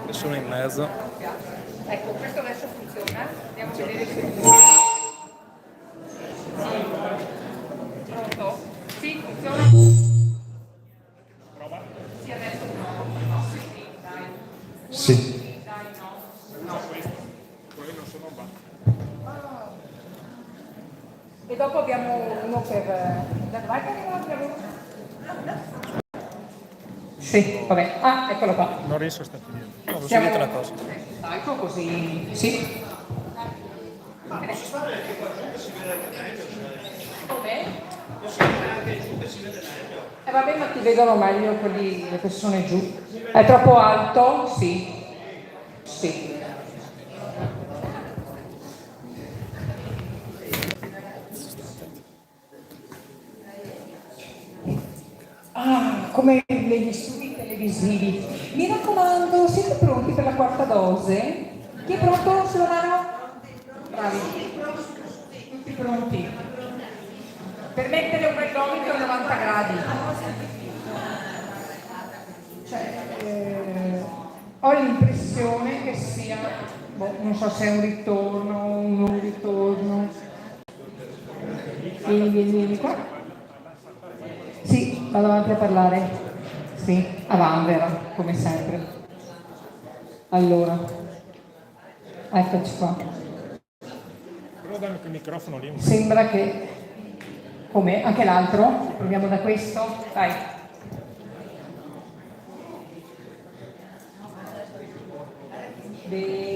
Sono in mezzo. Ecco, questo adesso funziona. Andiamo a vedere se funziona. Pronto? Sì, funziona. Prova. Sì, adesso no. Sì, dai. Sì. Dai, no. No. Questo. Quello non sono va. E dopo abbiamo uno per... Vai per sì, vabbè. Ah, eccolo qua. Non riesco a starti dietro. No, Siamo... seguite la cosa. Ecco, così... Sì. Ma posso stare anche qua giù che si vede anche meglio? Come? Posso stare anche giù che si vede meglio? Vabbè, ma ti vedono meglio quelli, le persone giù. È troppo alto? Sì. Sì. Ah, come negli studi televisivi. Mi raccomando, siete pronti per la quarta dose? Chi è pronto sulla mano? Bravi. Tutti pronti. Per mettere un bel gomito a 90 gradi. Cioè, ho l'impressione che sia, non so se è un ritorno, un non ritorno. Vieni qua. Sì, vado avanti a parlare. Sì, a vanvera, come sempre. Allora, eccoci qua. Però dammi il microfono lì. Sembra che... Come? Anche l'altro? Proviamo da questo? Dai.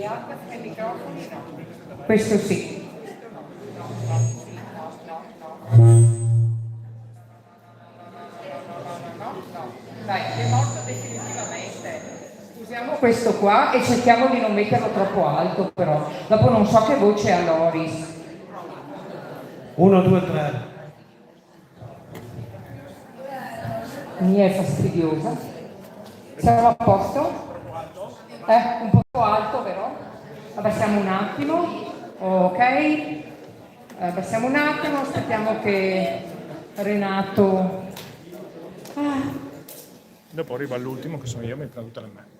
Attacca i microfoni? No. Questo sì. Dai, è morto definitivamente. Usiamo questo qua e cerchiamo di non metterlo troppo alto, però. Dopo non so che voce ha Loris. 1, 2, 3. Mi è fastidiosa. Siamo a posto? Un po' alto, però. Abbassiamo un attimo. Ok. Abbassiamo un attimo, aspettiamo che Renato... Dopo arriva l'ultimo che sono io, mi prendo tutte le me.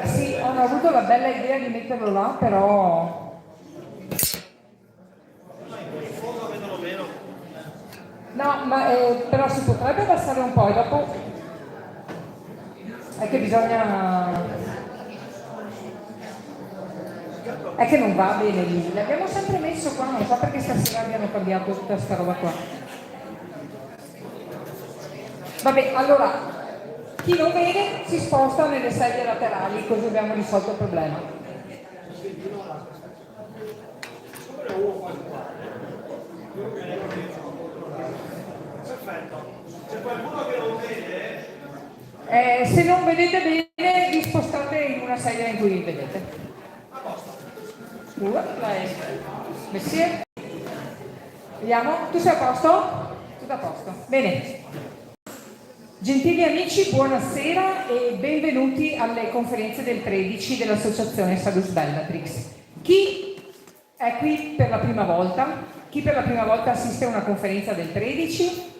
Sì, ho avuto la bella idea di metterlo là, però... No, ma però si potrebbe abbassare un po' e dopo... È che bisogna... È che non va bene lì. L'abbiamo sempre messo qua, non so perché stasera abbiamo cambiato tutta sta roba qua. Vabbè, allora, chi non vede si sposta nelle sedie laterali, così abbiamo risolto il problema. Perfetto. C'è qualcuno che non vede? Se non vedete bene, vi spostate in una sedia in cui vedete. Messie? Vediamo, tu sei a posto? Tutto a posto. Bene. Gentili amici, buonasera e benvenuti alle conferenze del 13 dell'Associazione Salus Bellatrix. Chi è qui per la prima volta? Chi per la prima volta assiste a una conferenza del 13?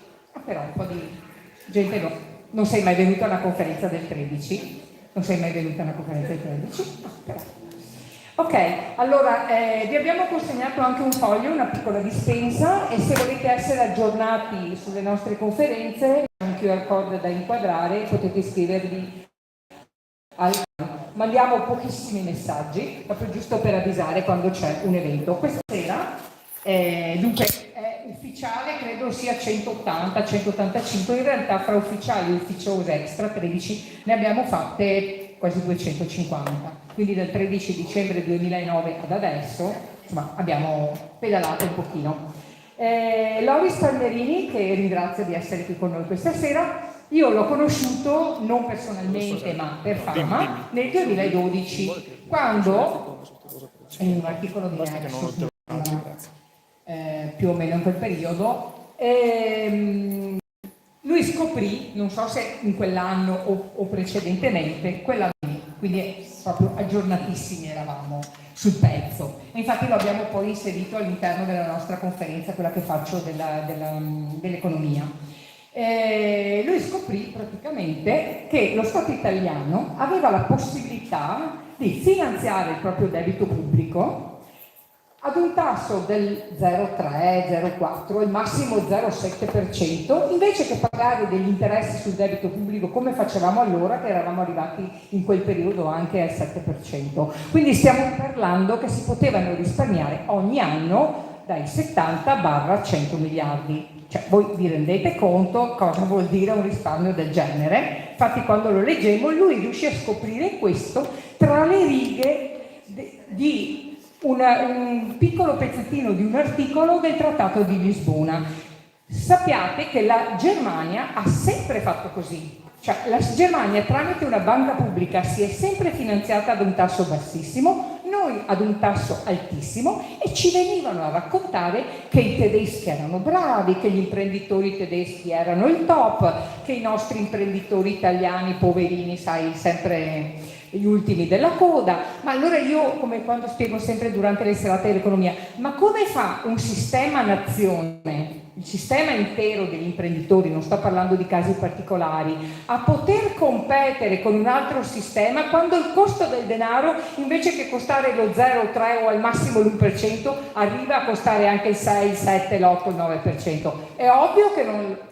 Però un po' di gente no. Non sei mai venuto a una conferenza del 13? Non sei mai venuta a una conferenza del 13? No, però. Ok, allora vi abbiamo consegnato anche un foglio, una piccola dispensa e se volete essere aggiornati sulle nostre conferenze, un QR code da inquadrare, potete iscrivervi al... Mandiamo pochissimi messaggi, proprio giusto per avvisare quando c'è un evento. Questa sera, dunque, è ufficiale, credo sia 180, 185, in realtà fra ufficiali e ufficiose extra 13 ne abbiamo fatte quasi 250. Quindi dal 13 dicembre 2009 ad adesso, insomma, abbiamo pedalato un pochino. Loris Palmerini, che ringrazio di essere qui con noi questa sera, io l'ho conosciuto non personalmente ma per fama nel 2012, quando in un articolo di Nexus, più o meno in quel periodo, lui scoprì, non so se in quell'anno o precedentemente, quella quindi proprio aggiornatissimi eravamo sul pezzo. E infatti lo abbiamo poi inserito all'interno della nostra conferenza, quella che faccio dell'economia. Lui scoprì praticamente che lo Stato italiano aveva la possibilità di finanziare il proprio debito pubblico ad un tasso del 0,3, 0,4, al massimo 0,7%, invece che pagare degli interessi sul debito pubblico come facevamo allora, che eravamo arrivati in quel periodo anche al 7%. Quindi stiamo parlando che si potevano risparmiare ogni anno dai 70-100 miliardi. Cioè, voi vi rendete conto cosa vuol dire un risparmio del genere? Infatti quando lo leggemmo lui riuscì a scoprire questo tra le righe di un piccolo pezzettino di un articolo del Trattato di Lisbona. Sappiate che la Germania ha sempre fatto così, cioè la Germania tramite una banca pubblica si è sempre finanziata ad un tasso bassissimo, noi ad un tasso altissimo, e ci venivano a raccontare che i tedeschi erano bravi, che gli imprenditori tedeschi erano il top, che i nostri imprenditori italiani poverini, sai, sempre gli ultimi della coda. Ma allora io, come quando spiego sempre durante le serate dell'economia, ma come fa un sistema nazione, il sistema intero degli imprenditori, non sto parlando di casi particolari, a poter competere con un altro sistema quando il costo del denaro, invece che costare lo 0,3 o al massimo l'1%, arriva a costare anche il 6, il 7, l'8, il 9%? È ovvio che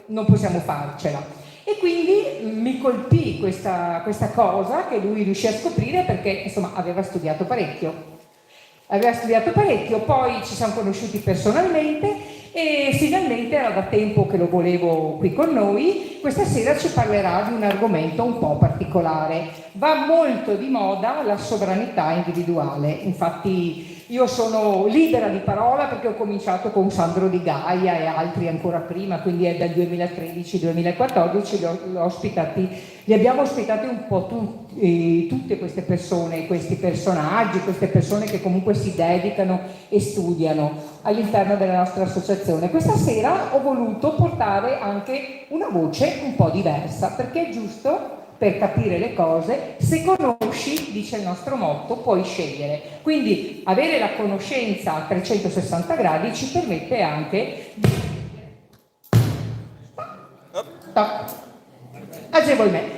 non possiamo farcela. E quindi mi colpì questa cosa che lui riuscì a scoprire, perché insomma aveva studiato parecchio, poi ci siamo conosciuti personalmente e finalmente era da tempo che lo volevo qui con noi. Questa sera ci parlerà di un argomento un po' particolare. Va molto di moda la sovranità individuale, infatti io sono libera di parola perché ho cominciato con Sandro Di Gaia e altri ancora prima, quindi è dal 2013-2014 li abbiamo ospitati un po' tutte queste persone, questi personaggi, queste persone che comunque si dedicano e studiano all'interno della nostra associazione. Questa sera ho voluto portare anche una voce un po' diversa, perché è giusto, per capire le cose, se conosci, dice il nostro motto, puoi scegliere. Quindi avere la conoscenza a 360 gradi ci permette anche di agevolmente.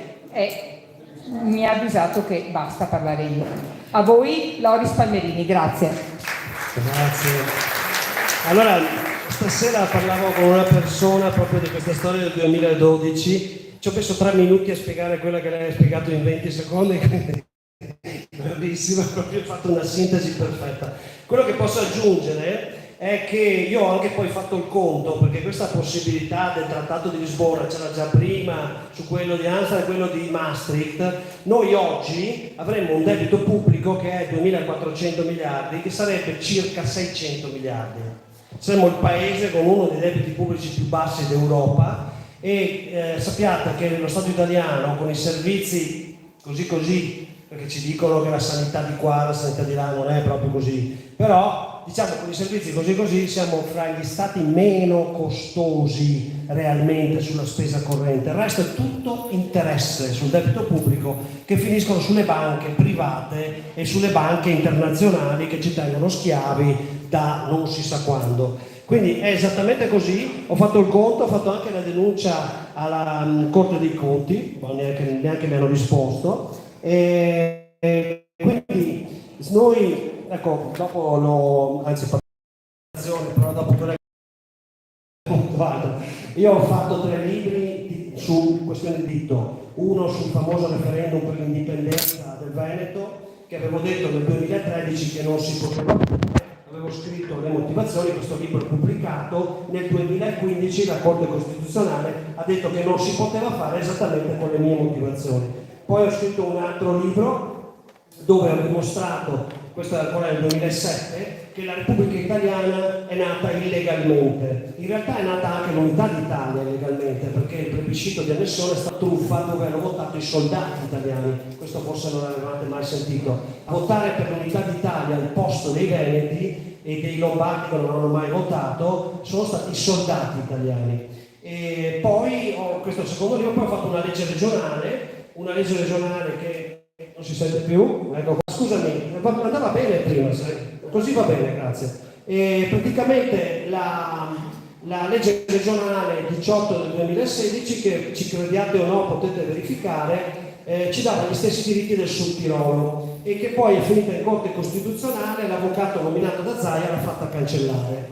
Mi ha avvisato che basta parlare io. A voi Loris Palmerini, grazie. Grazie. Allora, stasera parlavo con una persona proprio di questa storia del 2012. Ci ho messo 3 minuti a spiegare quella che lei ha spiegato in 20 secondi, quindi bravissima, proprio ho fatto una sintesi perfetta. Quello che posso aggiungere è che io ho anche poi fatto il conto, perché questa possibilità del Trattato di Lisbona c'era già prima su quello di Amsterdam e quello di Maastricht. Noi oggi avremmo un debito pubblico che è 2.400 miliardi, che sarebbe circa 600 miliardi. Saremmo il paese con uno dei debiti pubblici più bassi d'Europa. E sappiate che lo Stato italiano, con i servizi così, perché ci dicono che la sanità di qua, la sanità di là non è proprio così, però diciamo con i servizi così siamo fra gli stati meno costosi realmente sulla spesa corrente. Il resto è tutto interesse sul debito pubblico che finiscono sulle banche private e sulle banche internazionali che ci tengono schiavi da non si sa quando. Quindi è esattamente così, ho fatto il conto, ho fatto anche la denuncia alla Corte dei Conti, ma neanche mi hanno risposto, e quindi noi, ecco, dopo però dopo quella io ho fatto 3 libri su questione di diritto, uno sul famoso referendum per l'indipendenza del Veneto, che avevo detto nel 2013 che non si poteva fare. Avevo scritto le motivazioni, questo libro è pubblicato, nel 2015 la Corte Costituzionale ha detto che non si poteva fare esattamente con le mie motivazioni. Poi ho scritto un altro libro dove ho dimostrato, questo è ancora nel 2007, che la Repubblica Italiana è nata illegalmente. In realtà è nata anche l'Unità d'Italia illegalmente, perché il plebiscito di annessione è stata truffa dove hanno votato i soldati italiani. Questo forse non l'avevate mai sentito. A votare per l'Unità d'Italia al posto dei Veneti e dei Lombardi che non hanno mai votato sono stati i soldati italiani. E poi questo secondo libro, poi ho fatto una legge regionale che Non si sente più? Ecco, scusami, andava bene prima, sai? Così va bene, grazie. E praticamente la legge regionale 18 del 2016, che ci crediate o no potete verificare, ci dava gli stessi diritti del Sud Tirolo e che poi è finita in Corte Costituzionale, l'avvocato nominato da Zaia l'ha fatta cancellare.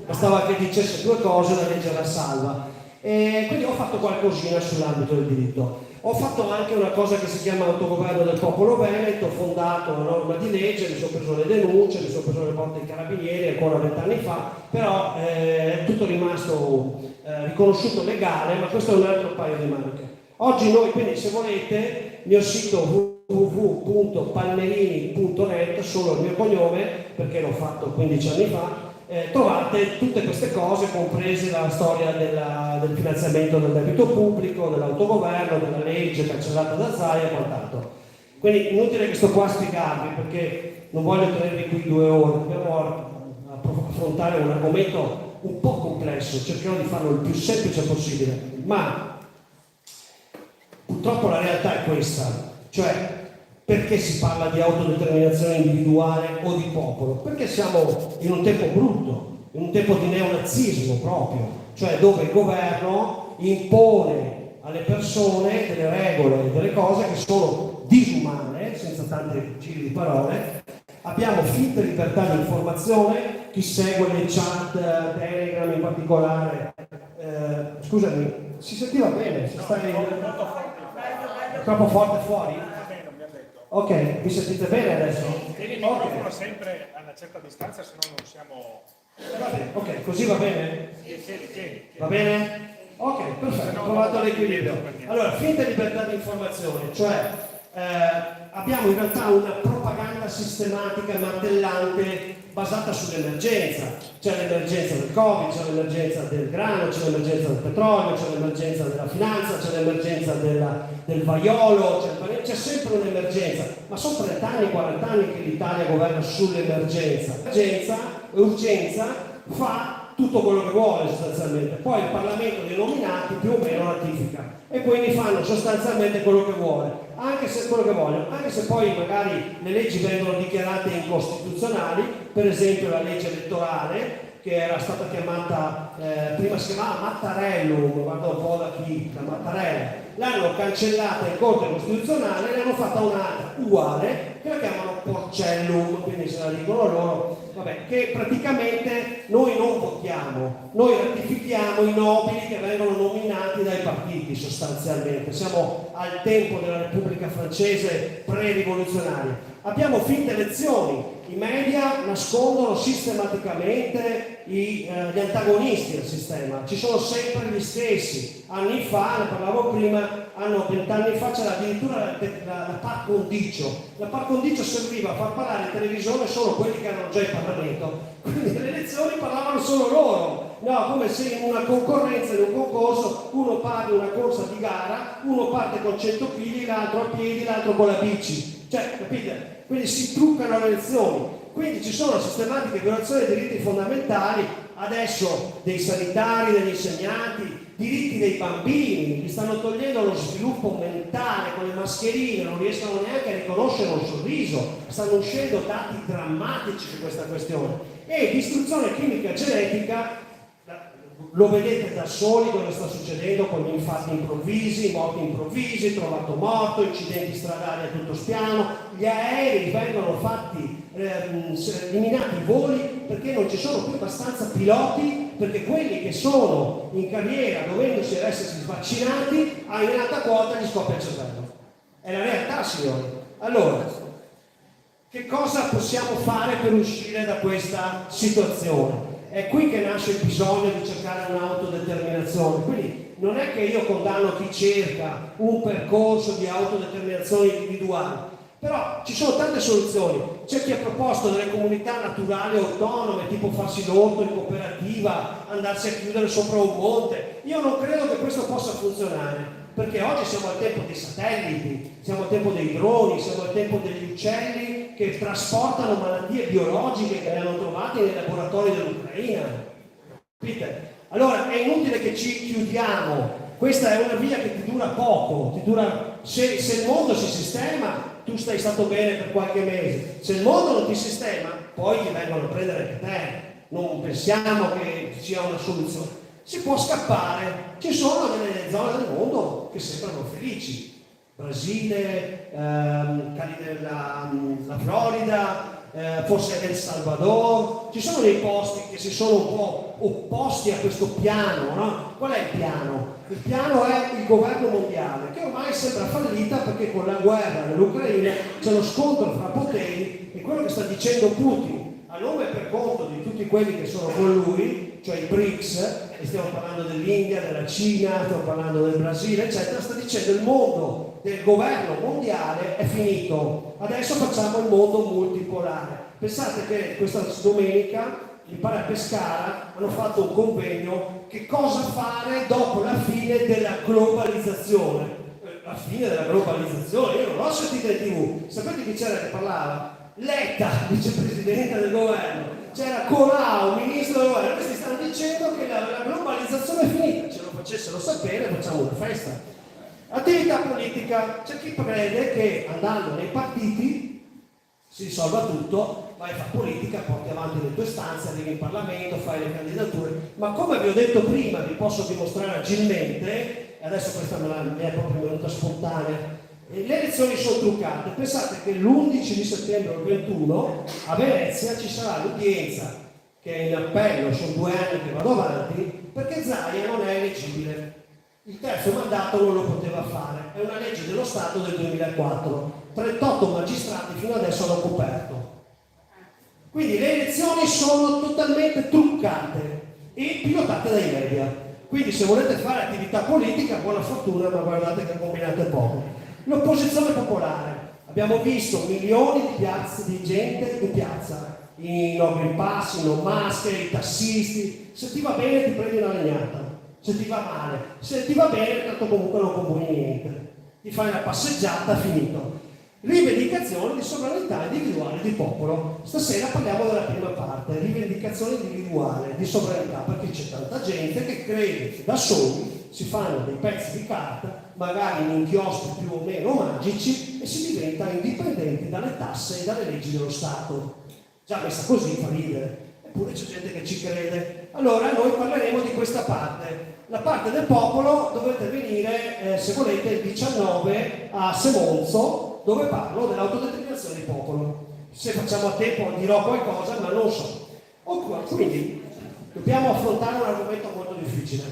Bastava che dicesse due cose, la legge la salva. Quindi ho fatto qualcosina sull'ambito del diritto. Ho fatto anche una cosa che si chiama autogoverno del popolo veneto, ho fondato una norma di legge, mi sono preso le denunce, mi sono preso le botte dei carabinieri ancora 20 anni fa, però è tutto rimasto riconosciuto legale, ma questo è un altro paio di maniche. Oggi noi, quindi, se volete, il mio sito www.palmerini.net, solo il mio cognome, perché l'ho fatto 15 anni fa, trovate tutte queste cose, comprese la storia del finanziamento del debito pubblico, dell'autogoverno, della legge cancellata da Zaia e quant'altro. Quindi inutile che sto qua a spiegarvi, perché non voglio tenervi qui 2 ore, dobbiamo affrontare un argomento un po' complesso, cercherò di farlo il più semplice possibile, ma purtroppo la realtà è questa, cioè perché si parla di autodeterminazione individuale o di popolo? Perché siamo in un tempo brutto, in un tempo di neonazismo proprio, cioè dove il governo impone alle persone delle regole, delle cose che sono disumane, senza tante giri di parole. Abbiamo finta libertà di informazione, chi segue le chat, Telegram in particolare. Scusami, si sentiva bene? Si sta è troppo forte fuori? Ok, mi sentite bene adesso? Tieni il microfono sempre a una certa distanza, se no non siamo... Va bene, ok, così va bene? Tieni. Va bene? Ok, perfetto, ho trovato l'equilibrio. Allora, finta libertà di informazione, cioè abbiamo in realtà una propaganda sistematica e martellante basata sull'emergenza. C'è l'emergenza del Covid, c'è l'emergenza del grano, c'è l'emergenza del petrolio, c'è l'emergenza della finanza, c'è l'emergenza del vaiolo, c'è sempre un'emergenza. Ma sono 30 anni, 40 anni che l'Italia governa sull'emergenza. Urgenza fa tutto quello che vuole sostanzialmente. Poi il Parlamento dei nominati più o meno ratifica e quindi fanno sostanzialmente quello che vuole, anche se poi magari le leggi vengono dichiarate incostituzionali, per esempio la legge elettorale che era stata chiamata, prima si chiamava Mattarellum, guarda un po' da chi, la Mattarella, l'hanno cancellata in Corte Costituzionale e ne hanno fatta un'altra uguale, che la chiamano Porcellum, quindi se la dicono loro, vabbè, che praticamente noi non votiamo, noi ratifichiamo i nobili che vengono nominati dai partiti sostanzialmente. Siamo al tempo della Repubblica Francese pre-rivoluzionaria. Abbiamo finte elezioni, i media nascondono sistematicamente gli antagonisti del sistema, ci sono sempre gli stessi. Anni fa, ne parlavo prima, 20 anni fa c'era addirittura la par condicio. La par condicio serviva a far parlare in televisione solo quelli che erano già in Parlamento, quindi nelle elezioni parlavano solo loro. No, come se in una concorrenza, in un concorso, uno paga una corsa di gara, uno parte con 100 kg, l'altro a piedi, l'altro con la bici. Cioè, capite? Quindi si truccano le elezioni. Quindi ci sono sistematiche violazioni dei diritti fondamentali, adesso dei sanitari, degli insegnanti, diritti dei bambini, gli stanno togliendo lo sviluppo mentale con le mascherine, non riescono neanche a riconoscere un sorriso, stanno uscendo dati drammatici su questa questione. E distruzione chimica e genetica, lo vedete da soli cosa sta succedendo con gli infatti improvvisi, morti improvvisi, trovato morto, incidenti stradali a tutto spiano, gli aerei vengono fatti, eliminati i voli perché non ci sono più abbastanza piloti, perché quelli che sono in carriera dovendosi essersi vaccinati, a in alta quota gli scoppia il cervello. È la realtà, signori. Allora, che cosa possiamo fare per uscire da questa situazione? È qui che nasce il bisogno di cercare un'autodeterminazione. Quindi non è che io condanno chi cerca un percorso di autodeterminazione individuale, però ci sono tante soluzioni. C'è chi ha proposto delle comunità naturali autonome, tipo farsi l'orto in cooperativa, andarsi a chiudere sopra un monte. Io non credo che questo possa funzionare, perché oggi siamo al tempo dei satelliti, siamo al tempo dei droni, siamo al tempo degli uccelli che trasportano malattie biologiche che le hanno trovate nei laboratori dell'Ucraina. Capite? Allora è inutile che ci chiudiamo, questa è una via che ti dura poco, se il mondo si sistema tu stai stato bene per qualche mese. Se il mondo non ti sistema, poi ti vengono a prendere anche te. Non pensiamo che ci sia una soluzione. Si può scappare. Ci sono delle zone del mondo che sembrano felici. Brasile, la Florida, forse El Salvador. Ci sono dei posti che si sono un po' opposti a questo piano, no? Qual è il piano? Il piano è il governo mondiale, che ormai sembra fallita perché con la guerra nell'Ucraina c'è lo scontro fra poteri e quello che sta dicendo Putin, a nome e per conto di tutti quelli che sono con lui, cioè i BRICS, e stiamo parlando dell'India, della Cina, stiamo parlando del Brasile, eccetera, sta dicendo il mondo del governo mondiale è finito, adesso facciamo il mondo multipolare. Pensate che questa domenica mi pare a Pescara hanno fatto un convegno che cosa fare dopo la fine della globalizzazione. La fine della globalizzazione, io non l'ho sentita in TV. Sapete chi c'era che parlava? Letta, vicepresidente del governo, c'era Colau, ministro del governo. Questi stanno dicendo che la globalizzazione è finita. Ce lo facessero sapere, facciamo una festa. Attività politica, c'è chi crede che andando nei partiti si risolva tutto, vai a fare politica, porti avanti le tue istanze, arrivi in Parlamento, fai le candidature, ma come vi ho detto prima, vi posso dimostrare agilmente, e adesso questa mi è proprio venuta spontanea, le elezioni sono truccate. Pensate che l'11 di settembre o il 21 a Venezia ci sarà l'udienza che è in appello, sono 2 anni che vado avanti, perché Zaia non è eleggibile. Il terzo mandato non lo poteva fare, è una legge dello Stato del 2004. 38 magistrati fino adesso hanno coperto. Quindi le elezioni sono totalmente truccate e pilotate dai media. Quindi se volete fare attività politica, buona fortuna, ma guardate che combinate poco. L'opposizione popolare. Abbiamo visto milioni di gente in piazza, i no green pass, i no maschere, i tassisti. Se ti va bene ti prendi una legnata, se ti va male. Se ti va bene, tanto comunque non componi niente. Ti fai una passeggiata, finito. Rivendicazione di sovranità individuale di popolo. Stasera parliamo della prima parte, rivendicazione individuale di sovranità, perché c'è tanta gente che crede che da soli si fanno dei pezzi di carta, magari in inchiostri più o meno magici, e si diventa indipendenti dalle tasse e dalle leggi dello Stato. Già messa così fa ridere, eppure c'è gente che ci crede. Allora noi parleremo di questa parte. La parte del popolo dovete venire, se volete, il 19 a Semonzo, dove parlo dell'autodeterminazione del popolo. Se facciamo a tempo dirò qualcosa, ma non so. Quindi dobbiamo affrontare un argomento molto difficile,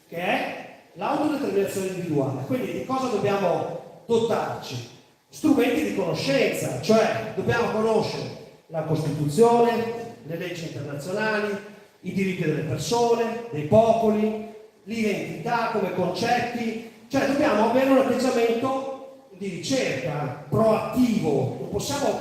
che è l'autodeterminazione individuale. Quindi di cosa dobbiamo dotarci? Strumenti di conoscenza, cioè dobbiamo conoscere la Costituzione, le leggi internazionali, i diritti delle persone, dei popoli, l'identità come concetti, cioè dobbiamo avere un atteggiamento di ricerca, proattivo. Non possiamo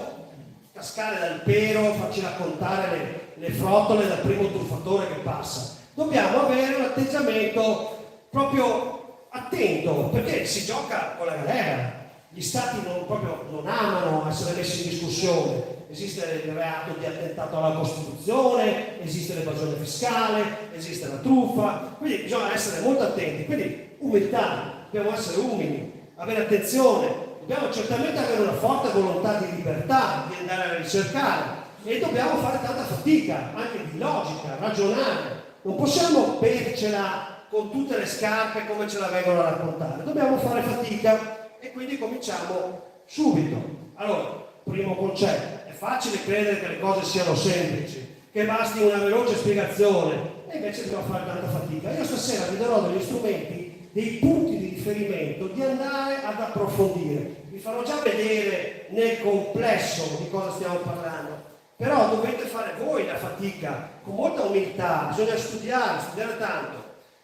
cascare dal pero, farci raccontare le frottole dal primo truffatore che passa. Dobbiamo avere un atteggiamento proprio attento, perché si gioca con la galera. Gli stati non amano essere messi in discussione. Esiste il reato di attentato alla Costituzione, esiste l'evasione fiscale, esiste la truffa, quindi bisogna essere molto attenti. Quindi umiltà, dobbiamo essere umili, avere attenzione, dobbiamo certamente avere una forte volontà di libertà, di andare a ricercare, e dobbiamo fare tanta fatica, anche di logica, ragionare. Non possiamo bercela con tutte le scarpe come ce la vengono a raccontare, dobbiamo fare fatica e quindi cominciamo subito. Allora, primo concetto, è facile credere che le cose siano semplici, che basti una veloce spiegazione, e invece dobbiamo fare tanta fatica. Io stasera vi darò degli strumenti, dei punti di riferimento, di andare ad approfondire. Vi farò già vedere nel complesso di cosa stiamo parlando, però dovete fare voi la fatica, con molta umiltà, bisogna studiare tanto.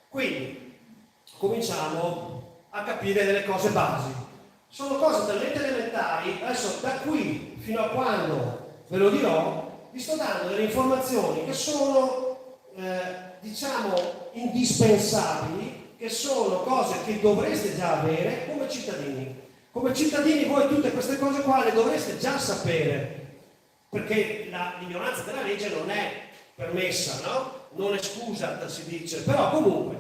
Quindi, cominciamo a capire delle cose basi. Sono cose talmente elementari, adesso da qui fino a quando ve lo dirò, vi sto dando delle informazioni che sono, diciamo, indispensabili, che sono cose che dovreste già avere come cittadini. Come cittadini voi tutte queste cose qua le dovreste già sapere, perché l'ignoranza della legge non è permessa, no? Non è scusa, si dice, però comunque.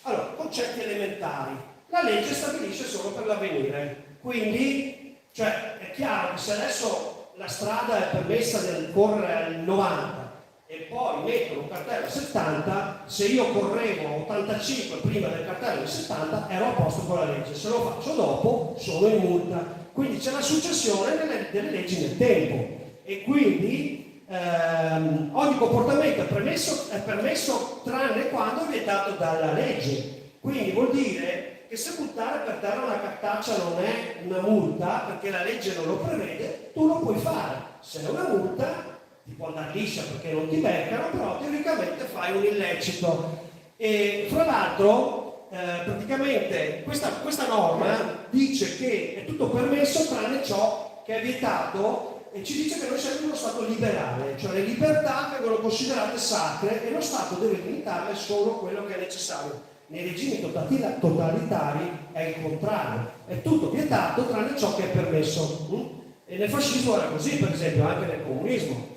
Allora, concetti elementari. La legge stabilisce solo per l'avvenire, quindi, cioè, è chiaro che se adesso la strada è permessa di correre al 90 e poi mettono un cartello al 70, se io correvo a 85 prima del cartello del 70 ero a posto con la legge, se lo faccio dopo sono in multa. Quindi c'è la successione delle leggi nel tempo e quindi ogni comportamento è permesso tranne quando è vietato dalla legge. Quindi vuol dire che se buttare per terra una cartaccia non è una multa perché la legge non lo prevede, tu lo puoi fare. Se è una multa ti può andare liscia perché non ti beccano, però teoricamente fai un illecito. E fra l'altro praticamente questa norma dice che è tutto permesso tranne ciò che è vietato e ci dice che noi siamo uno Stato liberale, cioè le libertà vengono considerate sacre e lo Stato deve limitarle solo quello che è necessario. Nei regimi totalitari è il contrario, è tutto vietato tranne ciò che è permesso. E nel fascismo era così, per esempio, anche nel comunismo.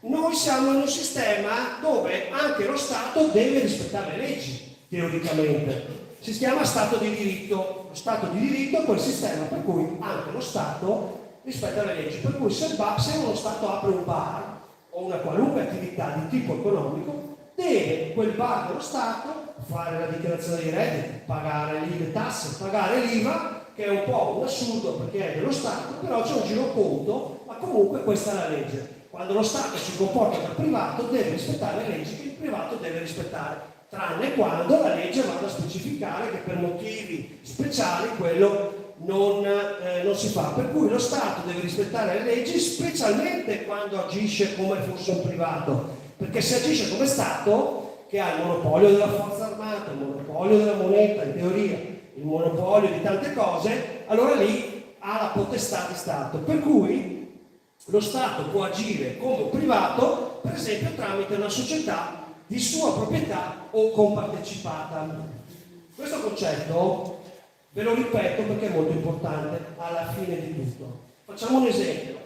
Noi siamo in un sistema dove anche lo Stato deve rispettare le leggi, teoricamente. Si chiama Stato di diritto. Lo Stato di diritto è quel sistema per cui anche lo Stato rispetta le leggi. Per cui se uno Stato apre un bar o una qualunque attività di tipo economico, deve quel bar dello Stato fare la dichiarazione dei redditi, pagare le tasse, pagare l'IVA, che è un po' un assurdo perché è dello Stato, però c'è un giroconto, ma comunque questa è la legge. Quando lo Stato si comporta da privato deve rispettare le leggi che il privato deve rispettare, tranne quando la legge vada a specificare che per motivi speciali quello non si fa. Per cui lo Stato deve rispettare le leggi, specialmente quando agisce come fosse un privato, perché se agisce come Stato, che ha il monopolio della forza armata, il monopolio della moneta, in teoria, il monopolio di tante cose, allora lì ha la potestà di Stato. Per cui lo Stato può agire come un privato, per esempio tramite una società di sua proprietà o compartecipata. Questo concetto ve lo ripeto perché è molto importante alla fine di tutto. Facciamo un esempio.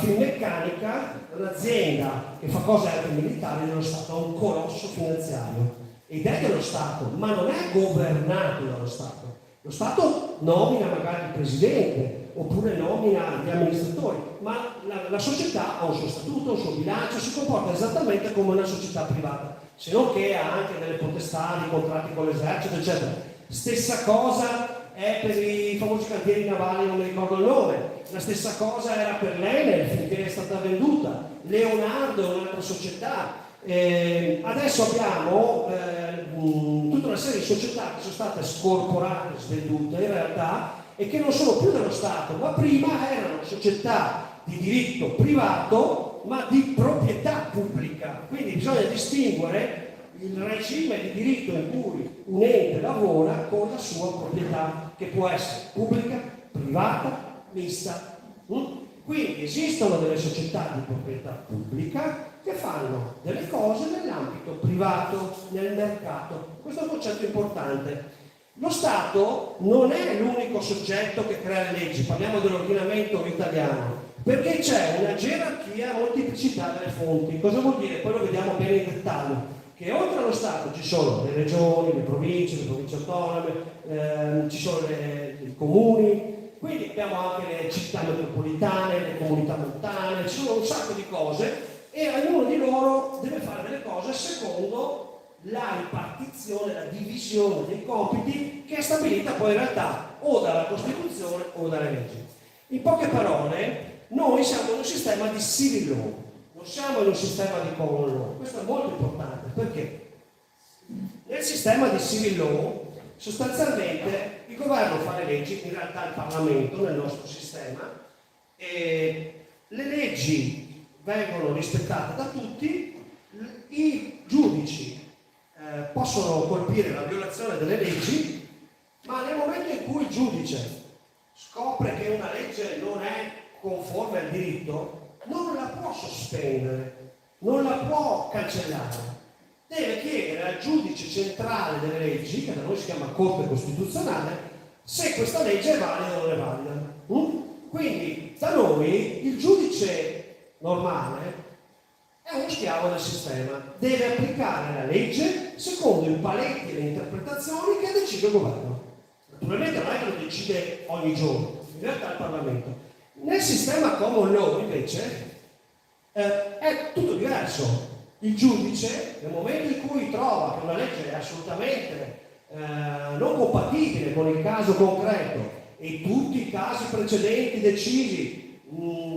Finmeccanica, un'azienda che fa cose anche militari dello Stato, ha un colosso finanziario ed è dello Stato, ma non è governato dallo Stato. Lo Stato nomina magari il presidente oppure nomina gli amministratori, ma la società ha un suo statuto, un suo bilancio, si comporta esattamente come una società privata, se non che ha anche delle potestà, dei contratti con l'esercito, eccetera. Stessa cosa è per i famosi cantieri navali, non mi ricordo il nome. La stessa cosa era per l'Enel finché è stata venduta, Leonardo è un'altra società. Adesso abbiamo tutta una serie di società che sono state scorporate, svendute in realtà, e che non sono più dello Stato, ma prima erano società di diritto privato, ma di proprietà pubblica. Quindi bisogna distinguere il regime di diritto in cui un ente lavora con la sua proprietà, che può essere pubblica, privata, mista. Quindi esistono delle società di proprietà pubblica che fanno delle cose nell'ambito privato, nel mercato. Questo è un concetto importante. Lo Stato non è l'unico soggetto che crea le leggi, parliamo dell'ordinamento italiano, perché c'è una gerarchia a molteplicità delle fonti. Cosa vuol dire? Poi lo vediamo bene in dettaglio. Che oltre allo Stato ci sono le regioni, le province autonome, ci sono i comuni, quindi abbiamo anche le città metropolitane, le comunità montane, ci sono un sacco di cose e ognuno di loro deve fare delle cose secondo la ripartizione, la divisione dei compiti che è stabilita poi in realtà o dalla Costituzione o dalle leggi. In poche parole, noi siamo in un sistema di civil law, non siamo in un sistema di common law. Questo è molto importante perché nel sistema di civil law sostanzialmente il governo fa le leggi, in realtà il Parlamento nel nostro sistema, e le leggi vengono rispettate da tutti, i giudici possono colpire la violazione delle leggi, ma nel momento in cui il giudice scopre che una legge non è conforme al diritto, non la può sospendere, non la può cancellare. Deve chiedere al giudice centrale delle leggi, che da noi si chiama Corte Costituzionale, se questa legge è valida o non è valida. Quindi da noi il giudice normale è uno schiavo del sistema, deve applicare la legge secondo i paletti e le interpretazioni che decide il governo. Naturalmente non è che lo decide ogni giorno, in realtà il Parlamento. Nel sistema common law, invece, è tutto diverso. Il giudice, nel momento in cui trova che una legge è assolutamente non compatibile con il caso concreto e tutti i casi precedenti decisi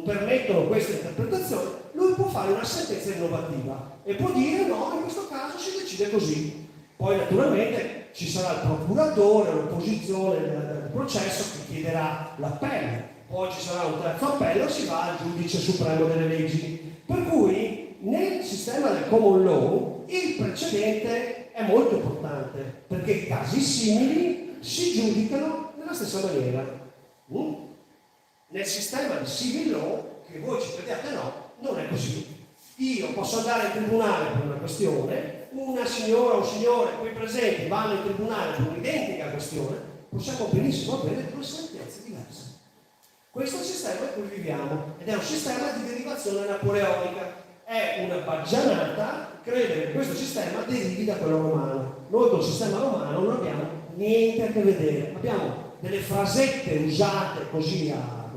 permettono questa interpretazione, lui può fare una sentenza innovativa e può dire no, in questo caso si decide così. Poi naturalmente ci sarà il procuratore, l'opposizione del processo che chiederà l'appello, poi ci sarà un terzo appello e si va al giudice supremo delle leggi. Per cui nel sistema del common law il precedente è molto importante perché i casi simili si giudicano nella stessa maniera. Nel sistema di civil law, che voi ci crediate no, non è così. Io posso andare in tribunale per una questione, una signora o un signore qui presenti vanno in tribunale per un'identica questione, possiamo benissimo avere due sentenze diverse. Questo è il sistema in cui viviamo ed è un sistema di derivazione napoleonica. È una baggianata credere che questo sistema derivi da quello romano. Noi col sistema romano non abbiamo niente a che vedere, abbiamo delle frasette usate così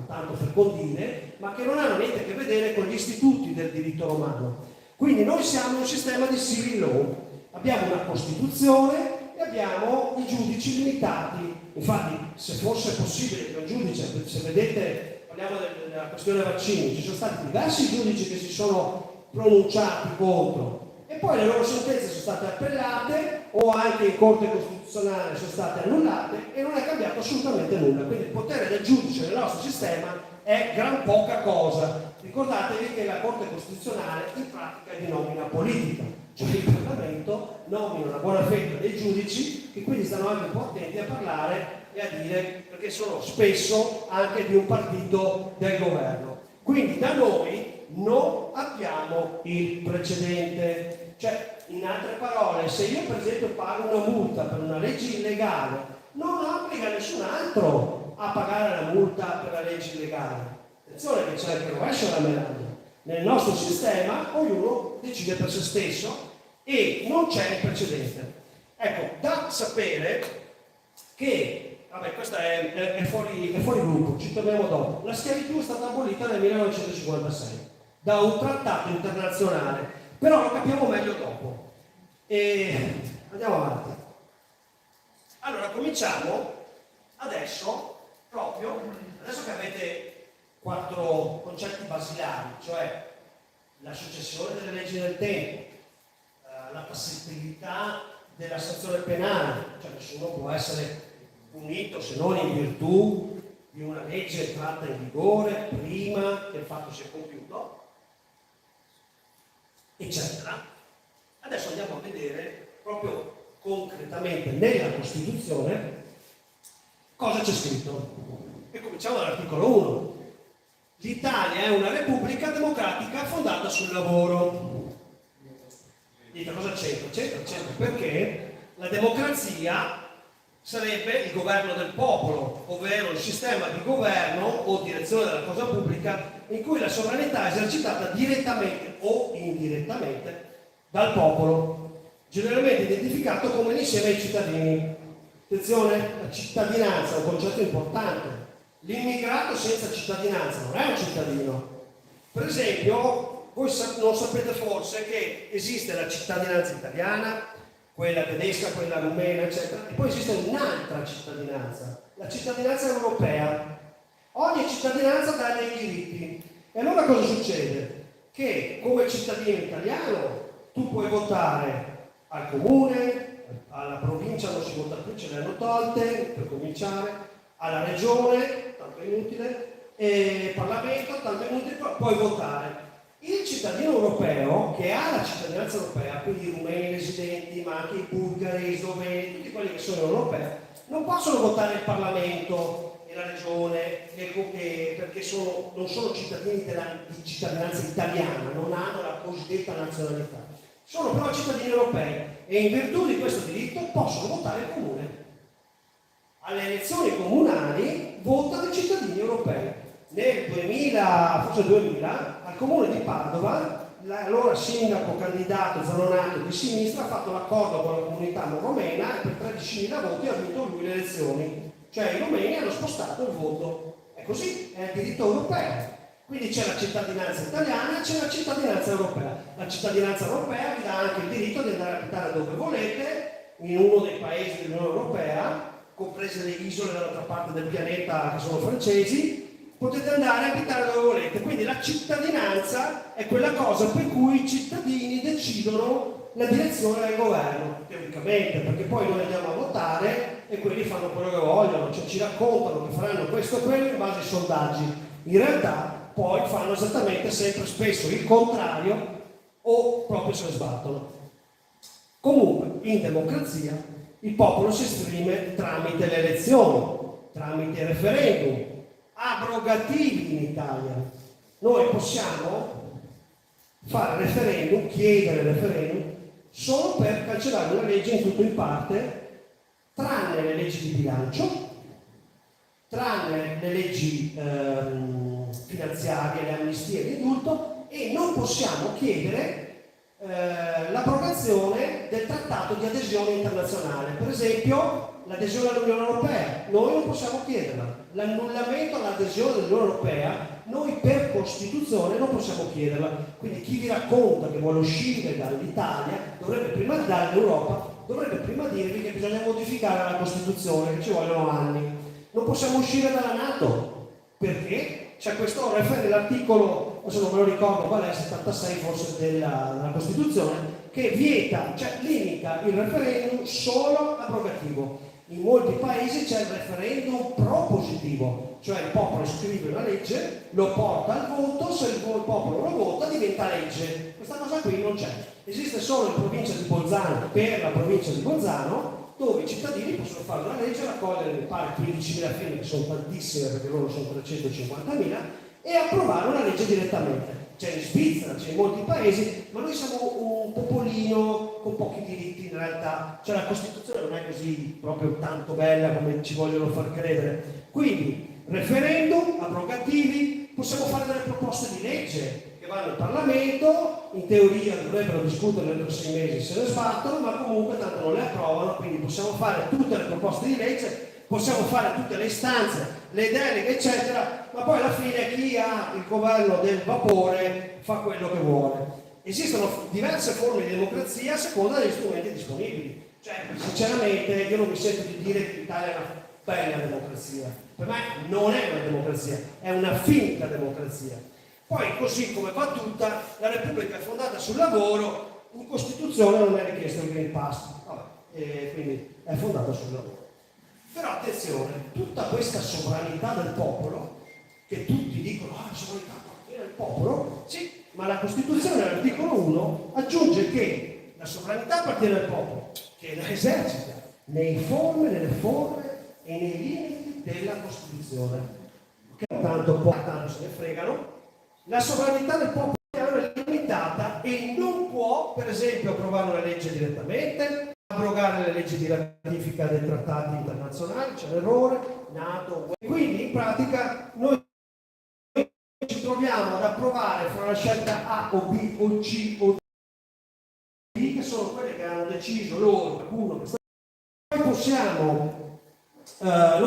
tanto per condire, ma che non hanno niente a che vedere con gli istituti del diritto romano. Quindi noi siamo un sistema di civil law, abbiamo una Costituzione e abbiamo i giudici limitati. Infatti, se fosse possibile che un giudice, se vedete, parliamo della questione vaccini, ci sono stati diversi giudici che si sono pronunciati contro e poi le loro sentenze sono state appellate o anche in Corte Costituzionale sono state annullate e non è cambiato assolutamente nulla. Quindi il potere del giudice nel nostro sistema è gran poca cosa. Ricordatevi che la Corte Costituzionale in pratica è di nomina politica, cioè il Parlamento nomina una buona fetta dei giudici che quindi stanno anche un po' attenti a parlare e a dire, perché sono spesso anche di un partito del governo. Quindi da noi non abbiamo il precedente, cioè in altre parole, se io per esempio pago una multa per una legge illegale, non obbliga nessun altro a pagare la multa per la legge illegale. Attenzione che c'è anche il rovescio della medaglia. Nel nostro sistema ognuno decide per se stesso e non c'è il precedente. Ecco, da sapere che, vabbè, questo è fuori gruppo, ci torniamo dopo. La schiavitù è stata abolita nel 1956 da un trattato internazionale, però lo capiamo meglio dopo. E andiamo avanti. Allora, cominciamo adesso che avete 4 concetti basilari, cioè la successione delle leggi del tempo, la tassatività della sanzione penale, cioè nessuno può essere punito se non in virtù di una legge entrata in vigore prima che il fatto sia compiuto, eccetera. Adesso andiamo a vedere proprio concretamente nella Costituzione cosa c'è scritto. E cominciamo dall'articolo 1. L'Italia è una repubblica democratica fondata sul lavoro. Dite cosa c'entra? C'entra perché la democrazia sarebbe il governo del popolo, ovvero il sistema di governo o direzione della cosa pubblica in cui la sovranità è esercitata direttamente o indirettamente dal popolo, generalmente identificato come l'insieme dei cittadini. Attenzione, la cittadinanza è un concetto importante. L'immigrato senza cittadinanza non è un cittadino. Per esempio, voi non sapete forse che esiste la cittadinanza italiana, quella tedesca, quella rumena, eccetera, e poi esiste un'altra cittadinanza, la cittadinanza europea. Ogni cittadinanza dà dei diritti. E allora cosa succede? Che come cittadino italiano tu puoi votare al comune, alla provincia non si vota più, ce le hanno tolte per cominciare, alla regione, tanto è inutile, e Parlamento, tanto è inutile, puoi votare. Il cittadino europeo che ha la cittadinanza europea, quindi i rumeni residenti, ma anche i bulgari, i sloveni, tutti quelli che sono europei, non possono votare il Parlamento e la regione perché non sono cittadini di cittadinanza italiana, non hanno la cosiddetta nazionalità. Sono però cittadini europei e in virtù di questo diritto possono votare il comune. Alle elezioni comunali votano i cittadini europei. Nel 2000, al comune di Padova, l'allora sindaco candidato Zanonato di sinistra ha fatto l'accordo con la comunità romena e per 13.000 voti ha vinto lui le elezioni. Cioè i romeni hanno spostato il voto. È così, è il diritto europeo. Quindi c'è la cittadinanza italiana e c'è la cittadinanza europea. La cittadinanza europea vi dà anche il diritto di andare a abitare dove volete, in uno dei paesi dell'Unione Europea, comprese le isole dall'altra parte del pianeta che sono francesi, potete andare a abitare dove volete. Quindi la cittadinanza è quella cosa per cui i cittadini decidono la direzione del governo, teoricamente, perché poi noi andiamo a votare e quelli fanno quello che vogliono, cioè ci raccontano che faranno questo e quello in base ai sondaggi. In realtà poi fanno esattamente sempre spesso il contrario o proprio se ne sbattono. Comunque, in democrazia il popolo si esprime tramite le elezioni, tramite i referendum, abrogativi in Italia. Noi possiamo fare referendum, chiedere referendum, solo per cancellare una legge in tutto o in parte, tranne le leggi di bilancio, tranne le leggi finanziarie, le amnistie e l'indulto, e non possiamo chiedere l'abrogazione del trattato di adesione internazionale. Per esempio, l'adesione all'Unione Europea, noi non possiamo chiederla. L'annullamento all'adesione all'Unione Europea, noi per Costituzione non possiamo chiederla. Quindi chi vi racconta che vuole uscire dall'Italia, dall'Europa, dovrebbe prima dirvi che bisogna modificare la Costituzione, che ci vogliono anni. Non possiamo uscire dalla NATO, perché c'è questo l'articolo, adesso non me lo ricordo qual è, 76 forse della Costituzione, che vieta, cioè limita il referendum solo abrogativo. In molti paesi c'è il referendum propositivo, cioè il popolo scrive una legge, lo porta al voto, se il popolo lo vota diventa legge. Questa cosa qui non c'è. Esiste solo in provincia di Bolzano, per la provincia di Bolzano, dove i cittadini possono fare una legge, raccogliere mi pare 15.000 firme, che sono tantissime perché loro sono 350.000, e approvare una legge direttamente. C'è in Svizzera, c'è in molti paesi, ma noi siamo un popolino con pochi diritti in realtà, cioè la Costituzione non è così proprio tanto bella come ci vogliono far credere. Quindi referendum, abrogativi, possiamo fare delle proposte di legge che vanno in Parlamento, in teoria dovrebbero discutere entro 6 mesi, se ne sbattono, ma comunque tanto non le approvano, quindi possiamo fare tutte le proposte di legge, possiamo fare tutte le istanze, le deleghe eccetera, ma poi alla fine chi ha il governo del vapore fa quello che vuole. Esistono diverse forme di democrazia a seconda degli strumenti disponibili. Cioè, sinceramente, io non mi sento di dire che l'Italia è una bella democrazia. Per me non è una democrazia, è una finta democrazia. Poi, così come va tutta, la Repubblica è fondata sul lavoro, in Costituzione non è richiesto il Green Pass, quindi è fondata sul lavoro. Però attenzione, tutta questa sovranità del popolo, che tutti dicono, la sovranità appartiene al popolo, sì, ma la Costituzione all'articolo 1 aggiunge che la sovranità appartiene al popolo, che la esercita nelle forme e nei limiti della Costituzione. Che tanto se ne fregano. La sovranità del popolo è limitata e non può, per esempio, approvare una legge direttamente, abrogare le leggi di ratifica dei trattati internazionali, c'è l'errore, NATO. Quindi in pratica noi ci troviamo ad approvare fra la scelta A o B o C o D, che sono quelle che hanno deciso loro, qualcuno. Poi non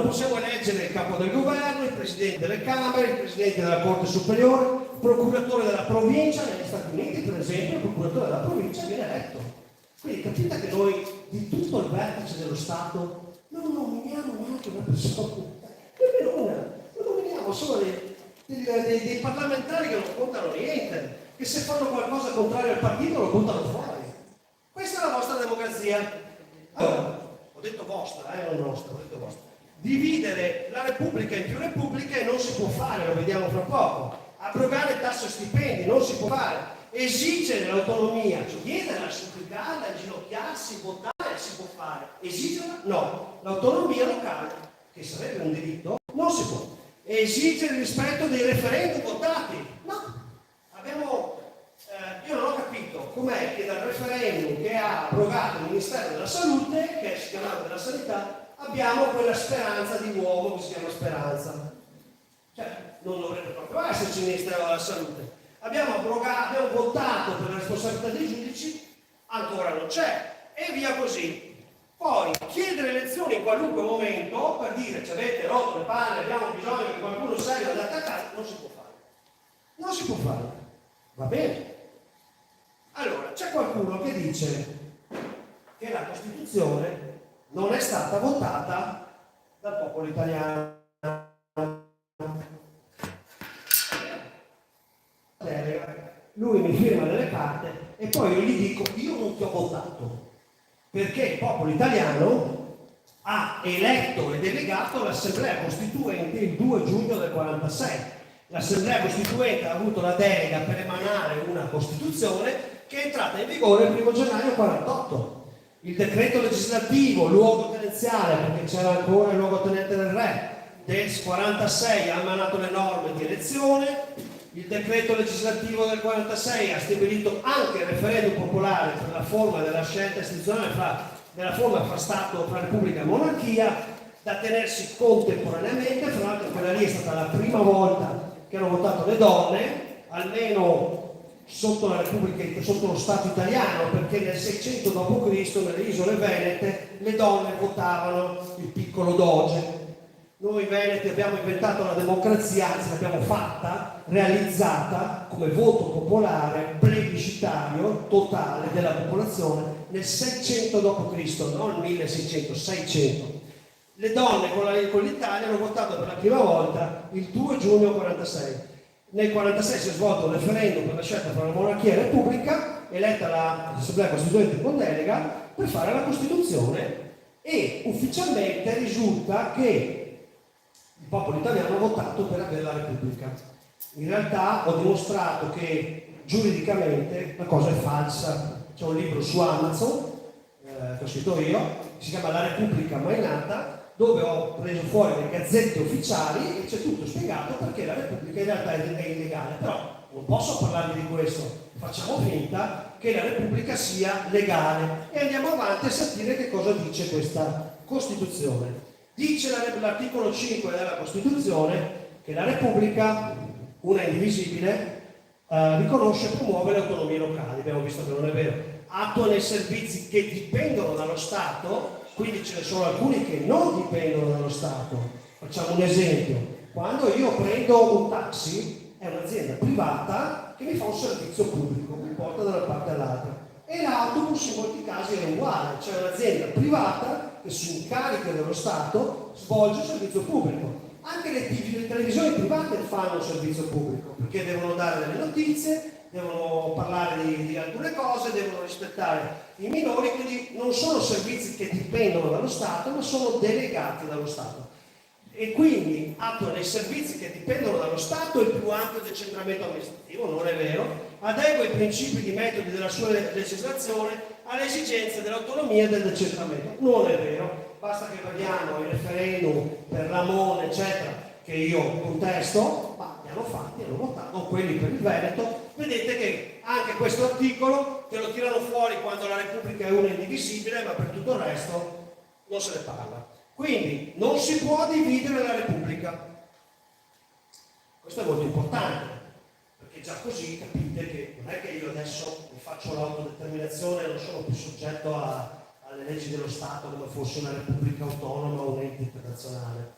possiamo eleggere il capo del governo, il presidente delle Camere, il presidente della Corte Superiore, il procuratore della provincia. Negli Stati Uniti, per esempio, il procuratore della provincia viene eletto. Quindi capite che noi di tutto il vertice dello Stato non nominiamo neanche una persona, nemmeno una, non nominiamo solo dei parlamentari che non contano niente, che se fanno qualcosa contrario al partito lo buttano fuori. Questa è la vostra democrazia. Allora, ho detto vostra, non nostra, ho detto vostra. Dividere la Repubblica in più repubbliche non si può fare, lo vediamo fra poco. Abrogare tasse e stipendi non si può fare. Esigere l'autonomia, chiederla, supplicarla, inginocchiarsi, votare si può fare. Esigerla? No. L'autonomia locale, che sarebbe un diritto, non si può. Esigere il rispetto dei referendum votati? No. Io non ho capito com'è che dal referendum che ha abrogato il Ministero della Salute, che si chiamava della Sanità, abbiamo quella speranza di uomo che si chiama Speranza. Cioè, non dovrebbe proprio esserci il Ministero della Salute. Abbiamo votato per la responsabilità dei giudici, ancora non c'è, e via così. Poi chiedere elezioni in qualunque momento per dire ci avete rotto le palle, abbiamo bisogno che qualcuno serio andate a casa, non si può fare. Non si può fare. Va bene. Allora, c'è qualcuno che dice che la Costituzione non è stata votata dal popolo italiano. Lui mi firma delle carte e poi io gli dico io non ti ho votato perché il popolo italiano ha eletto e delegato l'Assemblea Costituente il 2 giugno del 46. L'Assemblea Costituente ha avuto la delega per emanare una Costituzione che è entrata in vigore il 1 gennaio 48. Il decreto legislativo, luogotenenziale, perché c'era ancora il luogotenente del re, del 46 ha emanato le norme di elezione. Il decreto legislativo del 46 ha stabilito anche il referendum popolare per la forma della scelta istituzionale nella forma fra Stato, fra Repubblica e Monarchia, da tenersi contemporaneamente. Fra l'altro quella lì è stata la prima volta che hanno votato le donne, almeno sotto la Repubblica, sotto lo Stato italiano, perché nel 600 d.C. nelle isole venete le donne votavano il piccolo doge. Noi veneti abbiamo inventato la democrazia, anzi l'abbiamo fatta, realizzata come voto popolare plebiscitario totale della popolazione nel 600 d.C., non 1600, 600. Le donne con l'Italia hanno votato per la prima volta il 2 giugno 46. Nel 46 si è svolto un referendum per la scelta tra la monarchia e la repubblica, eletta l'Assemblea Costituente con delega per fare la Costituzione, e ufficialmente risulta che il popolo italiano ha votato per avere la Repubblica. In realtà ho dimostrato che giuridicamente la cosa è falsa. C'è un libro su Amazon che ho scritto io, che si chiama La Repubblica mai nata, dove ho preso fuori le gazzette ufficiali e c'è tutto spiegato perché la Repubblica in realtà è illegale. Però non posso parlarvi di questo, facciamo finta che la Repubblica sia legale e andiamo avanti a sentire che cosa dice questa Costituzione. Dice l'articolo 5 della Costituzione che la Repubblica, una e indivisibile, riconosce e promuove le autonomie locali. Abbiamo visto che non è vero. Attua nei servizi che dipendono dallo Stato, quindi ce ne sono alcuni che non dipendono dallo Stato. Facciamo un esempio. Quando io prendo un taxi, è un'azienda privata che mi fa un servizio pubblico, mi porta da una parte all'altra. E l'autobus in molti casi è uguale, c'è un'azienda privata che su incarico dello Stato svolge un servizio pubblico. Anche le televisioni private fanno un servizio pubblico, perché devono dare delle notizie, devono parlare di alcune cose, devono rispettare i minori, quindi non sono servizi che dipendono dallo Stato, ma sono delegati dallo Stato. E quindi attua nei servizi che dipendono dallo Stato il più ampio decentramento amministrativo, non è vero, adegua i principi di metodi della sua legislazione alle esigenze dell'autonomia e del decentramento, non è vero. Basta che vediamo i referendum per l'Amone, eccetera, che io contesto, ma li hanno fatti, hanno votato, quelli per il Veneto. Vedete che anche questo articolo te lo tirano fuori quando la Repubblica è una indivisibile, ma per tutto il resto non se ne parla. Quindi non si può dividere la Repubblica. Questo è molto importante, perché già così capite che non è che io adesso mi faccio l'autodeterminazione e non sono più soggetto alle leggi dello Stato come fosse una Repubblica autonoma o un ente internazionale.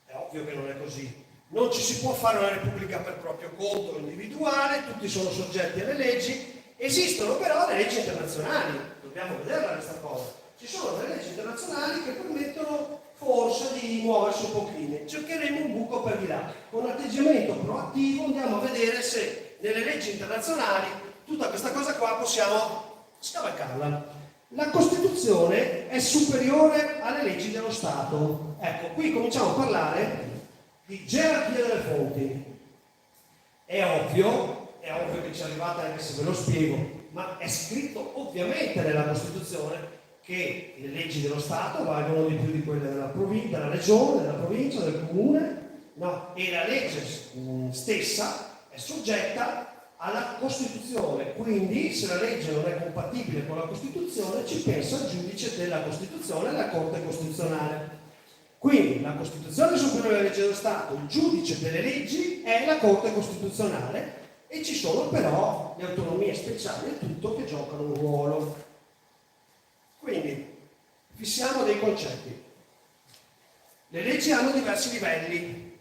È ovvio che non è così. Non ci si può fare una Repubblica per proprio conto individuale, tutti sono soggetti alle leggi. Esistono però le leggi internazionali, dobbiamo vederla questa cosa. Ci sono delle leggi internazionali che permettono forse di muoversi un pochino. Cercheremo un buco per di là. Con un atteggiamento proattivo andiamo a vedere se nelle leggi internazionali tutta questa cosa qua possiamo scavalcarla. La Costituzione è superiore alle leggi dello Stato. Ecco, qui cominciamo a parlare di gerarchia delle fonti. È ovvio che ci arrivate anche se ve lo spiego, ma è scritto ovviamente nella Costituzione che le leggi dello Stato valgono di più di quelle della regione, della provincia, del comune, no? E la legge stessa è soggetta alla Costituzione, quindi se la legge non è compatibile con la Costituzione ci pensa il giudice della Costituzione, la Corte Costituzionale. Quindi la Costituzione è superiore alla legge dello Stato, il giudice delle leggi è la Corte Costituzionale e ci sono però le autonomie speciali e tutto che giocano un ruolo. Quindi concetti. Le leggi hanno diversi livelli,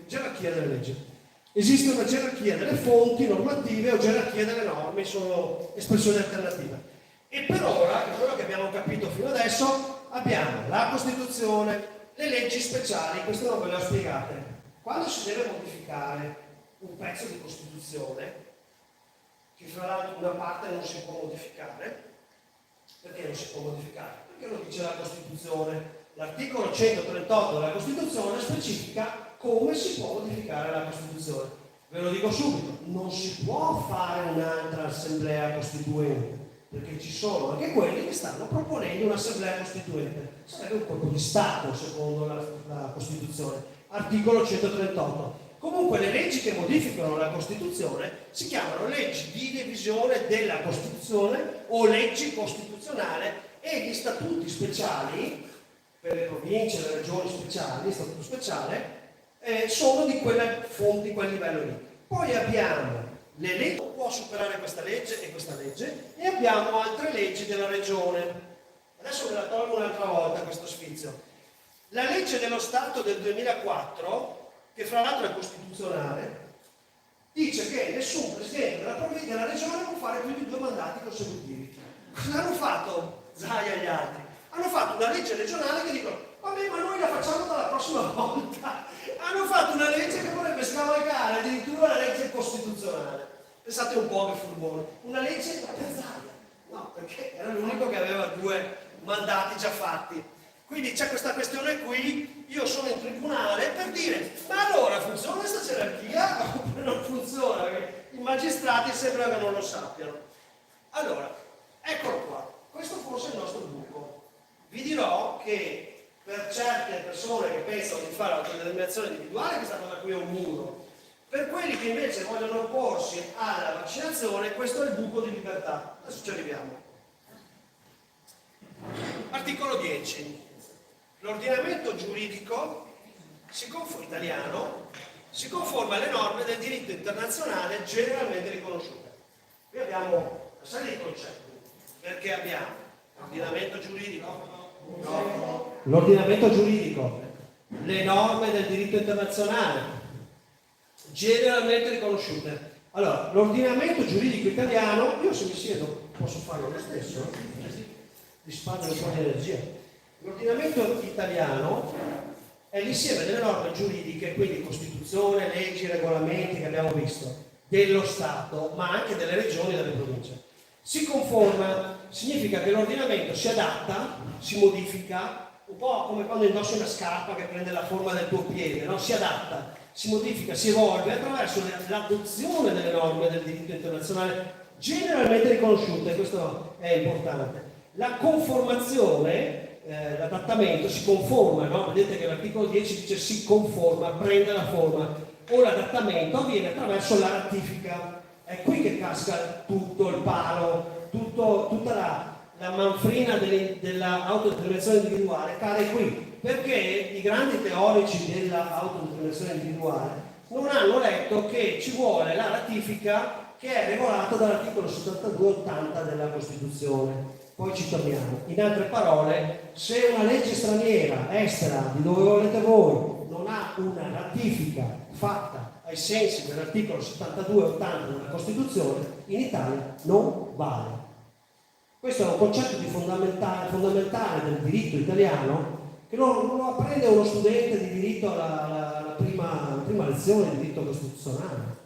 gerarchia delle leggi. Esiste una gerarchia delle fonti normative o gerarchia delle norme, sono espressioni alternative. E per ora, che quello che abbiamo capito fino adesso, abbiamo la Costituzione, le leggi speciali, queste non ve le ho spiegate. Quando si deve modificare un pezzo di Costituzione, che fra l'altro una parte non si può modificare, perché non si può modificare? Perché lo dice la Costituzione. L'articolo 138 della Costituzione specifica come si può modificare la Costituzione. Ve lo dico subito, non si può fare un'altra assemblea costituente, perché ci sono anche quelli che stanno proponendo un'assemblea costituente. Sarebbe un colpo di Stato, secondo la Costituzione. Articolo 138. Comunque le leggi che modificano la Costituzione si chiamano leggi di revisione della Costituzione o leggi costituzionali, e gli statuti speciali per le province e le regioni speciali, il statuto speciale, sono di quelle fonti, di quel livello lì. Poi abbiamo le leggi, non può superare questa legge e questa legge, e abbiamo altre leggi della regione. Adesso ve la tolgo un'altra volta questo sfizio. La legge dello Stato del 2004, che fra l'altro è costituzionale, dice che nessun presidente della regione può fare più di 2 mandati consecutivi. Cosa hanno fatto Zaia e gli altri? Hanno fatto una legge regionale che dicono vabbè, ma noi la facciamo dalla prossima volta. Hanno fatto una legge che vorrebbe scavalcare addirittura la legge costituzionale. Pensate un po' che furbone. Una legge per Zaia. No, perché era l'unico che aveva 2 mandati già fatti. Quindi c'è questa questione qui, io sono in tribunale per dire ma allora funziona questa gerarchia oppure non funziona? Perché i magistrati sembra che non lo sappiano. Allora, eccolo qua. Questo forse è il nostro buco. Vi dirò che per certe persone che pensano di fare l'autodeterminazione individuale questa cosa qui è un muro. Per quelli che invece vogliono opporsi alla vaccinazione, questo è il buco di libertà. Adesso ci arriviamo. Articolo 10. L'ordinamento giuridico italiano si conforma alle norme del diritto internazionale generalmente riconosciute. Qui abbiamo una serie di concetti, perché abbiamo l'ordinamento giuridico, l'ordinamento giuridico, le norme del diritto internazionale generalmente riconosciute. Allora, l'ordinamento giuridico italiano, io se mi siedo posso farlo lo stesso, risparmio un po' di energia. L'ordinamento italiano è l'insieme delle norme giuridiche, quindi Costituzione, leggi, regolamenti che abbiamo visto, dello Stato, ma anche delle regioni e delle province. Si conforma, significa che l'ordinamento si adatta, si modifica, un po' come quando indossi una scarpa che prende la forma del tuo piede, no? Si adatta, si modifica, si evolve attraverso l'adozione delle norme del diritto internazionale generalmente riconosciute, questo è importante. La conformazione, l'adattamento si conforma, no? Vedete che l'articolo 10 dice si conforma, prende la forma, o l'adattamento avviene attraverso la ratifica. È qui che casca tutto il palo, tutta la manfrina dell'autodeterminazione individuale cade qui, perché i grandi teorici dell'autodeterminazione individuale non hanno letto che ci vuole la ratifica che è regolata dall'articolo 72-80 della Costituzione. Poi ci torniamo. In altre parole, se una legge straniera, estera, di dove volete voi, non ha una ratifica fatta ai sensi dell'articolo 72-80 della Costituzione, in Italia non vale. Questo è un concetto fondamentale del diritto italiano che non lo apprende uno studente di diritto alla prima lezione di diritto costituzionale.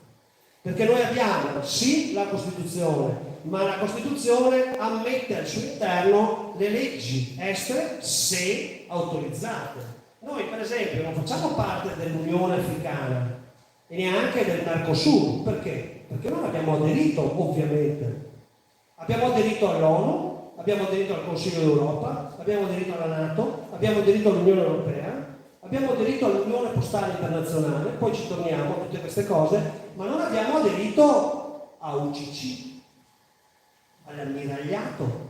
Perché noi abbiamo sì la Costituzione, ma la Costituzione ammette al suo interno le leggi estere se autorizzate. Noi per esempio non facciamo parte dell'Unione Africana e neanche del Mercosur. Perché? Perché non abbiamo aderito, ovviamente. Abbiamo aderito all'ONU, abbiamo aderito al Consiglio d'Europa, abbiamo aderito alla NATO, abbiamo aderito all'Unione Europea, abbiamo aderito all'Unione Postale Internazionale, poi ci torniamo a tutte queste cose, ma non abbiamo aderito a UCC, all'ammiragliato.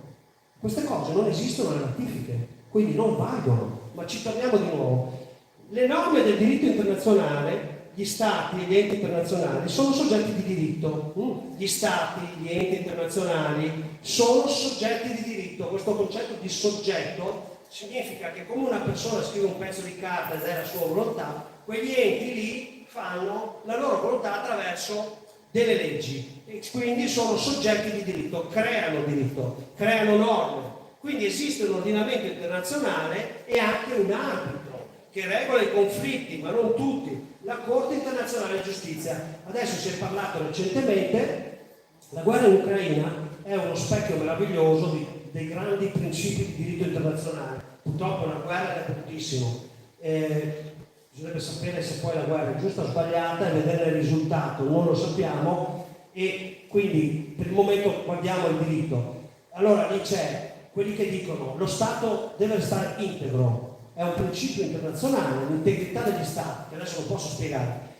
Queste cose non esistono alle ratifiche, quindi non valgono. Ma ci torniamo di nuovo. Le norme del diritto internazionale, gli stati e gli enti internazionali sono soggetti di diritto. Gli stati, gli enti internazionali sono soggetti di diritto. Questo concetto di soggetto significa che come una persona scrive un pezzo di carta ed è la sua volontà, quegli enti lì fanno la loro volontà attraverso delle leggi e quindi sono soggetti di diritto, creano norme. Quindi esiste un ordinamento internazionale e anche un arbitro che regola i conflitti, ma non tutti, la Corte internazionale di giustizia. Adesso si è parlato recentemente, la guerra in Ucraina è uno specchio meraviglioso dei grandi principi di diritto internazionale. Purtroppo una guerra è bruttissimo. Bisognerebbe sapere se poi la guerra è giusta o sbagliata e vedere il risultato, non lo sappiamo e quindi per il momento guardiamo il diritto. Allora lì c'è quelli che dicono lo Stato deve restare integro, è un principio internazionale, l'integrità degli Stati, che adesso non posso spiegare.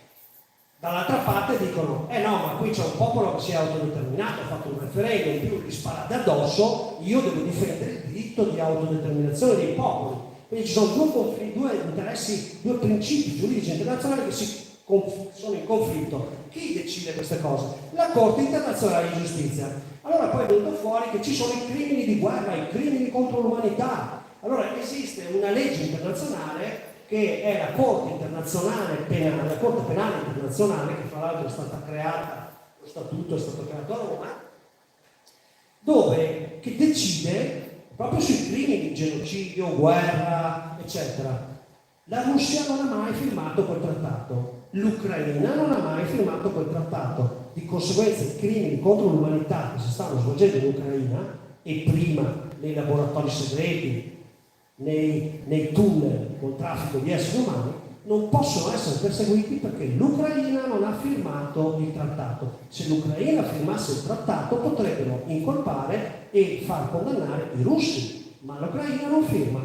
Dall'altra parte dicono, no, ma qui c'è un popolo che si è autodeterminato, ha fatto un referendum, in più gli sparate addosso, io devo difendere il diritto di autodeterminazione dei popoli. Quindi ci sono due interessi, due principi giuridici internazionali che sono in conflitto. Chi decide queste cose? La Corte internazionale di giustizia. Allora poi è venuto fuori che ci sono i crimini di guerra, i crimini contro l'umanità. Allora esiste una legge internazionale che è la Corte internazionale penale, la Corte penale internazionale, che fra l'altro è stata creata, lo statuto è stato creato a Roma, che decide proprio sui crimini, genocidio, guerra, eccetera. La Russia non ha mai firmato quel trattato, l'Ucraina non ha mai firmato quel trattato. Di conseguenza i crimini contro l'umanità che si stanno svolgendo in Ucraina e prima nei laboratori segreti, nei tunnel col traffico di esseri umani, non possono essere perseguiti perché l'Ucraina non ha firmato il trattato. Se l'Ucraina firmasse il trattato potrebbero incolpare e far condannare i russi, ma l'Ucraina non firma.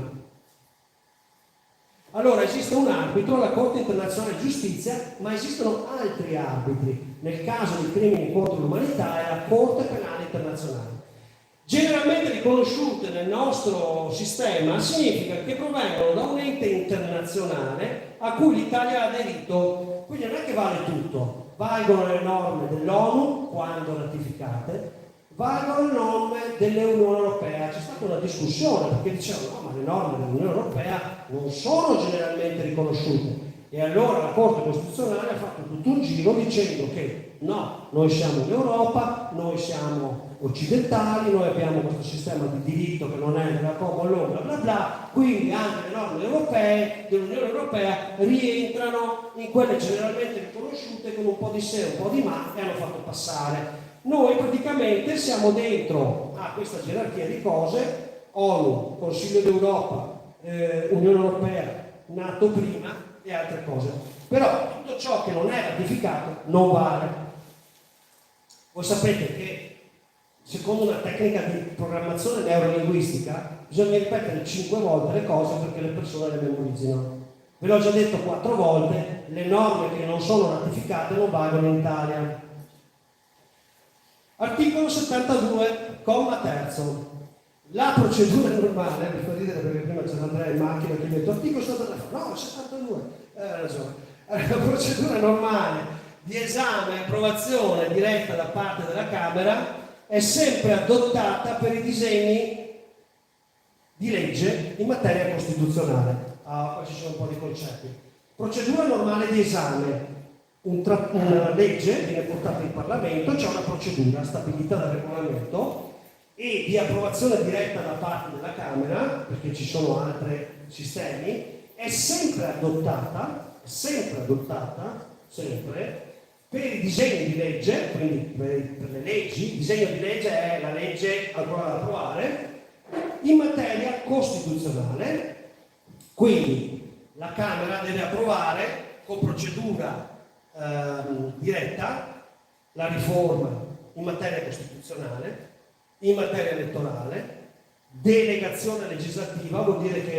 Allora esiste un arbitro, la Corte internazionale di giustizia, ma esistono altri arbitri. Nel caso di crimini contro l'umanità è la Corte penale internazionale. Generalmente riconosciute nel nostro sistema significa che provengono da un ente internazionale a cui l'Italia ha aderito, quindi non è che vale tutto, valgono le norme dell'ONU quando ratificate, valgono le norme dell'Unione Europea. C'è stata una discussione perché dicevano no, ma le norme dell'Unione Europea non sono generalmente riconosciute. E allora la Corte Costituzionale ha fatto tutto un giro dicendo che no, noi siamo in Europa, noi siamo occidentali, noi abbiamo questo sistema di diritto che non è della common law, bla bla bla, quindi anche le norme europee, dell'Unione Europea rientrano in quelle generalmente riconosciute con un po' di se, un po' di ma e hanno fatto passare. Noi praticamente siamo dentro a questa gerarchia di cose, ONU, Consiglio d'Europa, Unione Europea, NATO prima e altre cose. Però tutto ciò che non è ratificato non vale. Voi sapete che secondo una tecnica di programmazione neurolinguistica bisogna ripetere 5 volte le cose perché le persone le memorizzino. Ve l'ho già detto 4 volte, le norme che non sono ratificate non valgono in Italia. Articolo 72, comma terzo. La procedura normale, mi fa ridere perché prima c'era Andrea in macchina che mi ha detto articolo 72, no, 72, ragione. La procedura normale di esame e approvazione diretta da parte della Camera è sempre adottata per i disegni di legge in materia costituzionale. Qua ci sono un po' di concetti. Procedura normale di esame. Una legge viene portata in Parlamento, c'è una procedura stabilita dal regolamento e di approvazione diretta da parte della Camera, perché ci sono altri sistemi, è sempre adottata, per i disegni di legge, quindi per le leggi. Il disegno di legge è la legge ancora da approvare, in materia costituzionale, quindi la Camera deve approvare con procedura diretta la riforma in materia costituzionale, in materia elettorale, delegazione legislativa, vuol dire che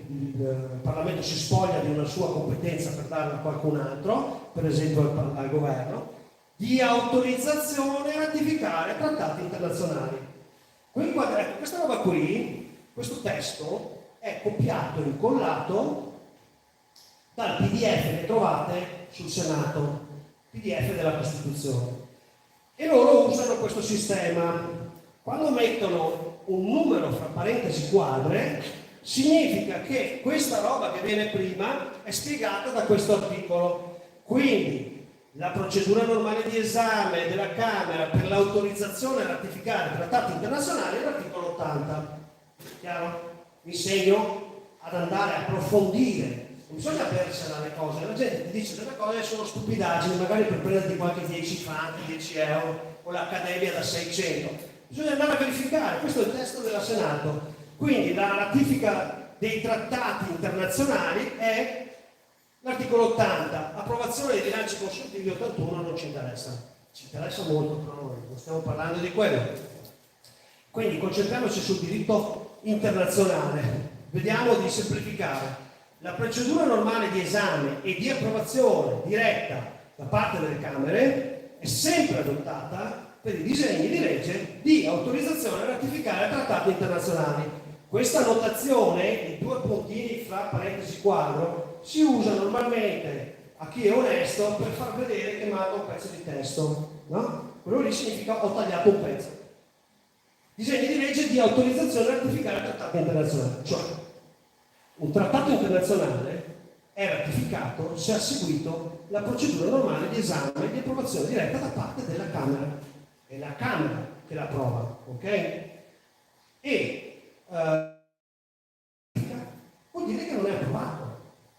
il Parlamento si spoglia di una sua competenza per darla a qualcun altro, per esempio al governo, di autorizzazione a ratificare trattati internazionali. Quindi ecco, questa roba qui, questo testo è copiato e incollato dal PDF che trovate sul Senato, PDF della Costituzione. E loro usano questo sistema. Quando mettono un numero fra parentesi quadre, significa che questa roba che viene prima è spiegata da questo articolo. Quindi la procedura normale di esame della Camera per l'autorizzazione a ratificare trattati internazionali è l'articolo 80. Chiaro? Vi insegno ad andare a approfondire. Non bisogna apersela le cose, la gente ti dice delle cose che sono stupidaggini, magari per prenderti qualche 10 franchi, 10 euro o l'accademia da 600. Bisogna andare a verificare, questo è il testo della Senato. Quindi la ratifica dei trattati internazionali è l'articolo 80, approvazione dei bilanci consuntivi 81 non ci interessa molto, però noi non stiamo parlando di quello. Quindi concentriamoci sul diritto internazionale, vediamo di semplificare. La procedura normale di esame e di approvazione diretta da parte delle Camere è sempre adottata per i disegni di legge di autorizzazione a ratificare trattati internazionali. Questa notazione, i due puntini fra parentesi quadro, si usa normalmente a chi è onesto per far vedere che manca un pezzo di testo, no? Quello lì significa ho tagliato un pezzo. Disegni di legge di autorizzazione a ratificare trattati internazionali, cioè un trattato internazionale è ratificato se ha seguito la procedura normale di esame e di approvazione diretta da parte della Camera. È la Camera che la approva, ok? E vuol dire che non è approvato.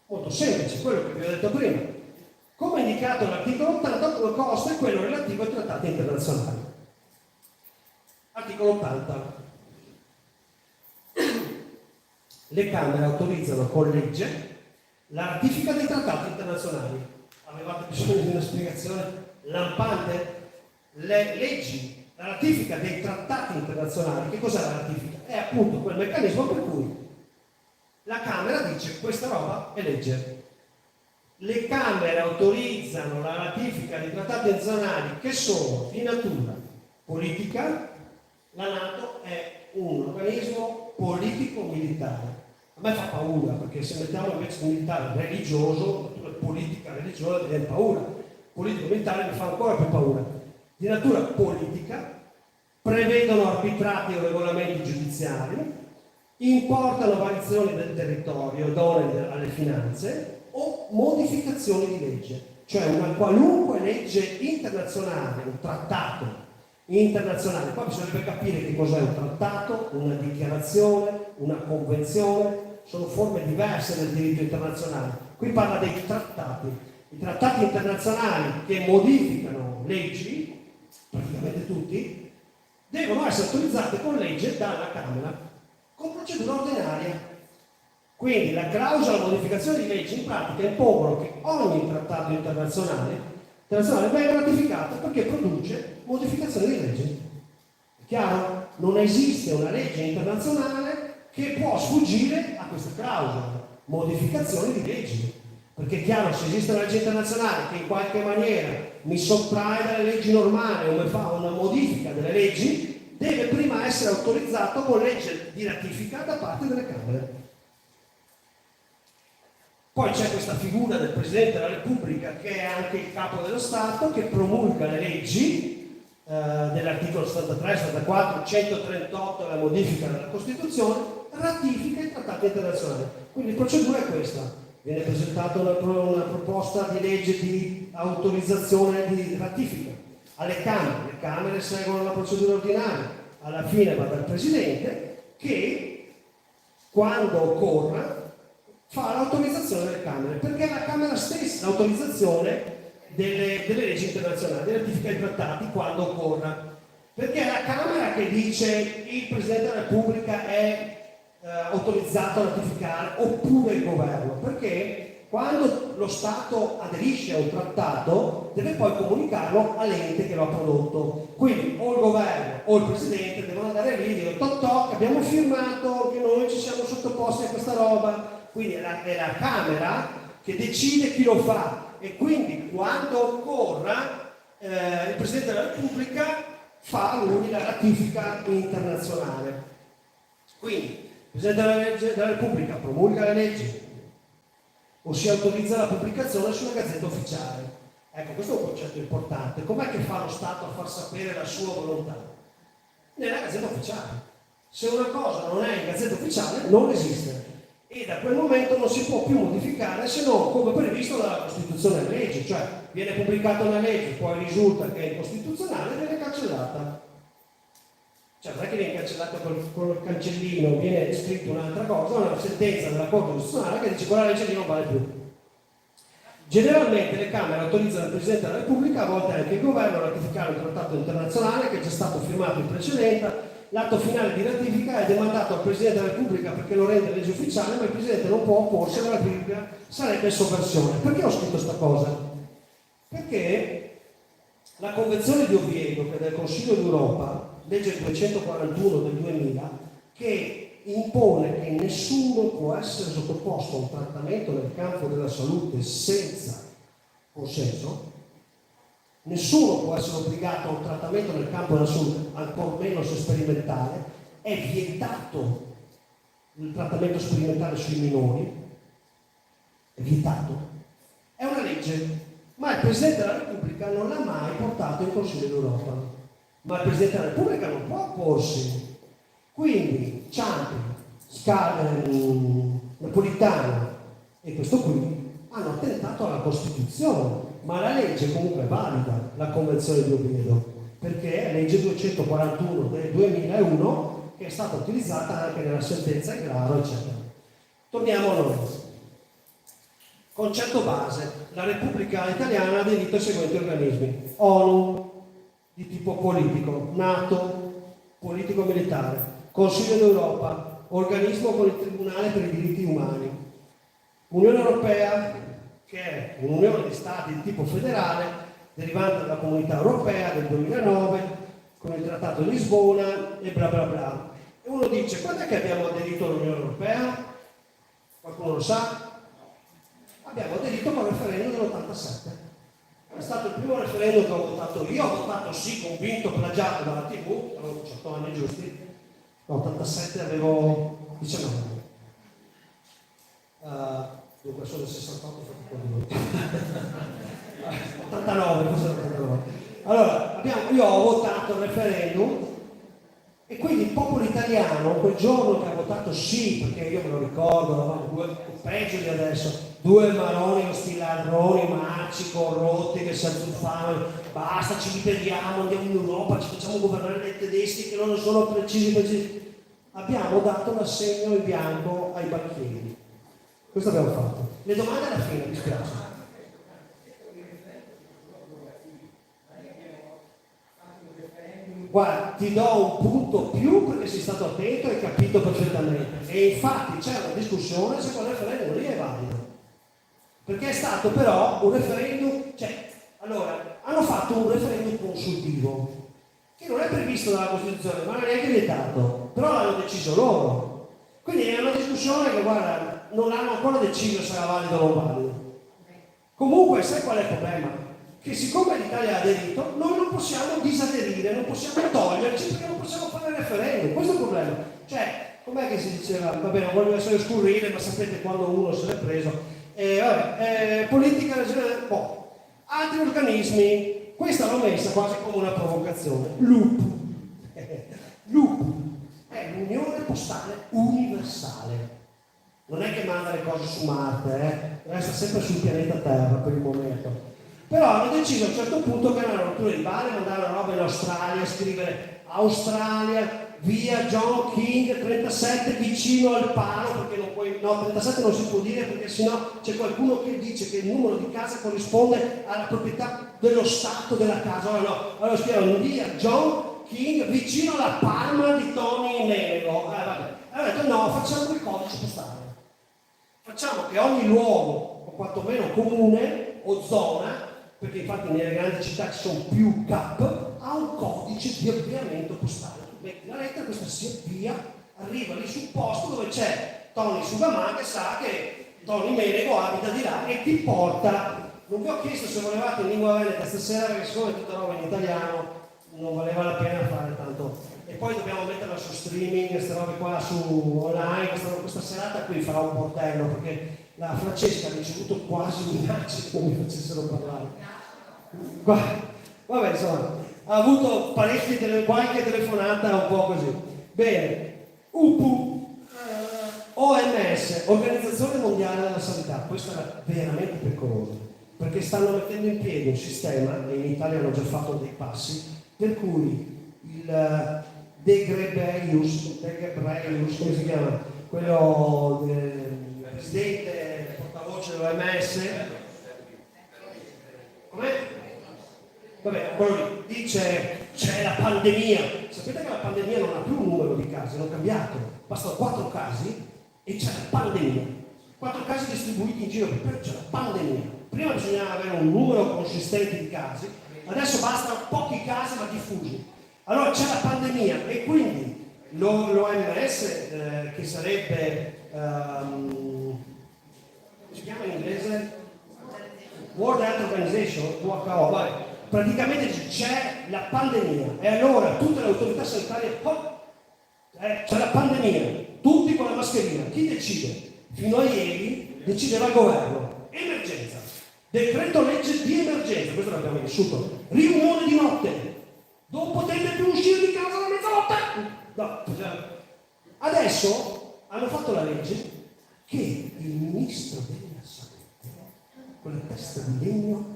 Molto semplice, quello che vi ho detto prima. Come indicato nell'articolo 80, il costo è quello relativo ai trattati internazionali. Articolo 80. Le Camere autorizzano con legge la ratifica dei trattati internazionali. Avevate bisogno di una spiegazione lampante? Le leggi, la ratifica dei trattati internazionali, che cos'è la ratifica? È appunto quel meccanismo per cui la Camera dice questa roba è legge. Le Camere autorizzano la ratifica dei trattati internazionali che sono di natura politica. La NATO è un organismo politico-militare. A me fa paura, perché se mettiamo invece un militare religioso, natura politica religiosa, mi viene paura. Politico-militare mi fa ancora più paura. Di natura politica, prevedono arbitrati o regolamenti giudiziari, importano variazioni del territorio, donne alle finanze o modificazioni di legge. Cioè una qualunque legge internazionale, un trattato internazionale, poi bisognerebbe capire che cos'è un trattato, una dichiarazione, una convenzione, sono forme diverse del diritto internazionale. Qui parla dei trattati. I trattati internazionali che modificano leggi, praticamente tutti, devono essere autorizzati con legge dalla Camera, con procedura ordinaria. Quindi la clausola modificazione di leggi in pratica impongono che ogni trattato internazionale venga ratificato perché produce modificazioni di legge. È chiaro? Non esiste una legge internazionale che può sfuggire a questa clausola, modificazioni di leggi. Perché è chiaro, se esiste una legge internazionale che in qualche maniera mi sottrae dalle leggi normali o mi fa una modifica delle leggi, deve prima essere autorizzato con legge di ratifica da parte delle Camere. Poi c'è questa figura del Presidente della Repubblica che è anche il capo dello Stato, che promulga le leggi dell'articolo 73, 74, 138, la modifica della Costituzione, ratifica i trattati internazionali. Quindi la procedura è questa. Viene presentata una proposta di legge di autorizzazione di ratifica alle Camere. Le Camere seguono la procedura ordinaria. Alla fine va dal Presidente che, quando occorra, fa l'autorizzazione delle Camere, perché è la Camera stessa l'autorizzazione delle leggi internazionali, di ratifica dei trattati quando occorra. Perché è la Camera che dice il Presidente della Repubblica è autorizzato a ratificare, oppure il governo, perché quando lo Stato aderisce a un trattato deve poi comunicarlo all'ente che lo ha prodotto. Quindi o il governo o il Presidente devono andare lì e dire toc, abbiamo firmato che noi ci siamo sottoposti a questa roba. Quindi è la Camera che decide chi lo fa, e quindi quando occorra il Presidente della Repubblica fa lui la ratifica internazionale. Quindi il Presidente della Repubblica promulga le leggi o si autorizza la pubblicazione sulla Gazzetta Ufficiale. Ecco, questo è un concetto importante. Com'è che fa lo Stato a far sapere la sua volontà? Nella Gazzetta Ufficiale. Se una cosa non è in Gazzetta Ufficiale, non esiste. E da quel momento non si può più modificare se non come previsto dalla Costituzione e legge, cioè viene pubblicata una legge, poi risulta che è incostituzionale e viene cancellata. Cioè non è che viene cancellata col cancellino, viene scritto un'altra cosa, una sentenza della Corte Costituzionale che dice quella legge lì non vale più. Generalmente le Camere autorizzano il Presidente della Repubblica, a volte anche il Governo, a ratificare un trattato internazionale che è già stato firmato in precedenza. L'atto finale di ratifica è demandato al Presidente della Repubblica perché lo rende legge ufficiale, ma il Presidente non può opporsi alla ratifica, sarebbe sovversione. Perché ho scritto questa cosa? Perché la Convenzione di Oviedo, che è del Consiglio d'Europa, legge 241 del 2000, che impone che nessuno può essere sottoposto a un trattamento nel campo della salute senza consenso, nessuno può essere obbligato a un trattamento nel campo della salute, ancor meno se sperimentale, è vietato il trattamento sperimentale sui minori, è vietato, è una legge, ma il Presidente della Repubblica non l'ha mai portato in Consiglio d'Europa, ma il Presidente della Repubblica non può opporsi. Quindi Ciampi, Napolitano e questo qui hanno attentato alla Costituzione, ma la legge comunque è valida, la Convenzione di Oviedo, perché è legge 241 del 2001 che è stata utilizzata anche nella sentenza Englaro, eccetera. Torniamo a noi. Concetto base: la Repubblica Italiana ha aderito ai seguenti organismi: ONU di tipo politico, NATO politico-militare, Consiglio d'Europa, organismo con il Tribunale per i diritti umani, Unione Europea, che è un'unione di stati di tipo federale derivante dalla Comunità Europea del 2009 con il Trattato di Lisbona e bla bla bla. E uno dice: quando è che abbiamo aderito all'Unione Europea? Qualcuno lo sa? Abbiamo aderito con il referendum dell'87. È stato il primo referendum che ho votato io, ho votato sì, convinto, plagiato dalla TV, avevo 18 anni giusti. No, 87 avevo 19 anni. Dunque sono del 68, fate 89, forse 89. Allora, io ho votato il referendum e quindi il popolo italiano, quel giorno che ha votato sì, perché io me lo ricordo, eravamo peggio di adesso, due maroni, stiladroni, marci, corrotti che si azzuffavano, basta, ci liberiamo, andiamo in Europa, ci facciamo governare dai tedeschi che non sono precisi. Abbiamo dato l'assegno in bianco ai banchieri. Questo abbiamo fatto. Le domande alla fine, mi spiace. Guarda, ti do un punto più perché sei stato attento e hai capito perfettamente. E infatti c'è una discussione se quel referendum lì è valido. Perché è stato però un referendum, allora, hanno fatto un referendum consultivo, che non è previsto dalla Costituzione, ma non è neanche vietato, però l'hanno deciso loro. Quindi è una discussione che, guarda, non hanno ancora deciso se era valido o non valido. Comunque, sai qual è il problema? Che siccome l'Italia ha aderito, noi non possiamo disaderire, non possiamo toglierci perché non possiamo fare il referendum. Questo è il problema. Com'è che si diceva? Vabbè, non voglio essere scurrile, ma sapete quando uno se l'è preso. Politica regionale, altri organismi, questa l'ho messa quasi come una provocazione. L'UP. L'UP è l'Unione Postale Universale. Non è che manda le cose su Marte, resta sempre sul pianeta Terra per il momento. Però hanno deciso a un certo punto che era una rottura di balle, mandare la roba in Australia, scrivere Australia, via John King 37 vicino al palo, perché non puoi, no, 37 non si può dire perché sennò c'è qualcuno che dice che il numero di casa corrisponde alla proprietà dello Stato della casa. Allora scrivono via John King vicino alla palma di Tony Menego. Allora ho detto no, facciamo il codice postale. Facciamo che ogni luogo, o quantomeno comune o zona, perché infatti nelle grandi città ci sono più CAP, ha un codice di avviamento postale. Tu metti la lettera, questa si avvia, arriva lì sul posto dove c'è Tony Sugamà che sa che Tony Menego abita di là e ti porta. Non vi ho chiesto se volevate in lingua veneta stasera perché siccome è tutta roba in italiano non valeva la pena fare tanto. E poi dobbiamo metterla su streaming, queste robe qua su online, questa serata qui farà un bordello perché la Francesca ha ricevuto quasi minacce che non mi facessero parlare. Vabbè, insomma, ha avuto qualche telefonata un po' così. Bene, UPU, OMS, Organizzazione Mondiale della Sanità. Questo era veramente pericoloso, perché stanno mettendo in piedi un sistema, e in Italia hanno già fatto dei passi, per cui il Degrebreius, come si chiama? Quello del presidente, portavoce dell'OMS, com'è? Vabbè, quello lì dice c'è la pandemia. Sapete che la pandemia non ha più un numero di casi, hanno cambiato. Bastano 4 casi e c'è la pandemia. 4 casi distribuiti in giro, per c'è la pandemia. Prima bisognava avere un numero consistente di casi, adesso bastano pochi casi ma diffusi. Allora c'è la pandemia e quindi l'OMS, che sarebbe, come si chiama in inglese? World Health Organization, WHO, vai. Praticamente c'è la pandemia e allora tutte le autorità sanitarie, c'è la pandemia, tutti con la mascherina. Chi decide? Fino a ieri decideva il governo. Emergenza, decreto legge di emergenza, questo l'abbiamo vissuto. Riunione di notte, non potete più uscire di casa alla mezzanotte. No. Adesso hanno fatto la legge che il ministro della salute, quella testa di legno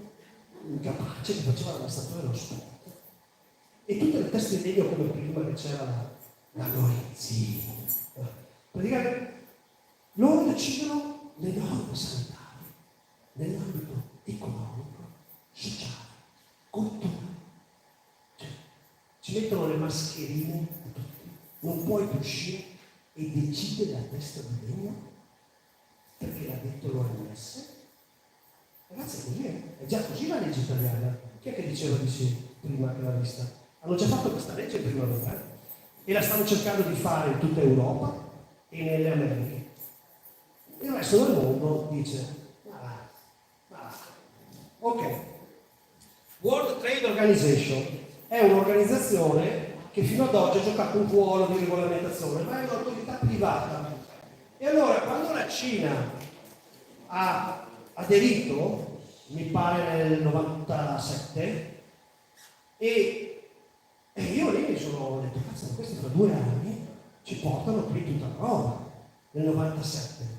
incapace che faceva l'amministratore dello sport, e tutte le teste di legno come prima che c'era la Lorenzini, praticamente loro decidono le norme sanitarie nell'ambito economico, sociale, culturale. Cioè, ci mettono le mascherine a tutti, non puoi più uscire e decide la testa di legno perché l'ha detto l'OMS. Ragazzi, è così, è già così la legge italiana. Chi è che diceva di sì prima che l'ha vista? Hanno già fatto questa legge in primavera e la stanno cercando di fare in tutta Europa e nelle Americhe. Il resto del mondo dice, ma ok. World Trade Organization è un'organizzazione che fino ad oggi ha giocato un ruolo di regolamentazione, ma è un'autorità privata. E allora, quando la Cina ha aderito, mi pare nel 97, e io lì mi sono detto, cazzo, questi fra 2 anni ci portano qui tutta la roba, nel 97.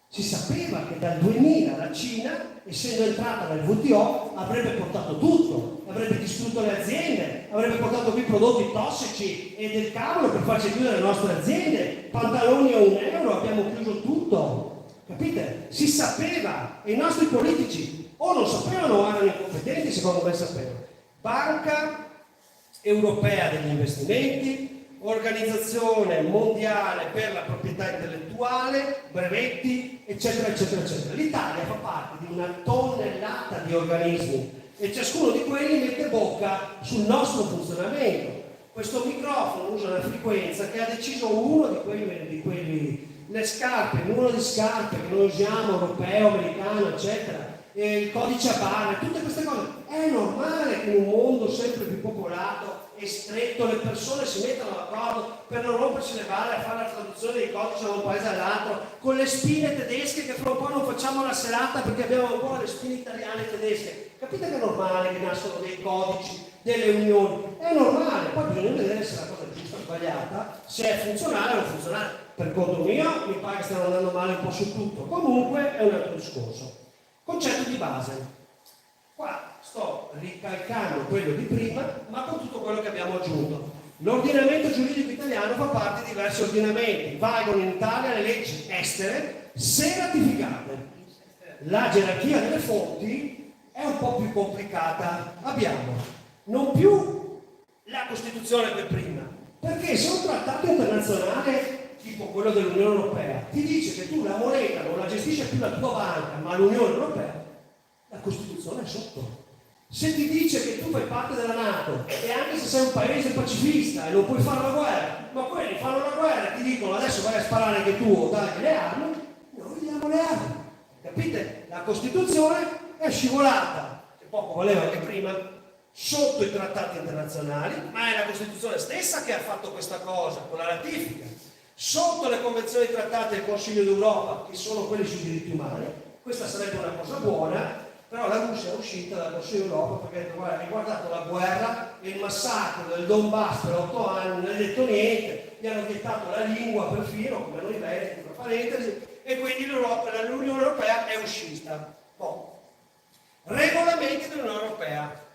Si sapeva che dal 2000 la Cina, essendo entrata nel WTO, avrebbe portato tutto, avrebbe distrutto le aziende, avrebbe portato qui prodotti tossici e del cavolo per farci chiudere le nostre aziende, pantaloni a €1, abbiamo chiuso tutto, capite? Si sapeva e i nostri politici o non sapevano o erano incompetenti, secondo me sapevano. Banca Europea degli Investimenti, Organizzazione Mondiale per la Proprietà Intellettuale, brevetti, eccetera, eccetera, eccetera. L'Italia fa parte di una tonnellata di organismi e ciascuno di quelli mette bocca sul nostro funzionamento. Questo microfono usa una frequenza che ha deciso uno di quelli le scarpe, il numero di scarpe che noi usiamo, europeo, americano, eccetera, il codice a barre, tutte queste cose. È normale che in un mondo sempre più popolato e stretto le persone si mettano d'accordo per non rompersi le balle a fare la traduzione dei codici da un paese all'altro, con le spine tedesche che fra un po' non facciamo la serata perché abbiamo ancora le spine italiane e tedesche. Capite che è normale che nascono dei codici, delle unioni? È normale, poi bisogna vedere se la cosa è giusta o sbagliata, se è funzionale o non funzionale. Per conto mio mi pare che stiano andando male un po' su tutto, comunque è un altro discorso. Concetto di base. Qua sto ricalcando quello di prima, ma con tutto quello che abbiamo aggiunto. L'ordinamento giuridico italiano fa parte di diversi ordinamenti, valgono in Italia le leggi estere se ratificate. La gerarchia delle fonti è un po' più complicata. Abbiamo non più la Costituzione per prima, perché se un trattato internazionale tipo quello dell'Unione Europea ti dice che tu la moneta non la gestisce più la tua banca ma l'Unione Europea, la Costituzione è sotto. Se ti dice che tu fai parte della NATO e anche se sei un paese pacifista e non puoi fare la guerra, ma quelli fanno la guerra e ti dicono adesso vai a sparare anche tu o dai le armi, noi diamo le armi. Capite? La Costituzione è scivolata, che poco valeva anche prima, sotto i trattati internazionali, ma è la Costituzione stessa che ha fatto questa cosa con la ratifica, sotto le convenzioni trattate del Consiglio d'Europa, che sono quelle sui diritti umani. Questa sarebbe una cosa buona, però la Russia è uscita dal Consiglio d'Europa perché ha detto guarda, hai guardato la guerra e il massacro del Donbass per 8 anni, non hai detto niente, gli hanno vietato la lingua perfino, come noi veneti, tra parentesi, e quindi l'Unione Europea è uscita. Regolamenti dell'Unione Europea.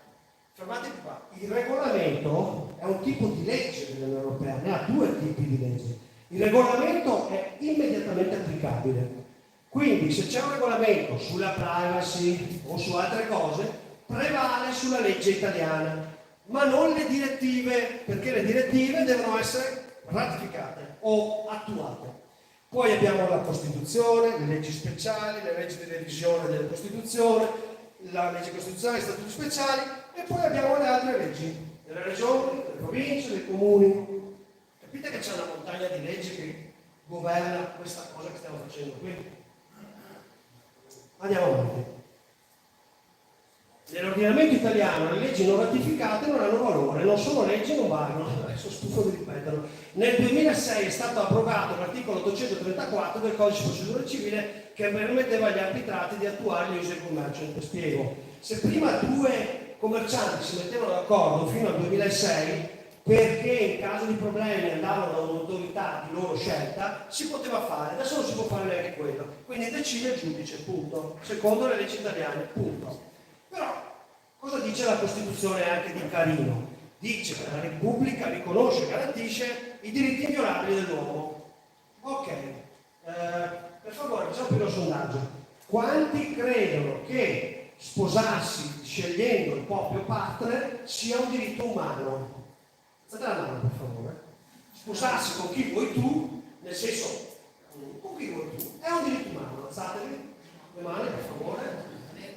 Fermatevi qua. Il regolamento è un tipo di legge dell'Unione Europea, ne ha due tipi di legge. Il regolamento è immediatamente applicabile. Quindi se c'è un regolamento sulla privacy o su altre cose, prevale sulla legge italiana, ma non le direttive, perché le direttive devono essere ratificate o attuate. Poi abbiamo la Costituzione, le leggi speciali, le leggi di revisione della Costituzione, la legge costituzionale, i statuti speciali, e poi abbiamo le altre leggi, delle regioni, delle province, dei comuni. Capite che c'è una montagna di leggi che governa questa cosa che stiamo facendo qui? Andiamo avanti. Nell'ordinamento italiano le leggi non ratificate non hanno valore, non sono leggi, non valgono. Adesso stufo di ripeterlo. Nel 2006 è stato abrogato l'articolo 834 del Codice di procedura civile che permetteva agli arbitrati di attuare gli usi del commercio. Ti spiego. Se prima due commercianti si mettevano d'accordo fino al 2006 perché in caso di problemi andavano da un'autorità di loro scelta, si poteva fare, adesso non si può fare neanche quello. Quindi decide il giudice, punto. Secondo le leggi italiane, punto. Però, cosa dice la Costituzione anche di Carino? Dice che la Repubblica riconosce e garantisce i diritti inviolabili dell'uomo. Ok, per favore, facciamo più uno sondaggio. Quanti credono che sposarsi scegliendo il proprio partner sia un diritto umano? Alzate la mano, per favore. Sposarsi con chi vuoi tu, nel senso, con chi vuoi tu, è un diritto umano. Alzatevi le mani, per favore.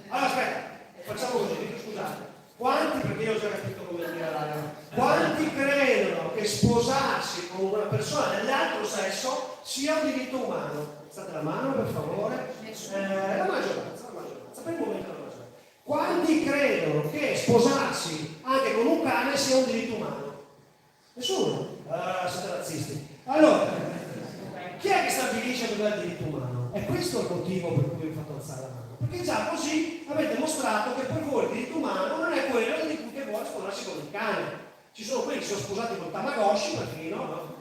Allora, aspetta. Facciamo così, scusate, quanti, perché io ho già capito come dire l'anima, quanti credono che sposarsi con una persona dell'altro sesso sia un diritto umano? Alzate la mano per favore. La maggioranza, per il momento la maggioranza. Quanti credono che sposarsi anche con un cane sia un diritto umano? Nessuno? Siete razzisti. Allora, chi è che stabilisce cosa è il diritto umano? E questo è il motivo per cui vi ho fatto alzare la mano. Perché già così avete dimostrato che per voi il diritto umano non è quello di cui vuole sposarsi con il cane. Ci sono quelli che si sono sposati col Tamagotchi, perfino, no?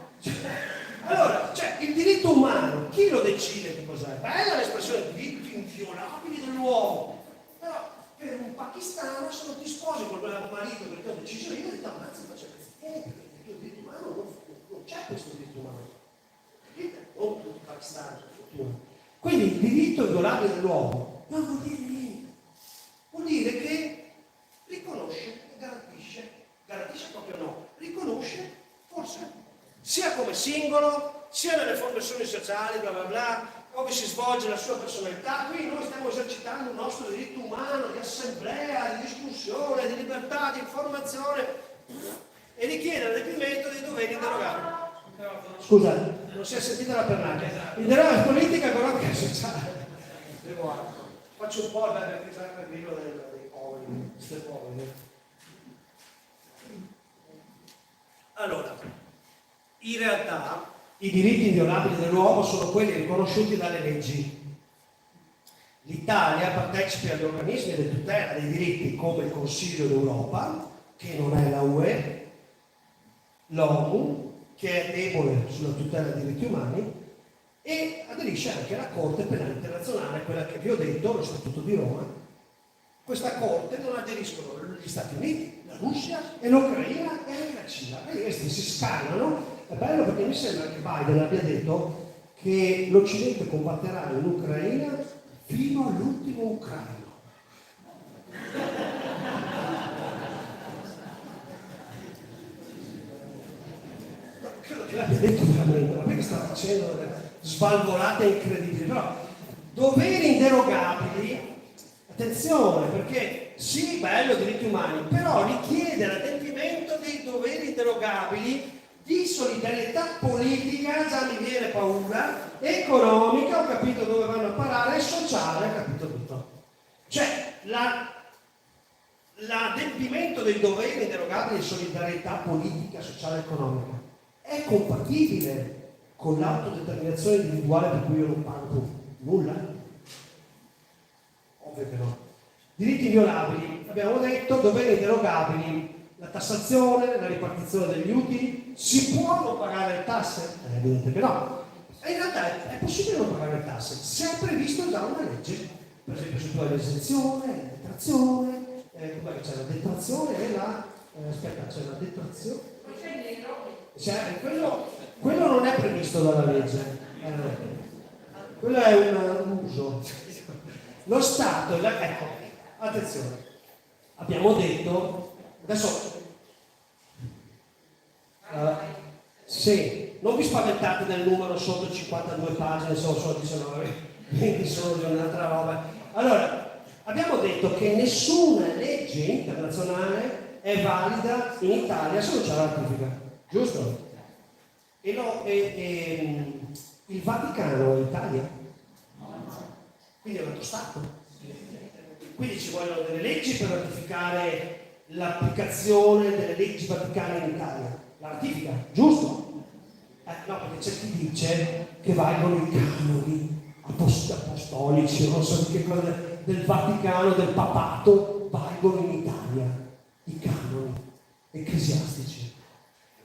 Allora, il diritto umano, chi lo decide che cos'è? Bella l'espressione diritti inviolabili dell'uomo. Però per un pakistano se non ti sposi con quel marito perché ho deciso io, ti ammazzo e faccio perché il diritto umano non c'è questo diritto umano. Capite? Non tutti i pakistani, per fortuna. Quindi il diritto inviolabile dell'uomo non vuol dire niente, vuol dire che riconosce e garantisce proprio no, riconosce forse, sia come singolo, sia nelle formazioni sociali, bla bla bla, come si svolge la sua personalità. Qui noi stiamo esercitando il nostro diritto umano di assemblea, di discussione, di libertà, di informazione e richiede l'adempimento dei doveri inderogabili. Scusa, non si è sentita la pernacchia. Il denaro è politica, economica e sociale. Faccio un po' perché c'è il grillo dei poveri, dei poveri. Allora, in realtà i diritti inviolabili dell'uomo sono quelli riconosciuti dalle leggi. L'Italia partecipa agli organismi di tutela dei diritti come il Consiglio d'Europa, che non è la UE, l'ONU, che è debole sulla tutela dei diritti umani, e aderisce anche alla Corte Penale Internazionale, quella che vi ho detto, lo Statuto di Roma. Questa Corte non aderiscono gli Stati Uniti, la Russia e l'Ucraina e anche la Cina. E questi si scannano. È bello perché mi sembra che Biden abbia detto che l'Occidente combatterà in Ucraina fino all'ultimo ucraino. Credo che l'abbia detto veramente, ma perché sta facendo delle svalvolate incredibili? Però, doveri inderogabili, attenzione, perché sì, bello, diritti umani, però richiede l'adempimento dei doveri inderogabili di solidarietà politica, già mi viene paura, economica, ho capito dove vanno a parare, e sociale, ho capito tutto. Cioè, l'adempimento dei doveri inderogabili di solidarietà politica, sociale e economica è compatibile con l'autodeterminazione individuale per cui io non pago nulla? Ovvio che no. Diritti inviolabili, abbiamo detto, doveri inderogabili, la tassazione, la ripartizione degli utili, si può non pagare le tasse? È evidente che no. E in realtà è possibile non pagare le tasse se è previsto da una legge, per esempio se tu hai l'esenzione, la detrazione, c'è la detrazione e la... aspetta, c'è la detrazione? Cioè, quello non è previsto dalla legge, quello è un uso. Lo Stato, ecco, attenzione, abbiamo detto, adesso, sì, non vi spaventate del numero sotto 52 pagine, sono solo 19, quindi sono di un'altra roba. Allora, abbiamo detto che nessuna legge internazionale è valida in Italia se non c'è la ratifica, giusto? Il Vaticano è Italia, quindi è un altro Stato. Quindi ci vogliono delle leggi per ratificare l'applicazione delle leggi vaticane in Italia. La ratifica, giusto? No, perché c'è chi dice che valgono i canoni apostolici, non so di che cosa, del Vaticano, del papato, valgono in Italia i canoni ecclesiastici.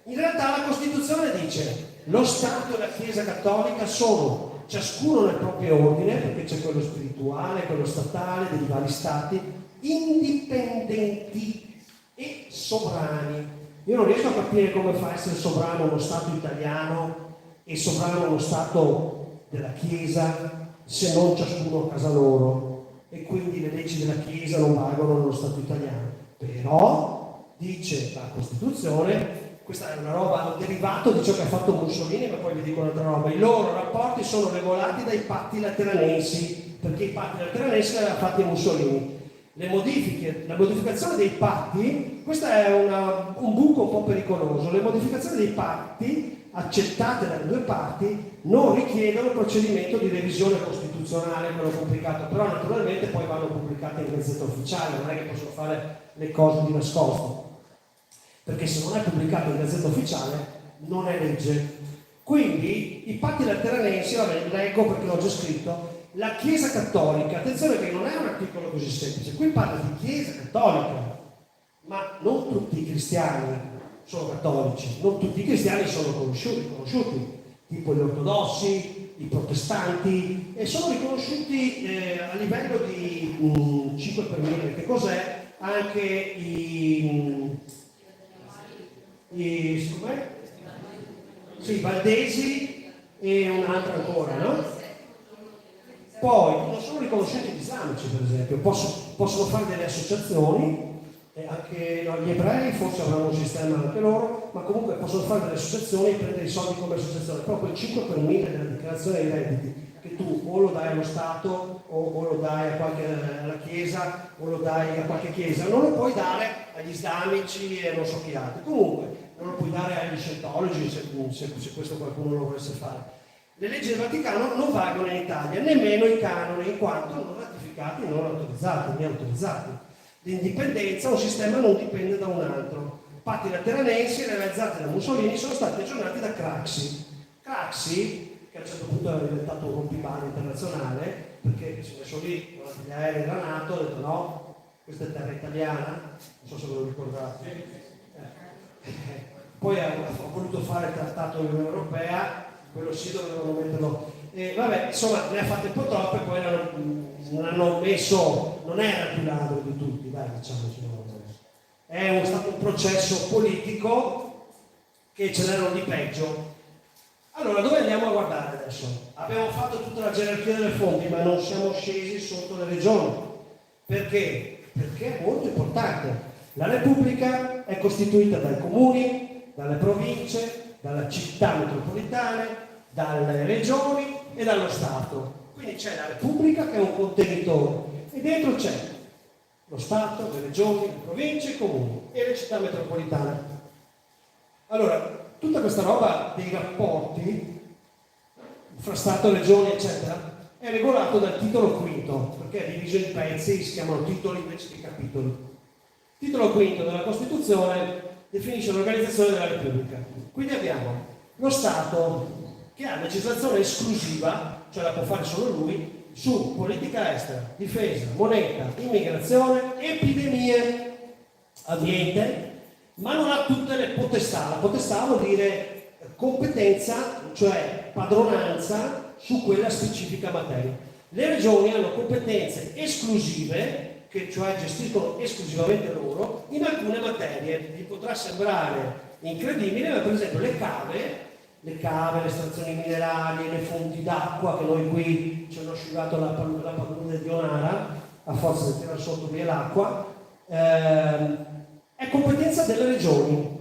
In realtà la Costituzione dice lo Stato e la Chiesa Cattolica sono ciascuno nel proprio ordine, perché c'è quello spirituale, quello statale, dei vari stati, indipendenti e sovrani. Io non riesco a capire come fa a essere sovrano uno Stato italiano e sovrano uno Stato della Chiesa se non ciascuno a casa loro, e quindi le leggi della Chiesa non valgono nello Stato italiano. Però, dice la Costituzione, questa è una roba, un derivato di ciò che ha fatto Mussolini, ma poi vi dico un'altra roba, i loro rapporti sono regolati dai patti lateranensi, perché i patti lateranensi li aveva fatti Mussolini. La modificazione dei patti, questo è un buco un po' pericoloso, le modificazioni dei patti accettate dalle due parti non richiedono il procedimento di revisione costituzionale, quello complicato, però naturalmente poi vanno pubblicate in Gazzetta Ufficiale, non è che possono fare le cose di nascosto, perché se non è pubblicato in Gazzetta Ufficiale non è legge. Quindi i patti lateranensi, vabbè, leggo perché l'ho già scritto. La Chiesa Cattolica, attenzione che non è un articolo così semplice, qui parla di Chiesa Cattolica, ma non tutti i cristiani sono cattolici, non tutti i cristiani sono conosciuti, tipo gli ortodossi, i protestanti, e sono riconosciuti a livello di 5 per 1000, che cos'è? Anche i valdesi e un'altra ancora, no? Poi non sono riconosciuti gli islamici, per esempio, possono fare delle associazioni, anche gli ebrei forse avranno un sistema anche loro, ma comunque possono fare delle associazioni e prendere i soldi come associazione, però quel 5 per 1000 della dichiarazione dei redditi, che tu o lo dai allo Stato o lo dai alla Chiesa o lo dai a qualche Chiesa, non lo puoi dare agli islamici e non so chi altri, comunque non lo puoi dare agli scientologi se questo qualcuno lo volesse fare. Le leggi del Vaticano non valgono in Italia, nemmeno i canoni, in quanto non ratificati, non autorizzati, né autorizzati. L'indipendenza, un sistema non dipende da un altro. Patti lateranensi realizzati da Mussolini sono stati aggiornati da Craxi. Craxi, che a un certo punto era diventato un rompiballe internazionale, perché si è messo lì con gli aerei della NATO, ha detto no, questa è terra italiana, non so se ve lo ricordate. Poi ha voluto fare il trattato dell'Unione Europea, quello sì dovevano metterlo. Vabbè, insomma, ne ha fatte un po' troppe, poi non hanno messo, non era più ladro di tutti, dai, diciamoci. È stato un processo politico che ce n'erano di peggio. Allora, dove andiamo a guardare adesso? Abbiamo fatto tutta la gerarchia delle fonti, ma non siamo scesi sotto le regioni. Perché? Perché è molto importante. La Repubblica è costituita dai comuni, dalle province, dalla città metropolitane, dalle regioni e dallo Stato. Quindi c'è la Repubblica che è un contenitore e dentro c'è lo Stato, le regioni, le province, i comuni e le città metropolitane. Allora, tutta questa roba dei rapporti fra Stato, regioni, eccetera, è regolato dal titolo quinto, perché è diviso in pezzi, si chiamano titoli invece di capitoli. Il titolo quinto della Costituzione definisce l'organizzazione della Repubblica. Quindi abbiamo lo Stato che ha legislazione esclusiva, cioè la può fare solo lui, su politica estera, difesa, moneta, immigrazione, epidemie, ambiente, ma non ha tutte le potestà. La potestà vuol dire competenza, cioè padronanza su quella specifica materia. Le regioni hanno competenze esclusive, che cioè gestiscono esclusivamente loro, in alcune materie. Vi potrà sembrare incredibile, ma per esempio le cave, le estrazioni minerali, le fonti d'acqua, che noi qui ci hanno asciugato la palude di Onara, a forza di tirare sotto via l'acqua, è competenza delle regioni.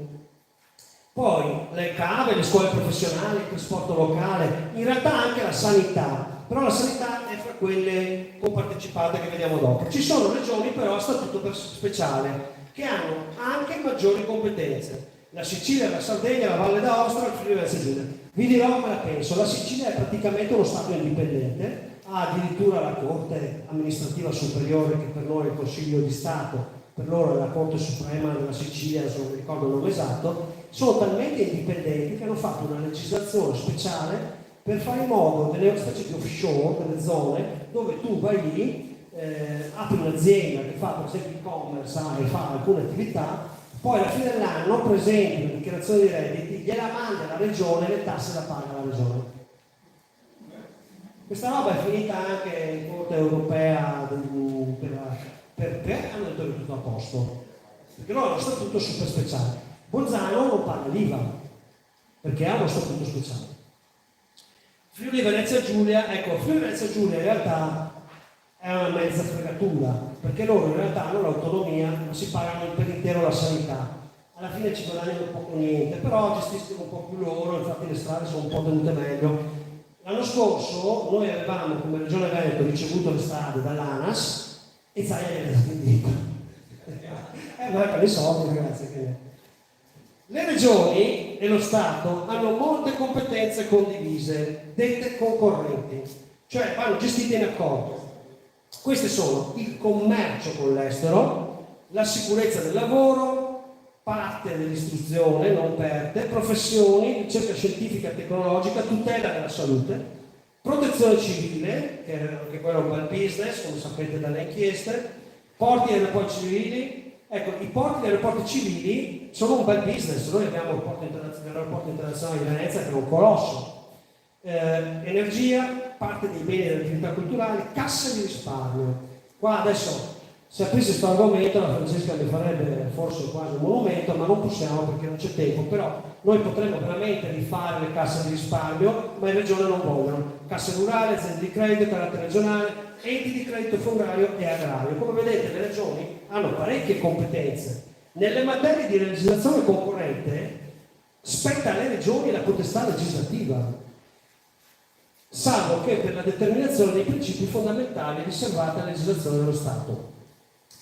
Poi le cave, le scuole professionali, il trasporto locale, in realtà anche la sanità, però la sanità è fra quelle compartecipate che vediamo dopo. Ci sono regioni però a statuto speciale che hanno anche maggiori competenze. La Sicilia, la Sardegna, la Valle d'Aosta, il Friuli Venezia Giulia. Vi dirò come la penso. La Sicilia è praticamente uno Stato indipendente, ha addirittura la Corte amministrativa superiore, che per noi è il Consiglio di Stato, per loro è la Corte Suprema della Sicilia, se non mi ricordo il nome esatto. Sono talmente indipendenti che hanno fatto una legislazione speciale per fare in modo delle specie di offshore, delle zone dove tu vai lì, apri un'azienda che fa per esempio e-commerce e fa alcune attività, poi alla fine dell'anno presenti una dichiarazione di redditi, gliela manda la regione e le tasse la paga la regione. Questa roba è finita anche in Corte Europea perché hanno detto che è tutto a posto, perché loro hanno uno statuto super speciale. Bolzano non paga l'IVA perché ha uno statuto speciale. Friuli Venezia Giulia, ecco, Friuli Venezia Giulia in realtà è una mezza fregatura, perché loro in realtà hanno l'autonomia, ma si pagano per intero la sanità. Alla fine ci guadagnano poco niente, però gestiscono un po' più loro, infatti le strade sono un po' tenute meglio. L'anno scorso noi avevamo come Regione Veneto ricevuto le strade dall'ANAS e Zaia gliele ha spedito. Ma per i soldi, ragazzi. Le regioni e lo Stato hanno molte competenze condivise, dette concorrenti, cioè vanno gestite in accordo. Queste sono il commercio con l'estero, la sicurezza del lavoro, parte dell'istruzione, non perde, professioni, ricerca scientifica e tecnologica, tutela della salute, protezione civile, che quello è un bel business, come sapete dalle inchieste, porti e aeroporti civili. Ecco, i porti e gli aeroporti civili sono un bel business. Noi abbiamo l'aeroporto internazionale di Venezia, che è un colosso. Energia, parte dei beni e delle attività culturali, casse di risparmio. Qua adesso, se aprissi questo argomento, la Francesca mi farebbe forse quasi un monumento, ma non possiamo perché non c'è tempo. Però noi potremmo veramente rifare le casse di risparmio, ma in regione non vogliono. Casse rurali, aziende di credito, carattere regionale, enti di credito fondiario e agrario. Come vedete, le regioni hanno parecchie competenze. Nelle materie di legislazione concorrente spetta alle regioni la potestà legislativa, salvo che per la determinazione dei principi fondamentali riservati alla legislazione dello Stato.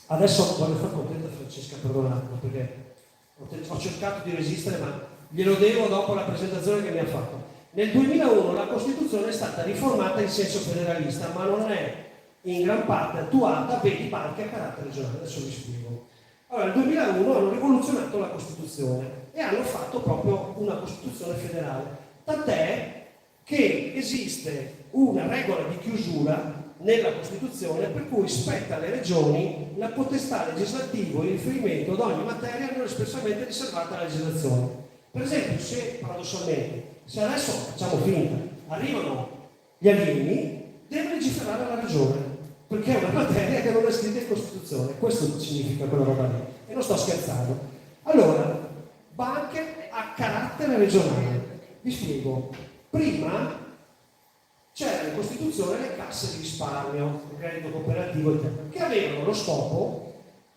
Adesso voglio far contenta Francesca, perdonatemi, perché ho cercato di resistere, ma glielo devo dopo la presentazione che mi ha fatto. Nel 2001 la Costituzione è stata riformata in senso federalista, ma non è in gran parte attuata, vedi banche a carattere regionale. Adesso vi spiego. Allora, nel 2001 hanno rivoluzionato la Costituzione e hanno fatto proprio una Costituzione federale. Tant'è che esiste una regola di chiusura nella Costituzione per cui spetta alle regioni la potestà legislativa in riferimento ad ogni materia non espressamente riservata alla legislazione. Per esempio, se paradossalmente, se adesso facciamo finta, arrivano gli alieni, deve legiferare la regione, perché è una materia che non è scritta in Costituzione. Questo significa quella roba lì. E non sto scherzando. Allora, banche a carattere regionale. Vi spiego. Prima c'era in Costituzione le casse di risparmio, il credito cooperativo, eccetera, che avevano lo scopo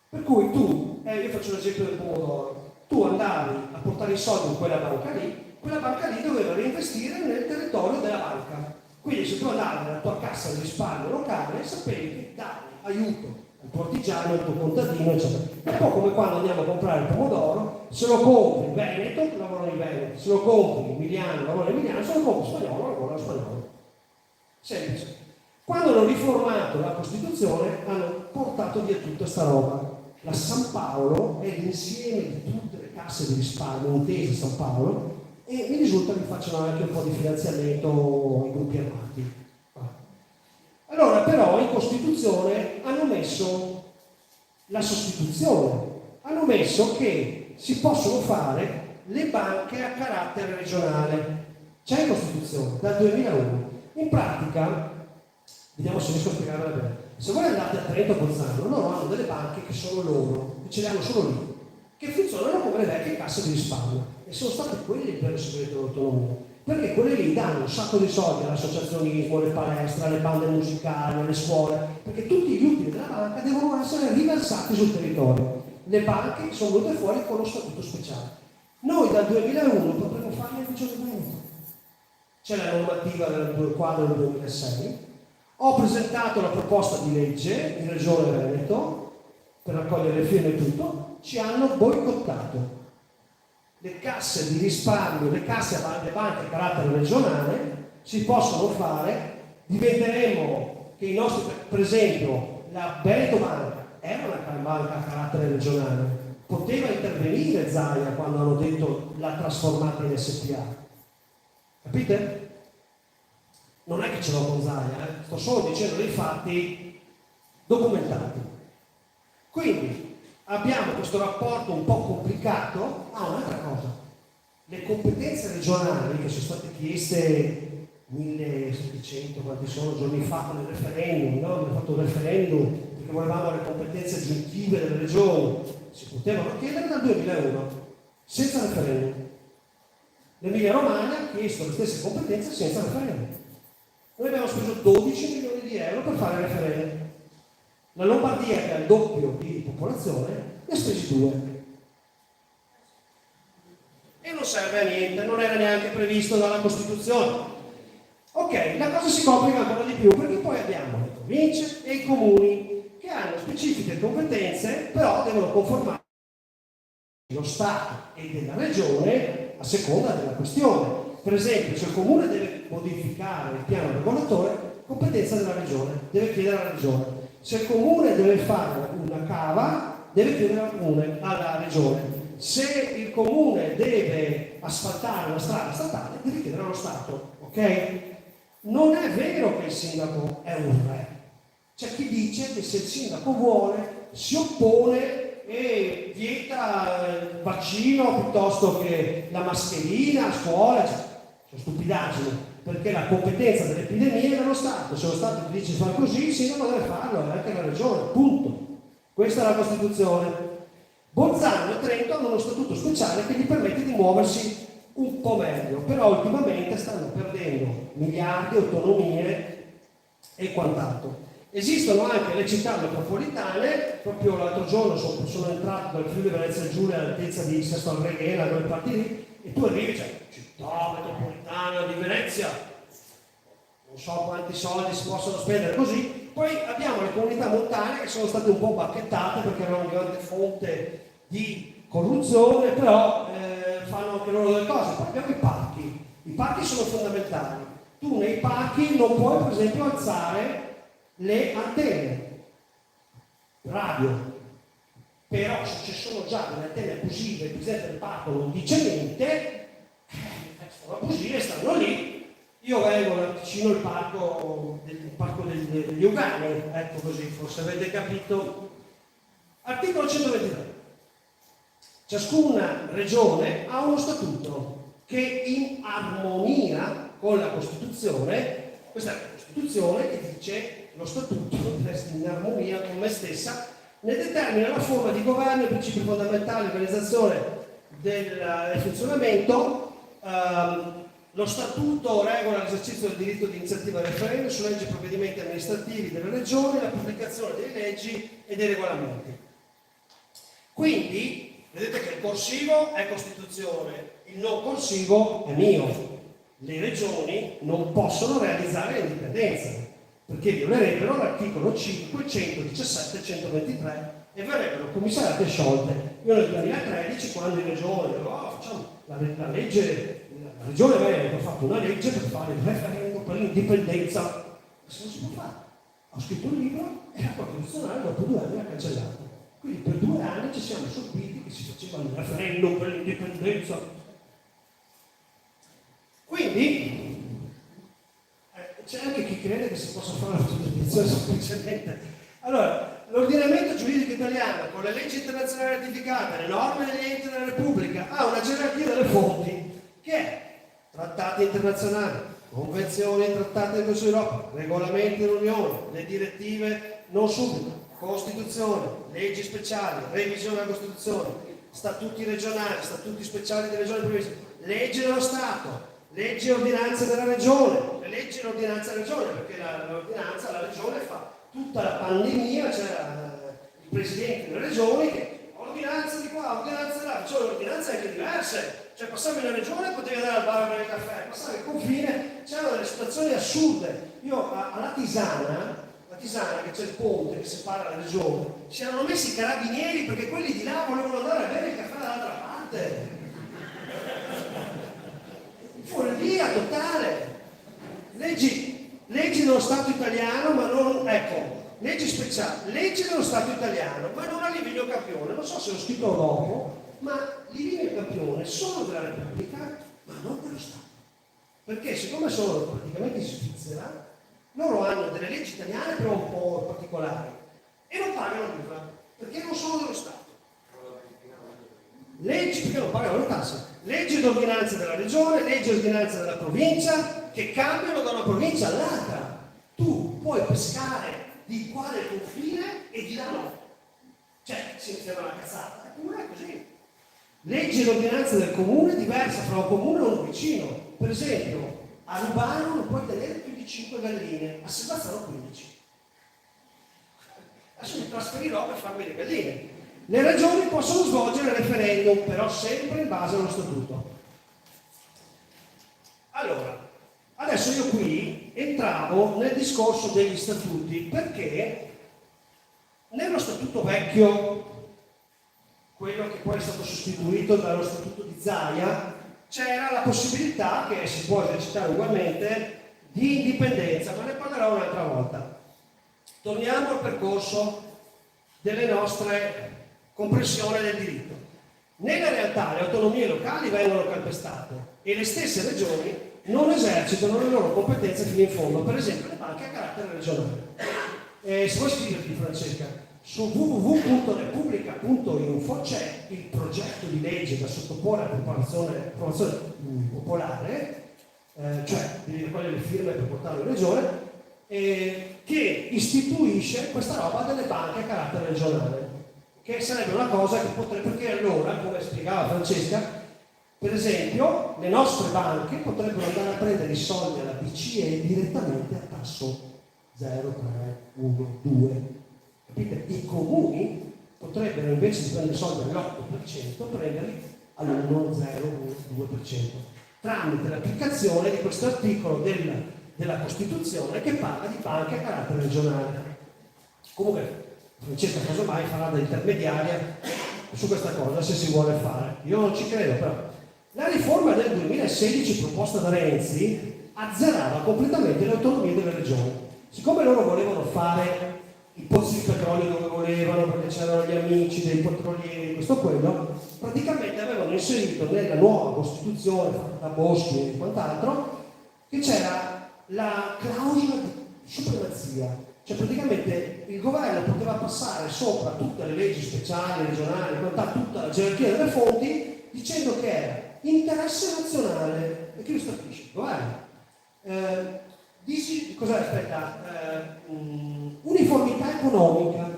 per cui tu, io faccio l'esempio del pomodoro, tu andavi a portare i soldi in quella banca lì doveva reinvestire nel territorio della banca. Quindi se tu andavi nella tua cassa di risparmio locale, sapevi che davi aiuto al tuo artigiano, al tuo contadino, eccetera. È un po' come quando andiamo a comprare il pomodoro, se lo compri in Veneto, lavorano in Veneto, se lo compri in Emiliano, lavorano in Emiliano, se lo compri in spagnolo, lavorano in spagnolo. Semplice. Quando hanno riformato la Costituzione, hanno portato via tutta sta roba. La San Paolo è l'insieme di tutte le casse di risparmio, intese San Paolo, e mi risulta che facciano anche un po' di finanziamento ai gruppi armati. Allora, però, in Costituzione hanno messo la sostituzione, hanno messo che si possono fare le banche a carattere regionale. C'è in Costituzione dal 2001. In pratica, vediamo se riesco a spiegarvela bene. Se voi andate a Trento o Bolzano, loro hanno delle banche che sono loro, che ce le hanno solo lì, che funzionano come le vecchie casse di risparmio. E sono state quelle il vero segreto dell'autonomia. Perché quelle lì danno un sacco di soldi all'associazionismo, alle palestre, alle bande musicali, alle scuole, perché tutti gli utili della banca devono essere riversati sul territorio. Le banche sono venute fuori con lo statuto speciale. Noi dal 2001 potremmo farle in Regione Veneto. C'è la normativa del quadro del 2006. Ho presentato la proposta di legge in Regione Veneto per raccogliere le firme e tutto, ci hanno boicottato. Le casse di risparmio, le casse alle banche a carattere regionale si possono fare, diventeremo che i nostri, per esempio, la Veneto Banca era una banca a carattere regionale, poteva intervenire Zaia quando hanno detto la trasformata in SPA. Capite? Non è che ce l'ho con Zaia, sto solo dicendo dei fatti documentati. Quindi abbiamo questo rapporto un po' complicato. Un'altra cosa, le competenze regionali che sono state chieste 1700, quanti sono giorni fa con il referendum, no? Abbiamo fatto un referendum perché volevamo le competenze aggiuntive delle regioni, si potevano chiedere dal 2001, senza referendum. L'Emilia Romagna ha chiesto le stesse competenze senza referendum. Noi abbiamo speso 12 milioni di euro per fare il referendum. La Lombardia, che ha il doppio di popolazione, ne ha spesi 2. E non serve a niente, non era neanche previsto dalla Costituzione. Ok, la cosa si complica ancora di più, perché poi abbiamo le province e i comuni che hanno specifiche competenze, però devono conformare lo Stato e della Regione a seconda della questione. Per esempio, se il comune deve modificare il piano regolatore, competenza della Regione, deve chiedere alla Regione. Se il comune deve fare una cava, deve chiedere alla Regione. Se il comune deve asfaltare una strada statale, deve chiedere allo Stato. Ok? Non è vero che il sindaco è un re. C'è chi dice che se il sindaco vuole, si oppone e vieta il vaccino piuttosto che la mascherina a scuola. Sono stupidaggini, perché la competenza dell'epidemia è dello Stato. Se lo Stato ti dice fare così, il sindaco deve farlo, e anche la Regione, punto. Questa è la Costituzione. Bolzano e Trento hanno uno statuto speciale che gli permette di muoversi un po' meglio, però ultimamente stanno perdendo miliardi, autonomie e quant'altro. Esistono anche le città metropolitane. Proprio l'altro giorno sono entrato dal Friuli Venezia Giulia all'altezza di Sesto al Reghena, quelle parti lì, e tu arrivi, cioè, città metropolitana di Venezia, non so quanti soldi si possono spendere così. Poi abbiamo le comunità montane che sono state un po' bacchettate perché erano una grande fonte di corruzione, però fanno anche loro delle cose. Poi abbiamo i parchi sono fondamentali. Tu nei parchi non puoi per esempio alzare le antenne radio, però se ci sono già delle antenne abusive, il presidente del parco non dice niente, sono abusive, stanno lì. Io vengo da vicino al parco degli Ugani, ecco così, forse avete capito. Articolo 123. Ciascuna regione ha uno statuto che in armonia con la Costituzione, questa è la Costituzione che dice lo statuto deve essere in armonia con me stessa, ne determina la forma di governo, i principi fondamentali, l'organizzazione del funzionamento. Lo statuto regola l'esercizio del diritto di iniziativa e referendum su leggi e provvedimenti amministrativi delle regioni, la pubblicazione delle leggi e dei regolamenti. Quindi, vedete che il corsivo è Costituzione, il non corsivo è mio. Le regioni non possono realizzare l'indipendenza, perché violerebbero l'articolo 5, 117 e 123 e verrebbero commissariate e sciolte. Io nel 2013, quando in regione facciamo la legge, la regione Veneto ha fatto una legge per fare il referendum per l'indipendenza, se non si può fare. Ho scritto un libro e la Corte Costituzionale dopo 2 anni l'ha cancellato. Quindi per 2 anni ci siamo sorpresi che si faceva il referendum per l'indipendenza. Quindi c'è anche chi crede che si possa fare la giurisdizione semplicemente. Allora, l'ordinamento giuridico italiano, con le leggi internazionali ratificate, le norme degli enti della Repubblica, ha una gerarchia delle fonti che è trattati internazionali, convenzioni, trattati del Consiglio d'Europa, regolamenti dell'Unione, le direttive non subito, Costituzione, leggi speciali, revisione della Costituzione, statuti regionali, statuti speciali delle regioni e province, leggi dello Stato, leggi e ordinanze della regione, le leggi e l'ordinanza della regione, perché l'ordinanza, la regione fa tutta la pandemia, c'era il presidente delle regioni che ordinanza di qua, ordinanza di là, cioè ordinanze anche diverse, cioè passavi in una regione potevi andare al bar a bere il caffè, passavi il confine, c'erano delle situazioni assurde. Io alla Tisana, che c'è il ponte che separa la regione, si erano messi i carabinieri perché quelli di là volevano andare a bere il caffè dall'altra parte. Follia totale. Leggi dello Stato italiano, ma non, ecco, leggi speciali, leggi dello Stato italiano, ma non a Livinio Campione, non so se l'ho scritto dopo, ma Livinio Campione sono della Repubblica, ma non dello Stato. Perché siccome sono praticamente in Svizzera, loro hanno delle leggi italiane però un po' particolari e non pagano l'IVA, perché non sono dello Stato. Leggi perché non pagano le tasse, leggi ed ordinanze della regione, leggi ed ordinanze della provincia che cambiano da una provincia all'altra. Tu puoi pescare di qua nel confine e di là no. Cioè, si sembra una cazzata, non è così. Leggi ed ordinanze del comune diversa fra un comune e uno vicino. Per esempio, a Lugano non puoi tenere più di 5 galline, a Silvazzano 15. Adesso mi trasferirò per farmi le galline. Le regioni possono svolgere il referendum, però sempre in base allo statuto. Allora, adesso io qui entravo nel discorso degli statuti, perché nello statuto vecchio, quello che poi è stato sostituito dallo statuto di Zaia, c'era la possibilità, che si può esercitare ugualmente, di indipendenza, ma ne parlerò un'altra volta. Torniamo al percorso delle nostre comprensione del diritto. Nella realtà le autonomie locali vengono calpestate e le stesse regioni non esercitano le loro competenze fino in fondo, per esempio le banche a carattere regionale. Se vuoi scriverti, Francesca, su www.repubblica.info c'è il progetto di legge da sottoporre a approvazione popolare, cioè devi raccogliere le firme per portarlo in regione, che istituisce questa roba delle banche a carattere regionale, che sarebbe una cosa che potrebbe, perché allora, come spiegava Francesca, per esempio, le nostre banche potrebbero andare a prendere i soldi alla BCE direttamente a tasso 0, 3, 1, 2. Capite? I comuni potrebbero invece di prendere soldi all'8% prenderli all'1, 0, 1, 2%, tramite l'applicazione di questo articolo della Costituzione che parla di banche a carattere regionale. Comunque, Francesca casomai farà da intermediaria su questa cosa se si vuole fare. Io non ci credo, però. La riforma del 2016 proposta da Renzi azzerava completamente le autonomie delle regioni. Siccome loro volevano fare i pozzi di petrolio dove volevano, perché c'erano gli amici dei petrolieri, questo quello, praticamente avevano inserito nella nuova Costituzione fatta da Boschi e quant'altro che c'era la clausola di supremazia. Cioè praticamente il governo poteva passare sopra tutte le leggi speciali, regionali, tutta la gerarchia delle fonti, dicendo che era interesse nazionale. E chi lo stabilisce? Il governo. Cos'è? Aspetta, uniformità economica.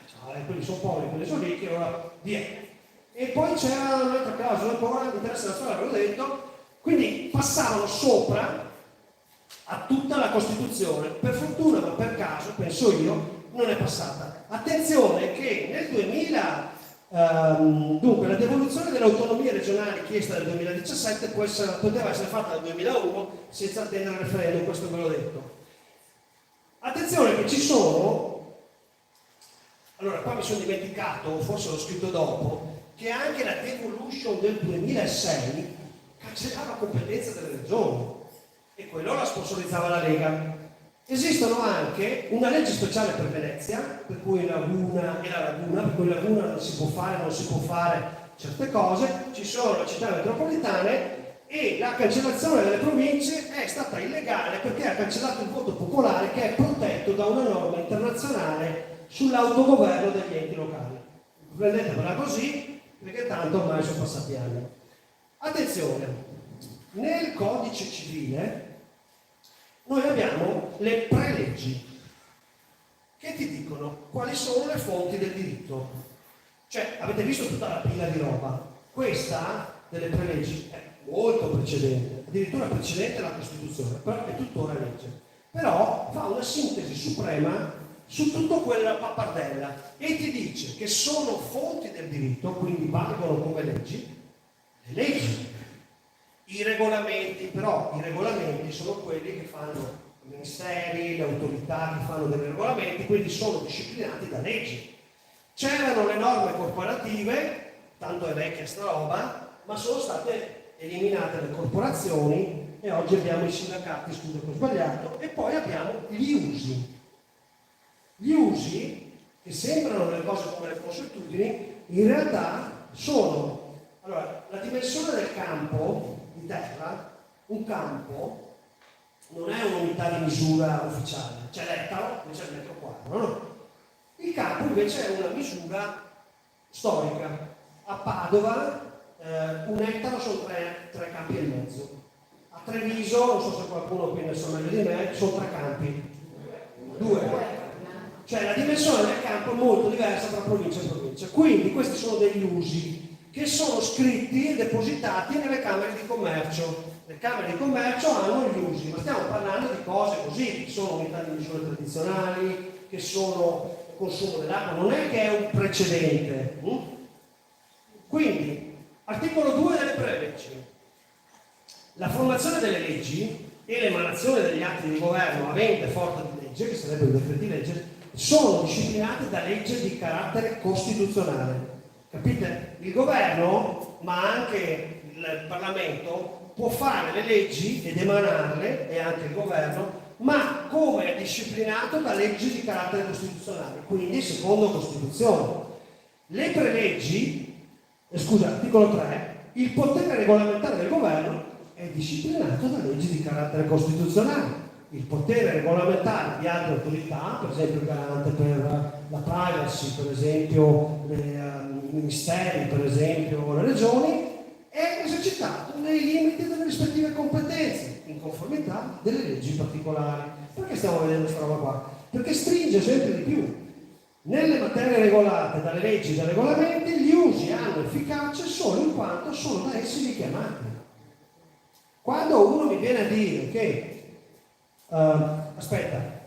Cioè, quelli sono poveri, quelli sono ricchi, allora via. E poi c'era un'altra clausola ancora, interesse nazionale, avevo detto, quindi passavano sopra a tutta la Costituzione. Per fortuna, ma per caso, penso io, non è passata. Attenzione che nel 2000, dunque la devoluzione delle autonomie regionali chiesta nel 2017 poteva essere fatta nel 2001 senza attendere il referendum, questo ve l'ho detto. Attenzione che ci sono, allora qua mi sono dimenticato, forse l'ho scritto dopo, che anche la devolution del 2006 cancellava competenze delle regioni. E quello la sponsorizzava la Lega. Esistono anche una legge speciale per Venezia, per cui Laguna e la Laguna, per cui Laguna non si può fare certe cose, ci sono le città metropolitane e la cancellazione delle province è stata illegale perché ha cancellato il voto popolare che è protetto da una norma internazionale sull'autogoverno degli enti locali. Prendetevela così, perché tanto ormai sono passati anni. Attenzione, nel codice civile noi abbiamo le preleggi che ti dicono quali sono le fonti del diritto. Cioè, avete visto tutta la pila di roba. Questa delle preleggi è molto precedente, addirittura precedente alla Costituzione, però è tuttora legge. Però fa una sintesi suprema su tutto quella pappardella e ti dice che sono fonti del diritto, quindi valgono come leggi, le leggi. I regolamenti, però, i regolamenti sono quelli che fanno i ministeri, le autorità che fanno dei regolamenti, quindi sono disciplinati da leggi. C'erano le norme corporative, tanto è vecchia sta roba, ma sono state eliminate le corporazioni e oggi abbiamo i sindacati, scusa che ho sbagliato, e poi abbiamo gli usi. Gli usi, che sembrano delle cose come le consuetudini, in realtà sono, allora, la dimensione del campo di terra, un campo non è un'unità di misura ufficiale, c'è l'ettaro, invece è il metro quadro, no? Il campo invece è una misura storica. A Padova un ettaro sono tre campi e mezzo. A Treviso, non so se qualcuno qui ne sa meglio di me, sono 3 campi. 2. Cioè la dimensione del campo è molto diversa tra provincia e provincia. Quindi questi sono degli usi che sono scritti e depositati nelle camere di commercio. Le camere di commercio hanno gli usi, ma stiamo parlando di cose così, che sono unità di misure tradizionali, che sono consumo dell'acqua, non è che è un precedente. Quindi, articolo 2 delle preleggi. La formazione delle leggi e l'emanazione degli atti di governo avente forza di legge, che sarebbero i decreti legge, sono disciplinate da legge di carattere costituzionale. Capite? Il governo, ma anche il Parlamento, può fare le leggi ed emanarle, e anche il governo, ma come è disciplinato da leggi di carattere costituzionale, quindi secondo Costituzione. Le preleggi, articolo 3, il potere regolamentare del governo è disciplinato da leggi di carattere costituzionale. Il potere regolamentare di altre autorità, per esempio il garante per la privacy, per esempio i ministeri, per esempio le regioni, è esercitato nei limiti delle rispettive competenze, in conformità delle leggi particolari. Perché stiamo vedendo questa roba qua? Perché stringe sempre di più. Nelle materie regolate dalle leggi e dai regolamenti, gli usi hanno efficacia solo in quanto sono da essi richiamati. Quando uno mi viene a dire che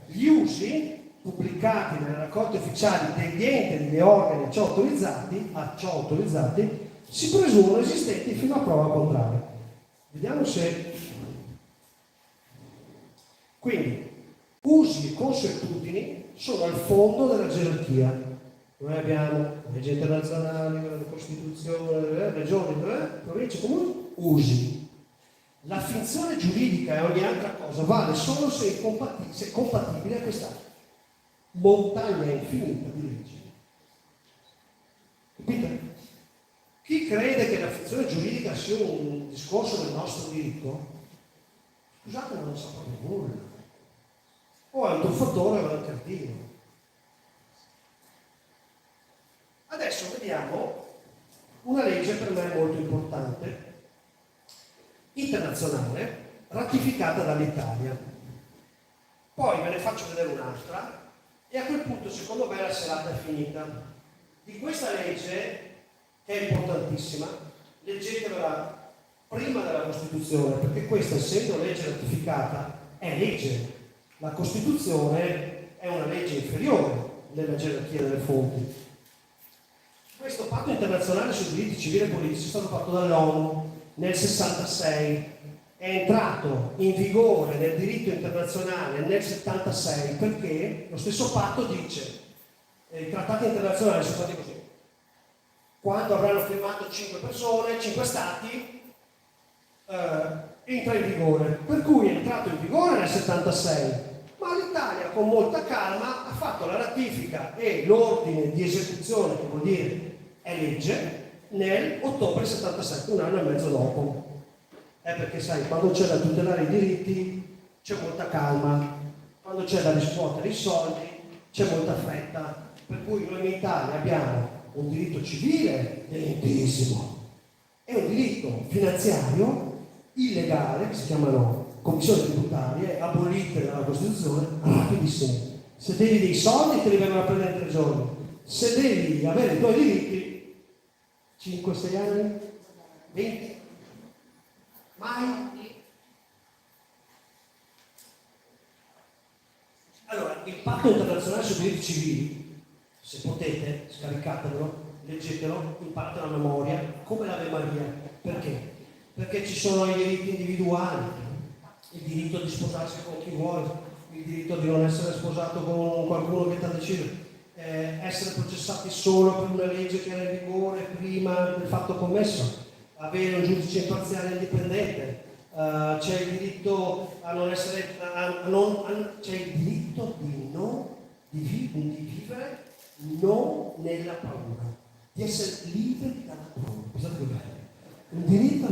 gli usi pubblicati nelle raccolte ufficiali degli enti e degli organi a ciò autorizzati si presumono esistenti fino a prova contraria. Vediamo se. Quindi, usi e consuetudini sono al fondo della gerarchia. Noi abbiamo legge internazionali, la Costituzione, regioni, province, comuni, usi. La finzione giuridica e ogni altra cosa vale solo se è compatibile a questa montagna infinita di leggi. Capite? Chi crede che la finzione giuridica sia un discorso del nostro diritto, scusate, ma non sa proprio nulla. O è un truffatore o è un cretino. Adesso vediamo una legge per me molto importante, internazionale, ratificata dall'Italia. Poi ve ne faccio vedere un'altra e a quel punto secondo me la serata è finita. Di questa legge, che è importantissima, leggetevela prima della Costituzione, perché questa, essendo legge ratificata, è legge. La Costituzione è una legge inferiore nella gerarchia delle fonti. Questo patto internazionale sui diritti civili e politici è stato fatto dall'ONU nel 66, è entrato in vigore nel diritto internazionale nel 76 perché lo stesso patto dice i trattati internazionali sono stati così: quando avranno firmato 5 persone, 5 stati, entra in vigore, per cui è entrato in vigore nel 76, ma l'Italia con molta calma ha fatto la ratifica e l'ordine di esecuzione, che vuol dire è legge, nel ottobre 77, un anno e mezzo dopo. Perché sai, quando c'è da tutelare i diritti c'è molta calma, quando c'è da riscuotere i soldi c'è molta fretta. Per cui noi in Italia abbiamo un diritto civile lentissimo e un diritto finanziario illegale, che si chiamano commissioni tributarie, abolite dalla Costituzione, rapidissimo. Se devi dei soldi te li vengono a prendere in 3 giorni. Se devi avere i tuoi diritti, 5-6 anni? 20? Mai? Allora, il patto internazionale sui diritti civili, se potete, scaricatelo, leggetelo, imparate la memoria, come l'Ave Maria. Perché? Perché ci sono i diritti individuali, il diritto di sposarsi con chi vuole, il diritto di non essere sposato con qualcuno che ti ha deciso, essere processati solo per una legge che era in vigore prima del fatto commesso, avere un giudice imparziale e indipendente, c'è il diritto a non essere, c'è il diritto di vivere non nella paura, di essere liberi dalla paura. Pensate che bello. Un diritto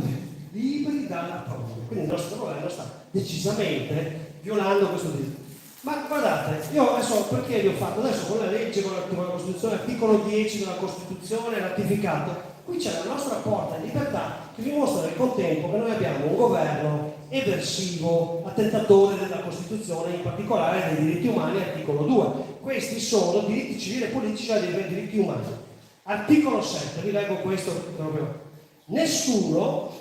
liberi dalla paura. Quindi il nostro governo sta decisamente violando questo diritto. Ma guardate, io adesso perché vi ho fatto? Adesso con la legge, con la Costituzione, articolo 10 della Costituzione ratificato, qui c'è la nostra porta di libertà che dimostra nel contempo che noi abbiamo un governo eversivo, attentatore della Costituzione, in particolare dei diritti umani, articolo 2. Questi sono diritti civili e politici e dei diritti umani. Articolo 7, vi leggo questo proprio. Nessuno,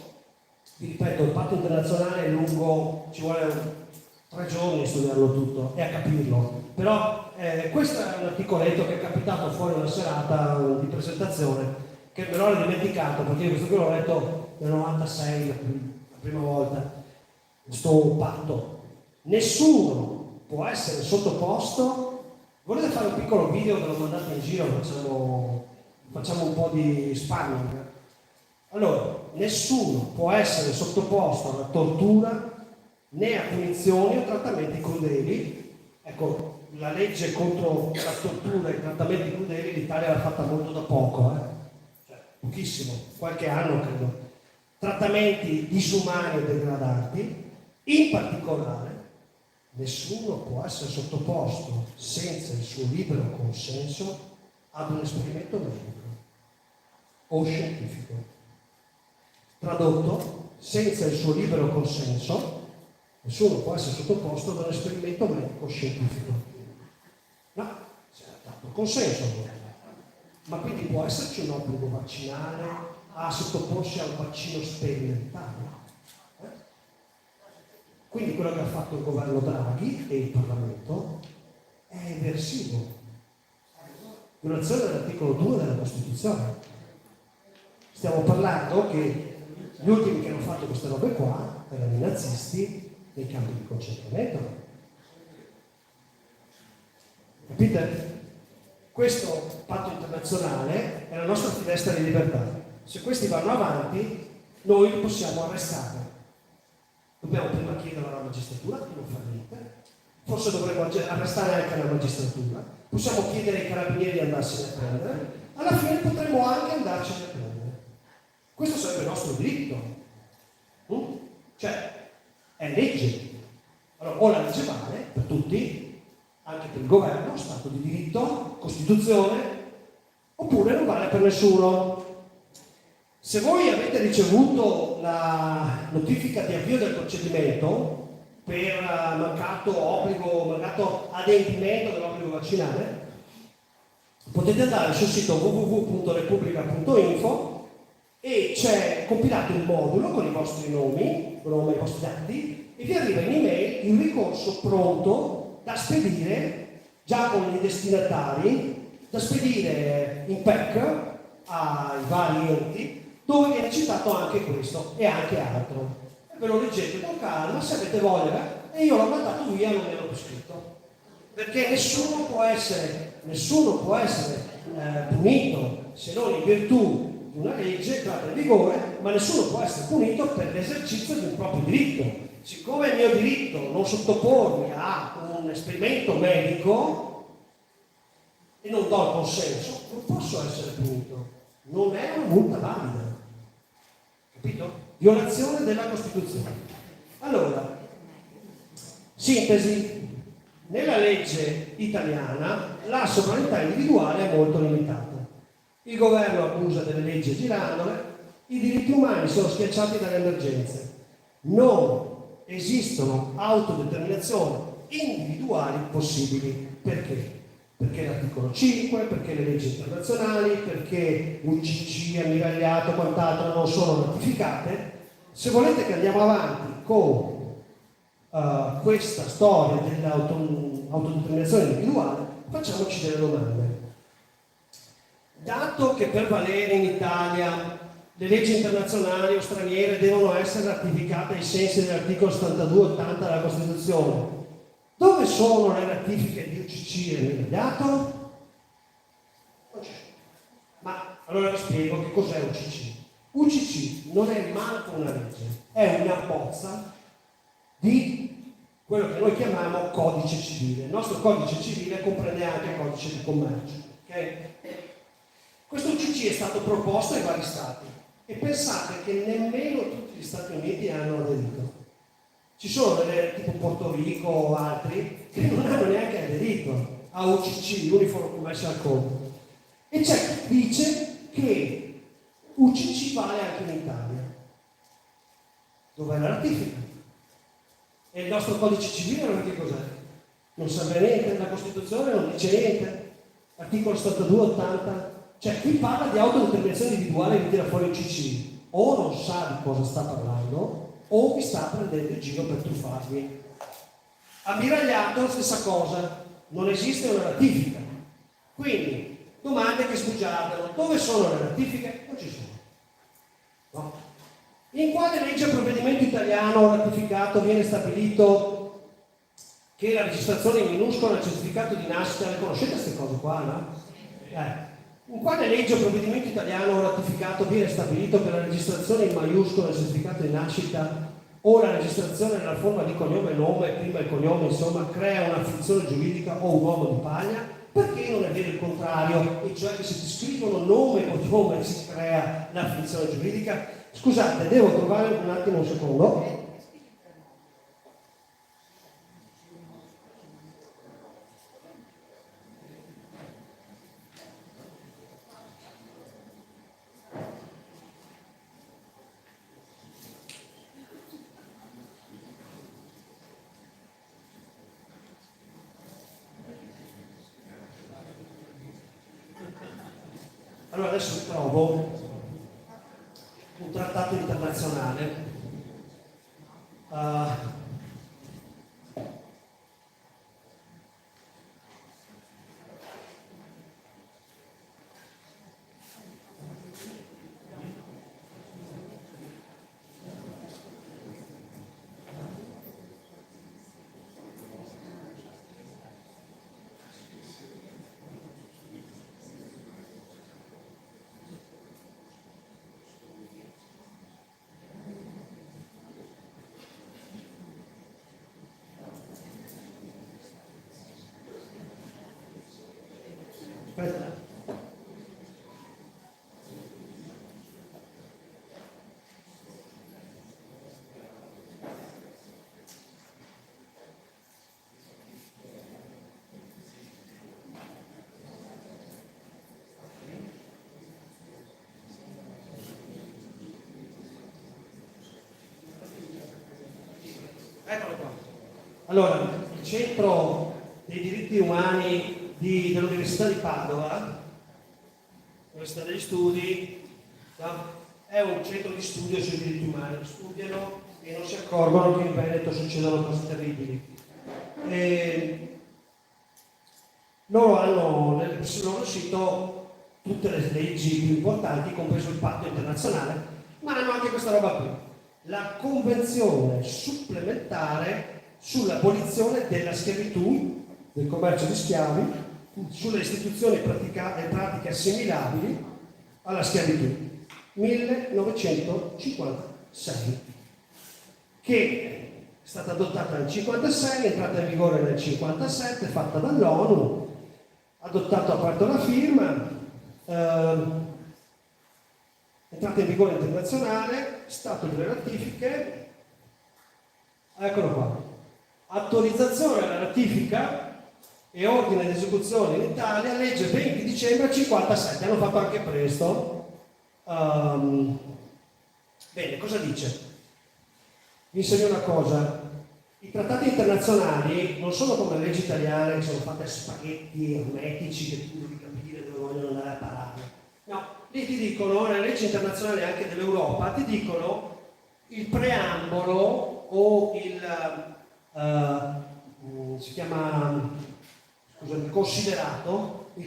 vi ripeto, il patto internazionale è lungo, ci vuole 3 giorni a studiarlo tutto e a capirlo, però questo è un articoletto che è capitato fuori una serata di presentazione che me l'ho dimenticato perché io questo qui l'ho letto nel 96 la prima volta, questo patto. Nessuno può essere sottoposto. Volete fare un piccolo video che lo mandate in giro, facciamo un po' di spamming. Allora, nessuno può essere sottoposto alla tortura né a punizioni o trattamenti crudeli. Ecco, la legge contro la tortura e i trattamenti crudeli l'Italia l'ha fatta molto da poco, cioè, pochissimo, qualche anno credo. Trattamenti disumani e degradanti, in particolare nessuno può essere sottoposto senza il suo libero consenso ad un esperimento medico o scientifico. Tradotto, senza il suo libero consenso nessuno può essere sottoposto ad un esperimento medico scientifico. No, si è dato consenso. Ma quindi può esserci un obbligo vaccinale a sottoporsi a un vaccino sperimentale? Quindi quello che ha fatto il governo Draghi e il Parlamento è eversivo. Violazione dell'articolo 2 della Costituzione. Stiamo parlando che gli ultimi che hanno fatto queste robe qua erano i nazisti nei campi di concentramento. Capite? Questo patto internazionale è la nostra finestra di libertà. Se questi vanno avanti, noi li possiamo arrestare. Dobbiamo prima chiedere alla magistratura che non fa niente. Forse dovremmo arrestare anche la magistratura. Possiamo chiedere ai carabinieri di andarsene a prendere. Alla fine potremmo anche andarcene a prendere. Questo sarebbe il nostro diritto. Cioè, è legge. Allora, o la legge vale per tutti, anche per il governo, Stato di diritto, Costituzione, oppure non vale per nessuno. Se voi avete ricevuto la notifica di avvio del procedimento per mancato adempimento dell'obbligo vaccinale, potete andare sul sito www.repubblica.info e c'è compilato un modulo con i vostri nomi, con i vostri dati, e vi arriva in email il ricorso pronto da spedire, già con i destinatari, da spedire in PEC ai vari enti, dove viene citato anche questo e anche altro. E ve lo leggete con calma, se avete voglia, e io l'ho mandato via, non me l'ho più scritto. Perché nessuno può essere punito se non in virtù di una legge entrata in vigore, ma nessuno può essere punito per l'esercizio di un proprio diritto. Siccome è mio diritto non sottopormi a un esperimento medico e non do il consenso, non posso essere punito. Non è una multa valida. Capito? Violazione della Costituzione. Allora, sintesi. Nella legge italiana la sovranità individuale è molto limitata. Il governo abusa delle leggi girandole, i diritti umani sono schiacciati dalle emergenze. Non esistono autodeterminazioni individuali possibili. Perché? Perché l'articolo 5, perché le leggi internazionali, perché UCC, ammiragliato e quant'altro non sono ratificate. Se volete che andiamo avanti con questa storia dell'autodeterminazione individuale, facciamoci delle domande. Dato che per valere in Italia le leggi internazionali o straniere devono essere ratificate ai sensi dell'articolo 72-80 della Costituzione, dove sono le ratifiche di UCC e immediato? Non c'è. Ma allora vi spiego che cos'è UCC. UCC non è manco una legge, è una bozza di quello che noi chiamiamo codice civile. Il nostro codice civile comprende anche il codice di commercio. Okay? Questo UCC è stato proposto ai vari stati e pensate che nemmeno tutti gli Stati Uniti hanno aderito. Ci sono delle tipo Porto Rico o altri che non hanno neanche aderito a UCC, Uniform Commercial Code. E c'è chi dice che UCC vale anche in Italia. Dov'è la ratifica? E il nostro codice civile non che cos'è? Non serve niente, la Costituzione non dice niente. Articolo 72-80. Cioè, qui parla di autodeterminazione individuale e vi tira fuori UCC. O non sa di cosa sta parlando, o vi sta prendendo in giro per truffarvi. Ammiragliato, stessa cosa. Non esiste una ratifica. Quindi, domande che sbugiardano. Dove sono le ratifiche? Non ci sono. No. In quale legge o provvedimento italiano ratificato viene stabilito che la registrazione in minuscolo e il certificato di nascita, le conoscete queste cose qua, no? In quale legge o provvedimento italiano ratificato viene stabilito che la registrazione in maiuscolo e il certificato di nascita o la registrazione nella forma di cognome e nome, prima il cognome, insomma, crea una funzione giuridica o un uomo di paglia? Perché non è vero il contrario? E cioè che se ti scrivono nome e cognome si crea la funzione giuridica? Scusate, devo trovare un attimo un secondo. Allora adesso trovo un trattato internazionale aspetta. Eccolo qua. Allora, il centro dei diritti umani dell'Università di Padova, Università degli Studi, no? È un centro di studio sui diritti umani. Studiano e non si accorgono che in Veneto succedono cose terribili. Loro hanno nel loro sito tutte le leggi più importanti, compreso il patto internazionale, ma hanno anche questa roba qui, la convenzione supplementare sull'abolizione della schiavitù, del commercio di schiavi, sulle istituzioni e pratiche assimilabili alla schiavitù, 1956, che è stata adottata nel 1956, è entrata in vigore nel 1957, fatta dall'ONU, adottato a parte la firma, entrata in vigore internazionale, stato delle ratifiche, eccolo qua. autorizzazione alla ratifica e ordine di esecuzione in Italia, legge 20 dicembre 57, hanno fatto anche presto. Bene, cosa dice? Vi insegno una cosa: i trattati internazionali non sono come le leggi italiane che sono fatte a spaghetti ermetici che tu devi capire dove vogliono andare a parare. No, lì ti dicono, le leggi internazionali anche dell'Europa, ti dicono il preambolo o si chiama, scusami, il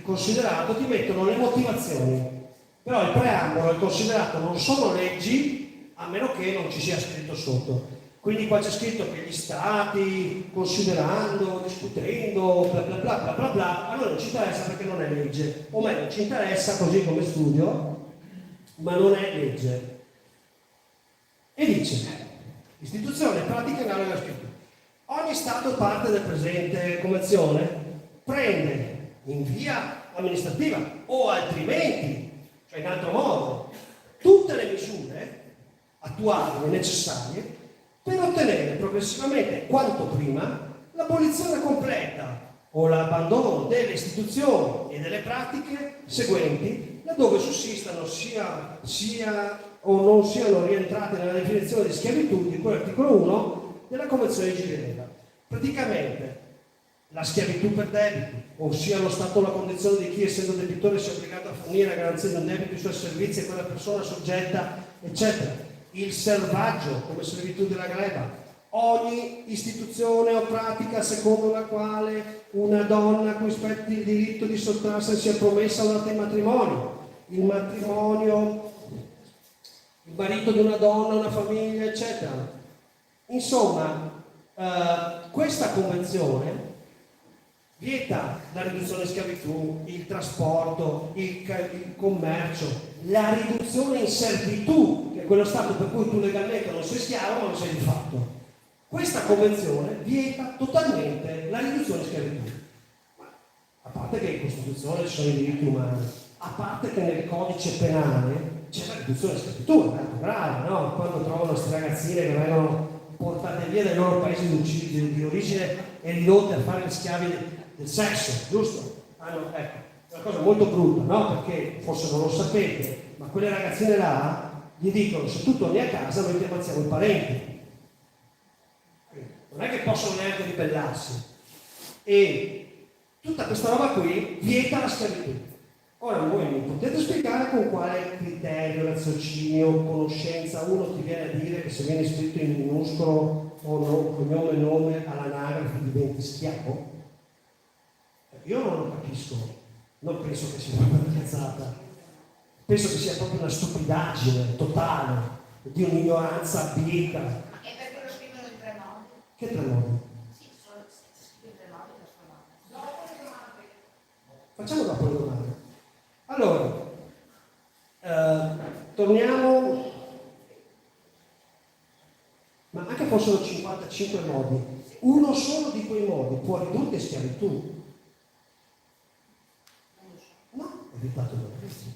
considerato ti mettono le motivazioni, però il preambolo e il considerato non sono leggi a meno che non ci sia scritto sotto. Quindi qua c'è scritto che gli stati, considerando, discutendo, bla bla bla bla bla bla, a noi non ci interessa perché non è legge, o meglio ci interessa così come studio, ma non è legge. E dice, istituzione pratica analoga alla scrittura. Ogni Stato parte del presente convenzione prende in via amministrativa o altrimenti, cioè in altro modo, tutte le misure attuali e necessarie per ottenere progressivamente quanto prima l'abolizione completa o l'abbandono delle istituzioni e delle pratiche seguenti, laddove sussistano sia o non siano rientrate nella definizione di schiavitù di cui articolo 1 della Convenzione di Ginevra. Praticamente la schiavitù per debiti, ossia lo stato o la condizione di chi, essendo debitore, sia obbligato a fornire a garanzia di un debito i suoi servizi a quella persona soggetta, eccetera. Il servaggio come servitù della gleba, ogni istituzione o pratica secondo la quale una donna a cui spetti il diritto di sottrarsi sia promessa o data in matrimonio, il matrimonio, il marito di una donna, una famiglia, eccetera. Insomma, questa convenzione vieta la riduzione in schiavitù, il trasporto, il commercio, la riduzione in servitù, che è quello stato per cui tu legalmente non sei schiavo ma lo sei di fatto. Questa convenzione vieta totalmente la riduzione in schiavitù. A parte che in Costituzione ci sono i diritti umani, a parte che nel codice penale c'è la riduzione in schiavitù, è tanto grave, no? Quando trovano queste ragazzine che vengono portate via dai loro paesi di origine e ridotte a fare gli schiavi del sesso, giusto? Ecco, è una cosa molto brutta, no? Perché forse non lo sapete, ma quelle ragazzine là gli dicono: se tu torni a casa noi ti ammazziamo i parenti. Non è che possono neanche ribellarsi. E tutta questa roba qui vieta la schiavitù. Ora voi mi potete spiegare con quale criterio, raziocinio, conoscenza uno ti viene a dire che se viene scritto in minuscolo o no, cognome e nome all'anagrafe diventi schiavo? Io non lo capisco, non penso che sia una cazzata, penso che sia proprio una stupidaggine totale, di un'ignoranza bieca. E perché lo scrivono in 3 modi? Che 3 modi? Sì, sono scritto in 3 modi la sua nome. Dopo le domande. Facciamo dopo le domande. Allora, torniamo, ma anche fossero 55 modi, uno solo di quei modi può ridurre in schiavitù? No, è vietato dalla legge.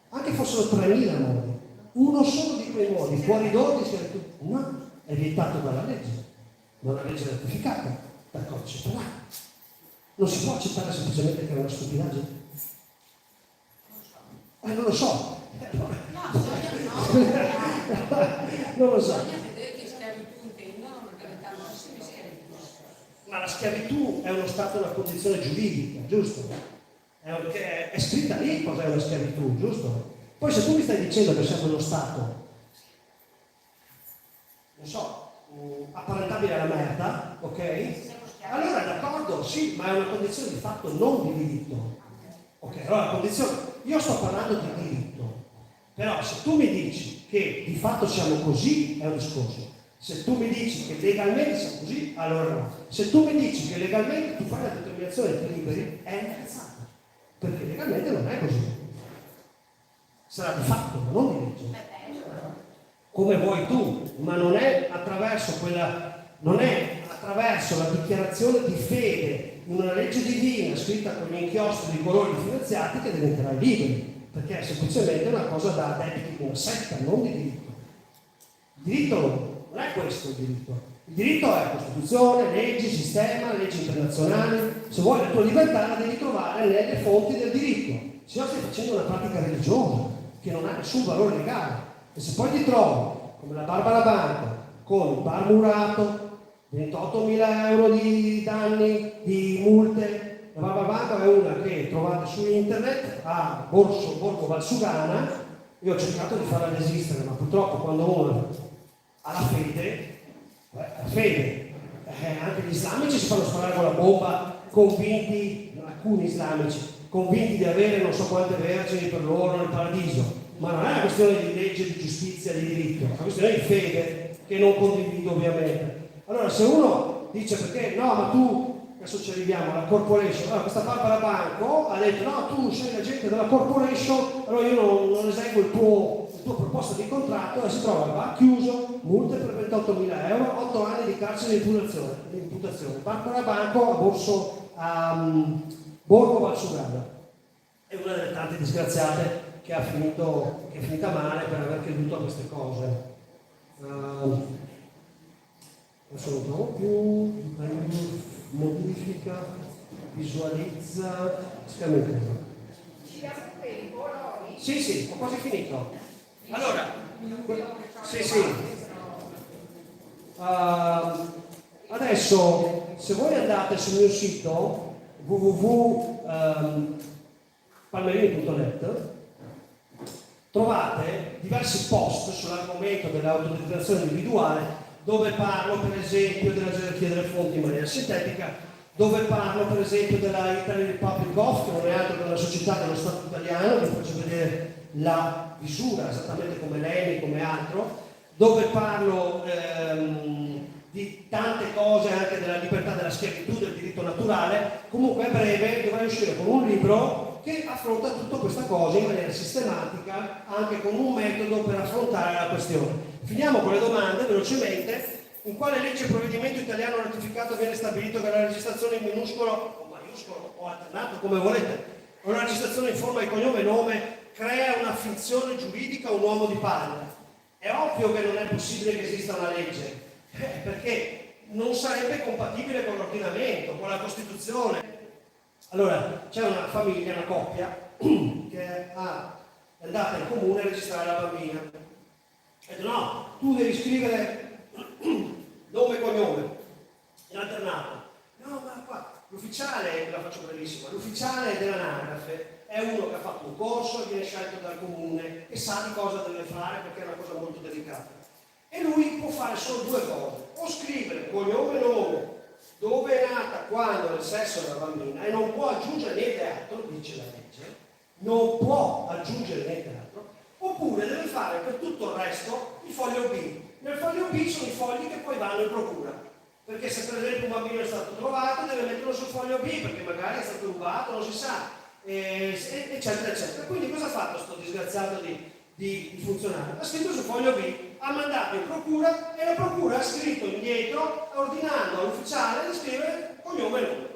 Anche fossero 3000 modi, uno solo di quei modi può ridurre in schiavitù? No, è vietato dalla legge, non è legge ratificata dal codice penale. Non si può accettare semplicemente che è una stupidaggine. Non lo so. Non lo so. Ma la schiavitù è uno stato, una condizione giuridica, giusto? È scritta lì cos'è una schiavitù, giusto? Poi se tu mi stai dicendo che siamo uno stato, non so, apparentabile alla merda, ok? Allora d'accordo, sì, ma è una condizione di fatto, non di diritto. Ok, allora la condizione, io sto parlando di diritto, però se tu mi dici che di fatto siamo così è un discorso, se tu mi dici che legalmente siamo così, allora no, se tu mi dici che legalmente tu fai la determinazione dei liberi, è una cazzata, perché legalmente non è così, sarà di fatto, ma non di legge, come vuoi tu, ma non è attraverso la dichiarazione di fede in una legge divina scritta con gli inchiostri di colori differenziati che diventerai liberi, perché è semplicemente una cosa da debiti di una setta, non di diritto. Il diritto non è questo il diritto. Il diritto è Costituzione, leggi, sistema, leggi internazionali. Se vuoi la tua libertà la devi trovare nelle fonti del diritto. Se no stai facendo una pratica religiosa che non ha nessun valore legale. E se poi ti trovi, come la Barbara Banco, con il bar murato, 28.000 euro di danni, di multe. La Barbara Banco è una che trovate su internet a Borgo Valsugana. Io ho cercato di farla resistere, ma purtroppo quando uno ha la fede, anche gli islamici si fanno sparare con la bomba, convinti, alcuni islamici, convinti di avere non so quante vergini per loro nel paradiso. Ma non è una questione di legge, di giustizia, di diritto, è una questione di fede che non condivido ovviamente. Allora se uno dice perché no, ma tu, adesso ci arriviamo alla corporation, allora questa Barbara Banco ha detto no, tu sei l'agente della corporation, allora io non eseguo il tuo proposta di contratto, e si trova, va chiuso, multe per 28.000 euro, 8 anni di carcere di imputazione. Barbara Banco a Borgo Valsugana. È una delle tante disgraziate che è finita male per aver creduto a queste cose. Adesso non trovo più, modifica, visualizza, schermo interno. Ci diamo un tempo, Lori? Sì, ho quasi finito. Allora, sì. Adesso, se voi andate sul mio sito www.palmerini.net, trovate diversi post sull'argomento dell'autodeterminazione individuale, dove parlo per esempio della gerarchia delle fonti in maniera sintetica, dove parlo per esempio della Italy Republic of, che non è altro che una società dello Stato italiano, vi faccio vedere la misura esattamente come l'ENI, come altro, dove parlo di tante cose, anche della libertà della schiavitù, del diritto naturale. Comunque a breve dovrei uscire con un libro che affronta tutta questa cosa in maniera sistematica, anche con un metodo per affrontare la questione. Finiamo con le domande velocemente. In quale legge o provvedimento italiano ratificato viene stabilito che la registrazione in minuscolo o maiuscolo o alternato, come volete, o la registrazione in forma di cognome e nome crea una finzione giuridica a un uomo di paglia? È ovvio che non è possibile che esista una legge, perché non sarebbe compatibile con l'ordinamento, con la Costituzione. Allora, c'è una famiglia, una coppia, che è andata in comune a registrare la bambina. Ha detto no, tu devi scrivere nome e cognome, in alternato. No, ma qua, l'ufficiale, la faccio brevissima, l'ufficiale dell'anagrafe è uno che ha fatto un corso e viene scelto dal comune e sa di cosa deve fare perché è una cosa molto delicata. E lui può fare solo due cose, o scrivere cognome e nome, dove è nata, quando, il sesso della bambina, e non può aggiungere niente altro, dice la legge, non può aggiungere niente altro, oppure deve fare per tutto il resto il foglio B. Nel foglio B sono i fogli che poi vanno in procura, perché se per esempio un bambino è stato trovato deve metterlo sul foglio B, perché magari è stato rubato, non si sa, eccetera eccetera. Quindi cosa ha fatto sto disgraziato di funzionario? Ha scritto sul foglio B, ha mandato in procura e la procura ha scritto indietro ordinando all'ufficiale di scrivere cognome e nome.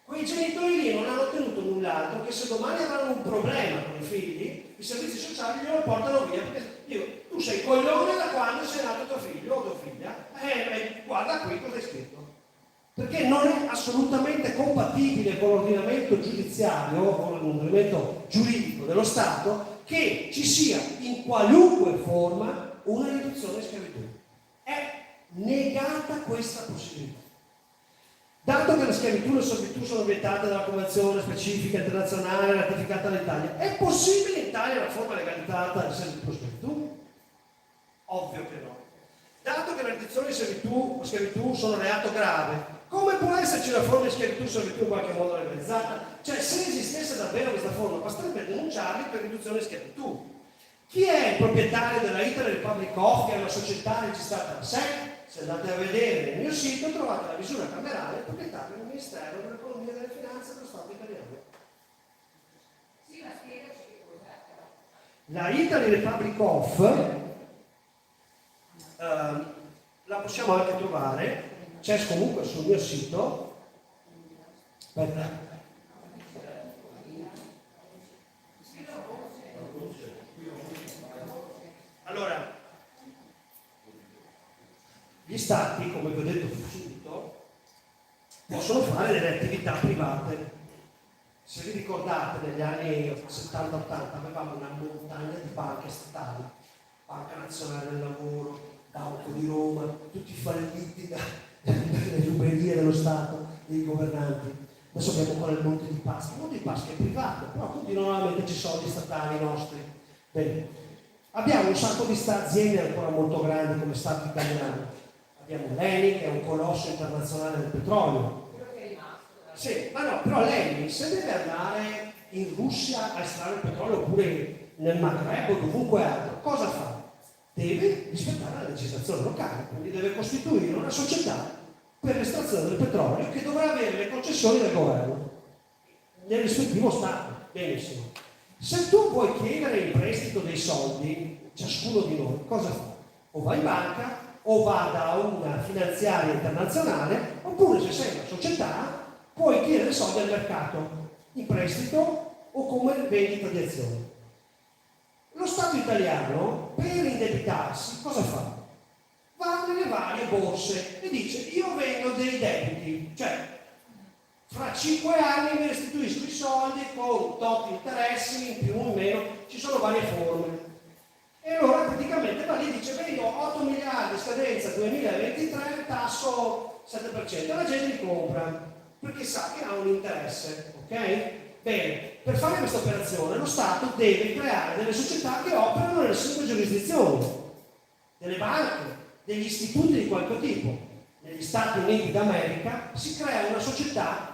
Quei genitori lì non hanno ottenuto null'altro che se domani avranno un problema con i figli, i servizi sociali glielo portano via, perché dico, tu sei coglione da quando sei nato tuo figlio o tua figlia, guarda qui cosa è scritto. Perché non è assolutamente compatibile con l'ordinamento giudiziario, con l'ordinamento giuridico dello Stato, che ci sia in qualunque forma una riduzione in schiavitù. È negata questa possibilità. Dato che la schiavitù e la servitù sono vietate dalla Convenzione specifica internazionale ratificata dall'Italia, è possibile in Italia una forma legalizzata di servitù e schiavitù? Ovvio che no. Dato che la riduzione di servitù o schiavitù sono reato grave, come può esserci una forma di schiavitù o servitù in qualche modo legalizzata? Cioè, se esistesse davvero questa forma, basterebbe denunciarli per riduzione di schiavitù. Chi è il proprietario della Italy Republic of, che è una società registrata da sé? Se andate a vedere nel mio sito trovate la misura camerale proprietaria del Ministero dell'Economia e delle Finanze dello Stato italiano. Sì, ma spiegaci che cos'è però. La Italy Republic of la possiamo anche trovare, c'è comunque sul mio sito. Aspetta. Allora, gli stati, come vi ho detto subito, possono fare delle attività private. Se vi ricordate, negli anni 70-80 avevamo una montagna di banche statali, Banca Nazionale del Lavoro, Banco di Roma, tutti falliti dalle ruberie dello Stato, dei governanti. Adesso abbiamo ancora il Monte di Paschi. Il Monte di Paschi è privato, però continuano a metterci soldi statali nostri. Bene. Abbiamo un sacco di aziende ancora molto grandi come Stato italiano. Abbiamo l'ENI, che è un colosso internazionale del petrolio. Quello che è rimasto. Sì, ma no, però l'ENI, se deve andare in Russia a estrarre il petrolio oppure nel Maghreb o dovunque altro, cosa fa? Deve rispettare la legislazione locale, quindi deve costituire una società per l'estrazione del petrolio che dovrà avere le concessioni del governo nel rispettivo Stato. Benissimo. Se tu vuoi chiedere in prestito dei soldi, ciascuno di noi cosa fa? O va in banca o va da una finanziaria internazionale, oppure se sei una società puoi chiedere soldi al mercato in prestito o come vendita di azioni. Lo Stato italiano per indebitarsi cosa fa? Va nelle varie borse e dice io vendo dei debiti, cioè fra 5 anni mi restituisco i soldi con tot interessi, in più o in meno, ci sono varie forme. E allora praticamente va lì e dice vendo 8 miliardi scadenza 2023, tasso 7%, la gente li compra perché sa che ha un interesse, ok? Bene, per fare questa operazione lo Stato deve creare delle società che operano nelle singole giurisdizioni, delle banche, degli istituti di qualche tipo. Negli Stati Uniti d'America si crea una società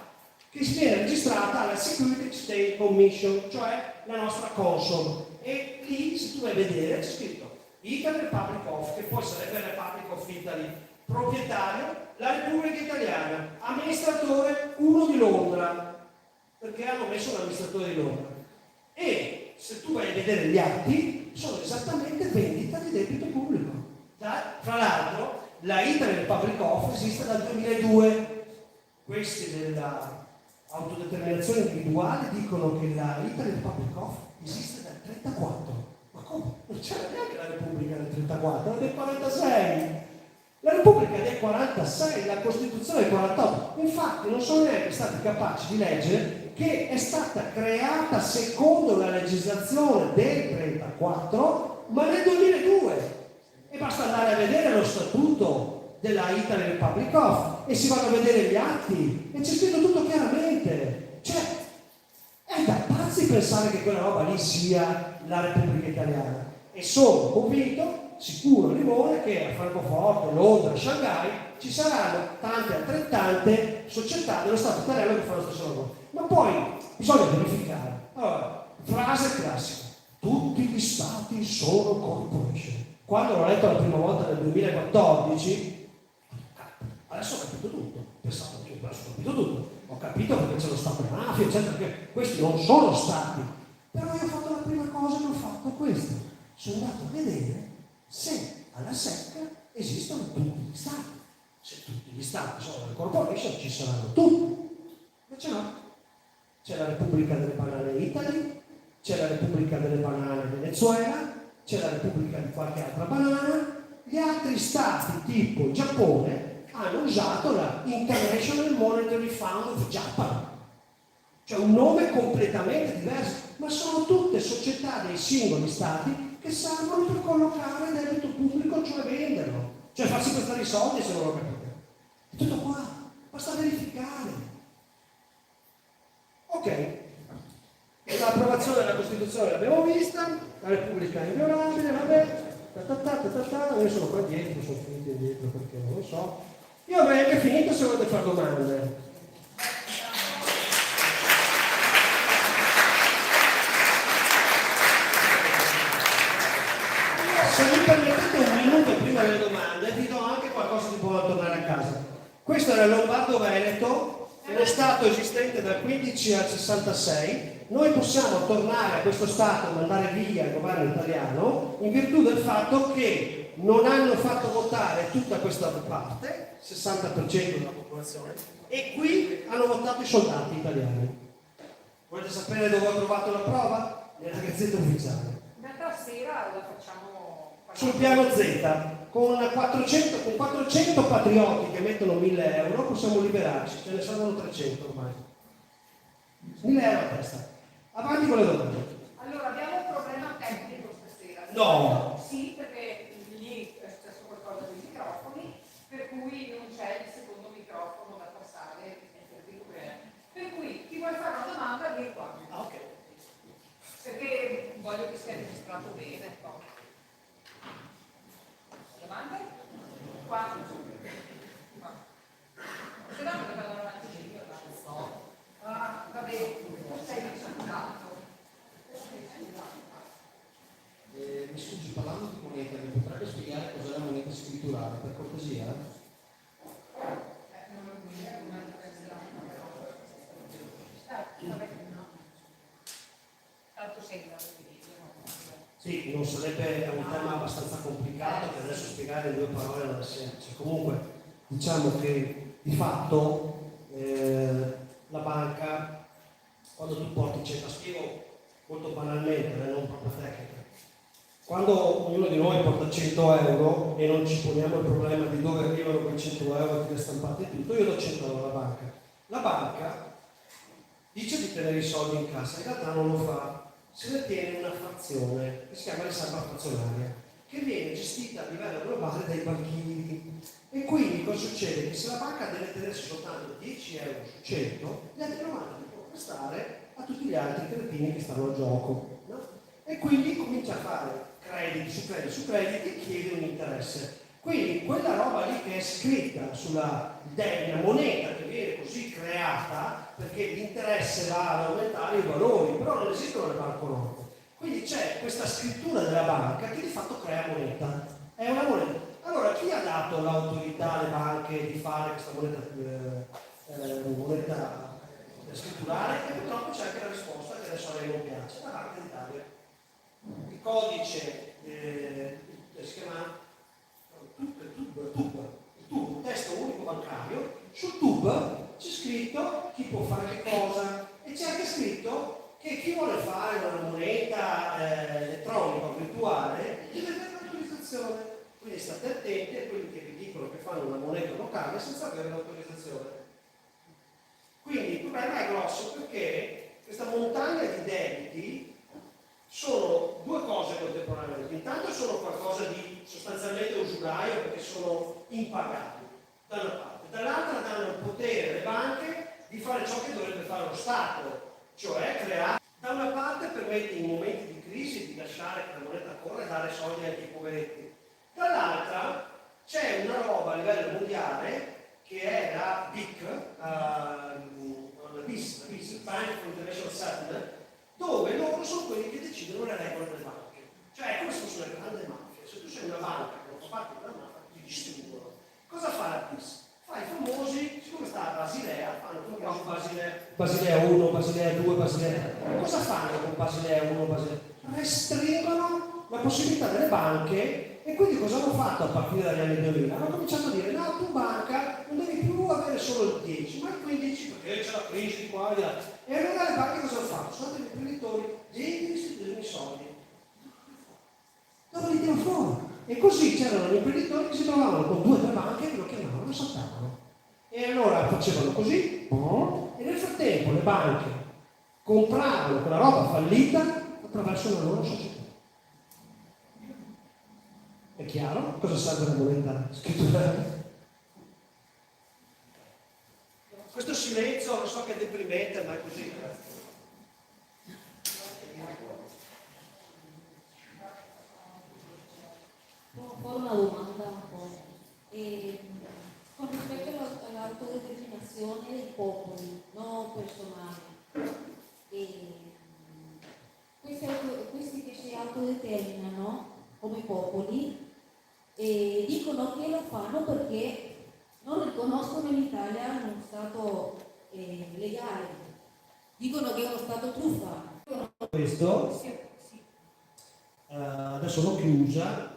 che si viene registrata alla Security Exchange Commission, cioè la nostra Consob, e lì se tu vai a vedere c'è scritto Italy Republic of, che poi sarebbe la Republic of Italy, proprietario la Repubblica Italiana, amministratore uno di Londra, perché hanno messo un amministratore di Londra. E se tu vai a vedere gli atti, sono esattamente vendita di debito pubblico. Tra l'altro, la Italy Republic of esiste dal 2002. Questi della autodeterminazione individuale dicono che la Italy Republic of esiste dal 34. Ma come? Non c'era neanche la Repubblica del 34, era del 46. La Repubblica è del 46, la Costituzione è del 48. Infatti non sono neanche stati capaci di leggere che è stata creata secondo la legislazione del 34, ma nel 2002. E basta andare a vedere lo statuto della Italy Republic of e si vanno a vedere gli atti e c'è scritto tutto chiaramente. Cioè, è da pazzi pensare che quella roba lì sia la Repubblica Italiana. E sono convinto, sicuro Limone, che a Francoforte, Londra, Shanghai ci saranno tante altrettante società dello Stato italiano che fanno lo stesso lavoro. Ma poi bisogna verificare. Allora, frase classica: tutti gli stati sono corporation. Quando l'ho letto la prima volta nel 2014, adesso ho capito tutto. Pensavo che adesso ho capito tutto. Ho capito perché c'è lo Stato mafia, eccetera, che questi non sono stati. Però io ho fatto la prima cosa che ho fatto questa. Sono andato a vedere se alla SEC esistono tutti gli stati. Se tutti gli stati sono le corporation, ci saranno tutti. Invece no. C'è la Repubblica delle Banane Italy, c'è la Repubblica delle Banane Venezuela, c'è la Repubblica di qualche altra banana. Gli altri stati, tipo il Giappone, hanno usato la International Monetary Fund of Japan, cioè un nome completamente diverso, ma sono tutte società dei singoli stati che servono per collocare il debito pubblico, cioè venderlo, cioè farsi prestare i soldi, se non lo capite. È tutto qua, basta verificare. Ok, l'approvazione della Costituzione l'abbiamo vista, la Repubblica è inviolabile, vabbè, io sono qua dietro, sono finito indietro perché non lo so. Io avrei anche finito se volete fare domande. Se mi permettete un minuto prima delle domande, vi do anche qualcosa di buono a tornare a casa. Questo era il Lombardo-Veneto, uno Stato esistente dal 15 al 66. Noi possiamo tornare a questo Stato e mandare via il governo italiano in virtù del fatto che non hanno fatto votare tutta questa parte, 60% della popolazione, e qui hanno votato i soldati italiani. Volete sapere dove ho trovato la prova? Nella Gazzetta Ufficiale. In realtà sera la facciamo Sul piano Z, con 400 patrioti che mettono 1.000 euro possiamo liberarci, ce ne servono 300 ormai. 1.000 euro a testa. Avanti con le domande. Allora, abbiamo un problema tecnico stasera. No. Sì, perché lì è successo qualcosa dei microfoni, per cui non c'è il secondo microfono da passare. Per cui chi vuole fare una domanda vieni qua. Ah, ok. Perché voglio che sia registrato bene. Domande? Qua. Se no non vado avanti io, no. Ah, va bene, sei disoccupato. Mi scusi, parlando di moneta, mi potrebbe spiegare cos'è la moneta scritturale, per cortesia? Non lo dico, ma tanto sembra. Sì, non sarebbe, è un tema abbastanza complicato che adesso spiegare in 2 parole non ha senso. Comunque, diciamo che di fatto la banca, quando tu porti, la spiego molto banalmente, non proprio tecnica. Quando ognuno di noi porta 100 euro e non ci poniamo il problema di dove arrivano quei 100 euro che stampati e tutto, io do 100 euro alla banca. La banca dice di tenere i soldi in cassa, in realtà non lo fa. Se ne tiene una frazione che si chiama riserva frazionaria, che viene gestita a livello globale dai banchieri. E quindi cosa succede? Che se la banca deve tenersi soltanto 10 euro su 100, gli altri 90 li può prestare a tutti gli altri cretini che stanno a gioco. No? E quindi comincia a fare crediti su crediti e chiede un interesse. Quindi quella roba lì che è scritta sulla moneta che viene così creata, perché l'interesse va ad aumentare i valori, però non esistono le banconote. Quindi c'è questa scrittura della banca che di fatto crea moneta. È una moneta. Allora, chi ha dato l'autorità alle banche di fare questa moneta scritturale? E purtroppo c'è anche la risposta che adesso a lei non piace, la Banca d'Italia. Il codice si chiama il testo unico bancario. Sul TUB c'è scritto chi può fare che cosa e c'è anche scritto che chi vuole fare una moneta elettronica o virtuale deve avere l'autorizzazione. Quindi state attenti a quelli che vi dicono che fanno una moneta locale senza avere l'autorizzazione. Quindi il problema è grosso perché questa montagna di debiti sono 2 cose contemporaneamente. Intanto sono qualcosa di sostanzialmente usuraio perché sono impagati da una parte, dall'altra danno il potere alle banche di fare ciò che dovrebbe fare lo Stato, cioè creare. Da una parte permette in momenti di crisi di lasciare che la moneta corra e dare soldi anche ai poveretti, dall'altra c'è una roba a livello mondiale che è la BIC, la Bank for International Settlement, dove loro sono quelli che decidono le regole delle banche. Cioè è come se fosse una grande mafia. Se tu sei una banca che non fa parte della mafia, ti distribuono. Cosa fa la BIS? Fa i famosi, siccome sta a Basilea, fanno come Basilea 1, Basilea 2, Basilea 3. Cosa fanno con Basilea 1, Basilea 3? Restringono la possibilità delle banche e quindi cosa hanno fatto a partire dagli anni 2000? Hanno cominciato a dire no, tu banca non devi più avere solo il 10, ma il 15 perché c'è la crisi di qua e di là. E allora le banche cosa hanno fatto? Sono degli imprenditori, devi restituire i soldi. Dove li tirano fuori? E così c'erano gli imprenditori che si trovavano con 2 o 3 banche che lo chiamavano e saltavano. E allora facevano così, e nel frattempo le banche compravano quella roba fallita attraverso la loro società. È chiaro? Cosa serve la moneta scritturale? Questo silenzio lo so che è deprimente, ma è così. Ho una domanda un po'. Con rispetto all'autodeterminazione dei popoli, non personali, questi che si autodeterminano come popoli dicono che lo fanno perché non riconoscono in Italia uno Stato legale, dicono che è uno Stato truffa. Questo adesso l'ho chiusa.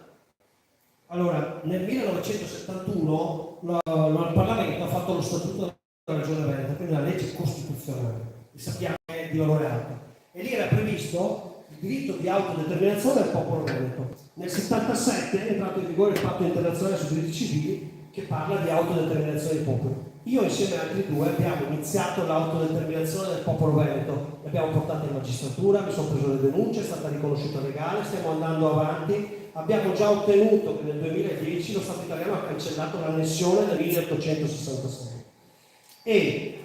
Allora, nel 1971 il Parlamento ha fatto lo statuto della Regione Veneto, quindi la legge costituzionale, che sappiamo che è di valore alto. E lì era previsto diritto di autodeterminazione del popolo veneto. Nel 77 è entrato in vigore il patto internazionale sui diritti civili che parla di autodeterminazione dei popoli. Io insieme ad altri due abbiamo iniziato l'autodeterminazione del popolo veneto, l'abbiamo portata in magistratura, mi sono preso le denunce, è stata riconosciuta legale, stiamo andando avanti, abbiamo già ottenuto che nel 2010 lo Stato italiano ha cancellato l'annessione del 1866. E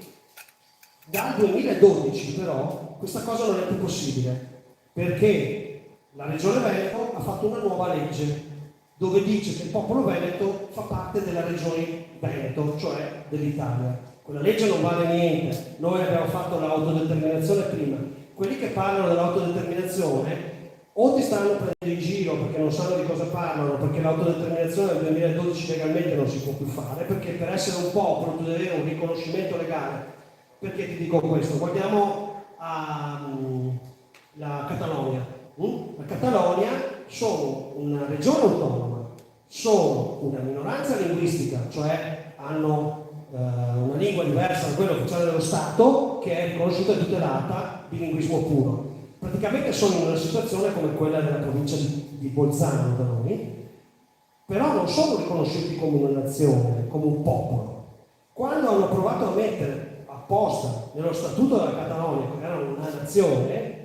dal 2012 però questa cosa non è più possibile, perché la Regione Veneto ha fatto una nuova legge dove dice che il popolo veneto fa parte della Regione Veneto, cioè dell'Italia. Quella legge non vale niente, noi abbiamo fatto l'autodeterminazione prima. Quelli che parlano dell'autodeterminazione o ti stanno prendendo in giro perché non sanno di cosa parlano, perché l'autodeterminazione del 2012 legalmente non si può più fare, perché per essere un popolo tu devi avere un riconoscimento legale. Perché ti dico questo? Guardiamo la Catalogna. La Catalogna sono una regione autonoma, sono una minoranza linguistica, cioè hanno una lingua diversa da quella ufficiale dello Stato, che è riconosciuta e tutelata, bilinguismo puro. Praticamente sono in una situazione come quella della provincia di Bolzano da noi, però non sono riconosciuti come una nazione, come un popolo. Quando hanno provato a mettere apposta nello statuto della Catalogna che era una nazione,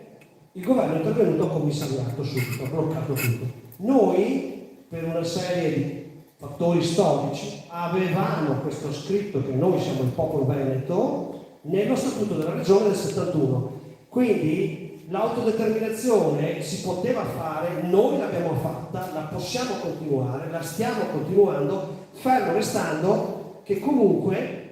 il governo è intervenuto a commissariato subito, ha bloccato tutto. Noi, per una serie di fattori storici, avevamo questo scritto che noi siamo il popolo veneto nello statuto della regione del 71. Quindi l'autodeterminazione si poteva fare, noi l'abbiamo fatta, la possiamo continuare, la stiamo continuando, fermo restando che comunque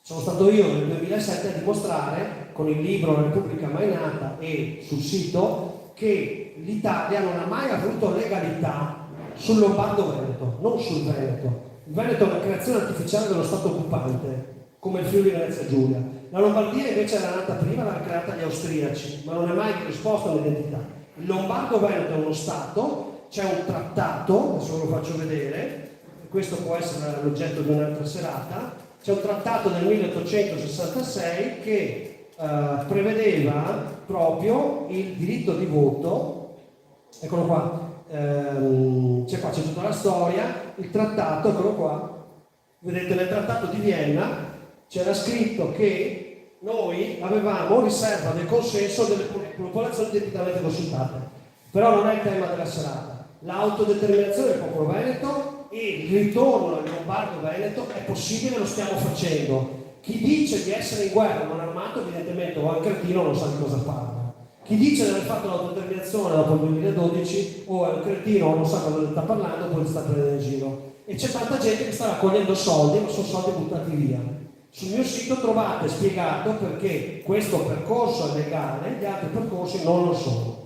sono stato io nel 2007 a dimostrare con il libro La Repubblica Mai Nata e sul sito che l'Italia non ha mai avuto legalità sul Lombardo-Veneto, non sul Veneto. Il Veneto è una creazione artificiale dello Stato occupante, come il Friuli Venezia Giulia. La Lombardia invece era nata prima, l'hanno creata gli austriaci, ma non è mai risposto all'identità. Il Lombardo-Veneto è uno Stato, c'è un trattato, adesso ve lo faccio vedere, questo può essere l'oggetto di un'altra serata. C'è un trattato del 1866 che prevedeva proprio il diritto di voto, eccolo qua, c'è tutta la storia, il trattato, eccolo qua, vedete nel trattato di Vienna c'era scritto che noi avevamo riserva del consenso delle popolazioni debitamente consultate, però non è il tema della serata. L'autodeterminazione del popolo veneto e il ritorno al Lombardo-Veneto è possibile, lo stiamo facendo. Chi dice di essere in guerra non armato evidentemente o è un cretino non sa di cosa parla. Chi dice di aver fatto l'autodeterminazione dopo il 2012 o è un cretino o non sa cosa sta parlando, poi sta prendendo in giro. E c'è tanta gente che sta raccogliendo soldi, ma sono soldi buttati via. Sul mio sito trovate spiegato perché questo percorso è legale, gli altri percorsi non lo sono.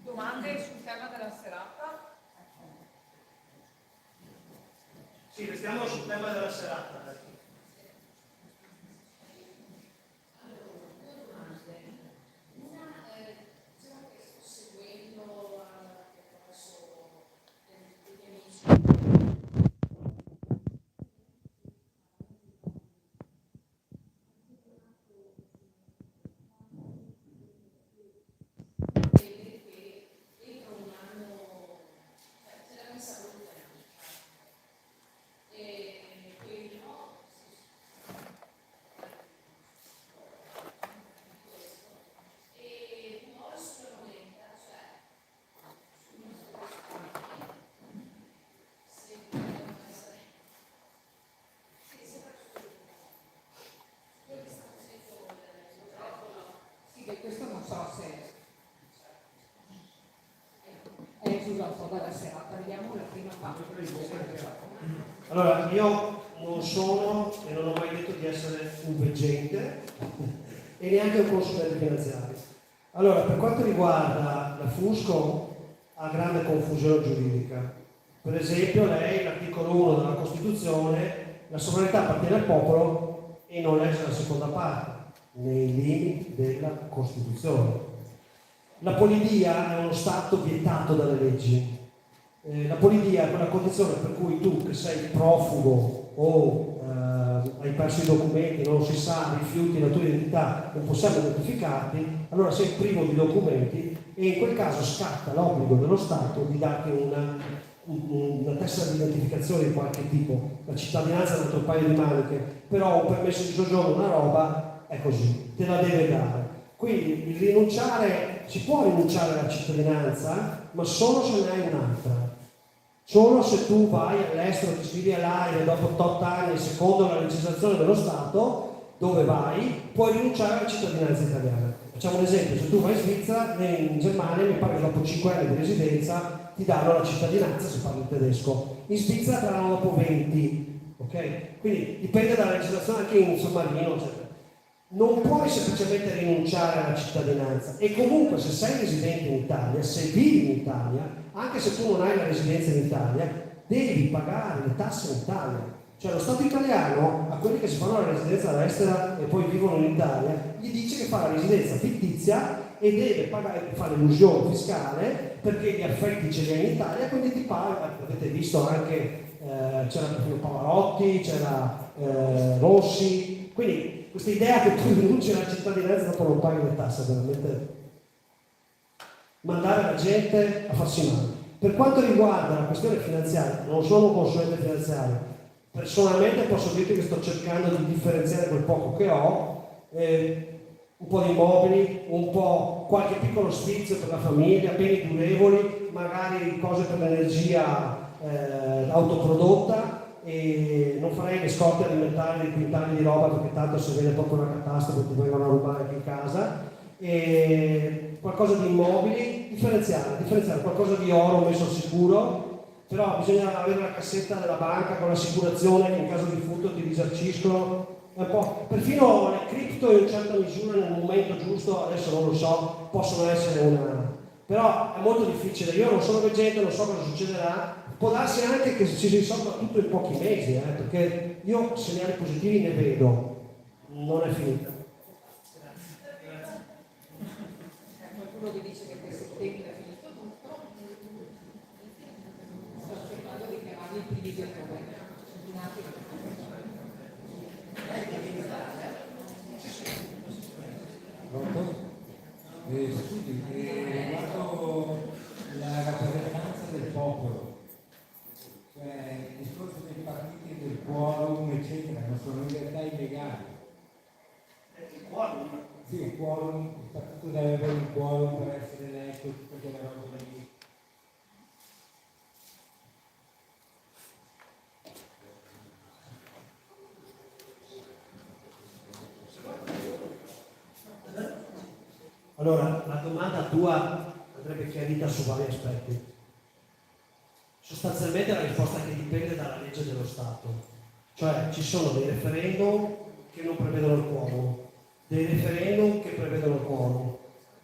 Domande sul tema della serata? Sì, restiamo sul tema della serata. Questo non so se è escluso dalla serata, vediamo la prima parte. Allora, io non sono e non ho mai detto di essere un veggente e neanche un consulente finanziario. Allora, per quanto riguarda la Fusco, ha grande confusione giuridica. Per esempio, lei, l'articolo 1 della Costituzione, la sovranità appartiene al popolo e non legge la seconda parte, nei limiti della Costituzione. La polidia è uno stato vietato dalle leggi. La polidia è quella condizione per cui tu che sei profugo o hai perso i documenti, non si sa, rifiuti la tua identità, non possiamo identificarti, allora sei privo di documenti e in quel caso scatta l'obbligo dello Stato di darti una tessera di identificazione di qualche tipo. La cittadinanza è un altro paio di maniche, però un permesso di soggiorno, una roba, è così, te la deve dare. Quindi il rinunciare, si può rinunciare alla cittadinanza, ma solo se ne hai un'altra. Solo se tu vai all'estero, ti iscrivi all'AIRE dopo 8 anni, secondo la legislazione dello Stato, dove vai, puoi rinunciare alla cittadinanza italiana. Facciamo un esempio, se tu vai in Svizzera, in Germania mi pare che dopo 5 anni di residenza ti danno la cittadinanza se parli tedesco. In Svizzera te la danno dopo 20, ok? Quindi dipende dalla legislazione anche in San Marino, cioè, non puoi semplicemente rinunciare alla cittadinanza e comunque se sei residente in Italia, se vivi in Italia, anche se tu non hai la residenza in Italia, devi pagare le tasse in Italia. Cioè lo Stato italiano a quelli che si fanno la residenza all'estero e poi vivono in Italia, gli dice che fa la residenza fittizia e deve pagare, fa l'illusione fiscale perché gli affetti ce li ha in Italia, quindi ti paga. Avete visto anche, c'era Pavarotti, c'era Rossi, quindi questa idea che tu rinunci alla cittadinanza e dopo non paghi le tasse, veramente mandare la gente a farsi male. Per quanto riguarda la questione finanziaria, non sono un consulente finanziario, personalmente posso dirti che sto cercando di differenziare quel poco che ho, un po' di immobili, un po' qualche piccolo sfizio per la famiglia, beni durevoli, magari cose per l'energia autoprodotta, e non farei le scorte alimentari di quintali di roba perché tanto se viene proprio una catastrofe ti vengono a rubare anche in casa, e qualcosa di immobili, differenziare qualcosa di oro messo al sicuro, però bisogna avere la cassetta della banca con l'assicurazione che in caso di furto ti risarciscono un po'. Perfino le cripto in certa misura nel momento giusto, adesso non lo so, possono essere una, però è molto difficile. Io non sono veggente, non so cosa succederà. Può darsi anche che ci si risolva tutto in pochi mesi, perché io segnali positivi ne vedo, non è finita. Qualcuno vi dice che questo tempo è finito tutto, sto cercando di chiamarli i primi di ottobre. Pronto? Scusi, riguardo la rappresentanza del popolo, cioè il discorso dei partiti, del quorum, eccetera, non sono in realtà illegali. Il quorum? Sì, il quorum, il partito deve avere un quorum per essere eletto, tutte quelle robe lì. Allora, la domanda tua andrebbe chiarita su vari aspetti. Sostanzialmente la risposta è che dipende dalla legge dello Stato. Cioè ci sono dei referendum che non prevedono il quorum, dei referendum che prevedono il quorum.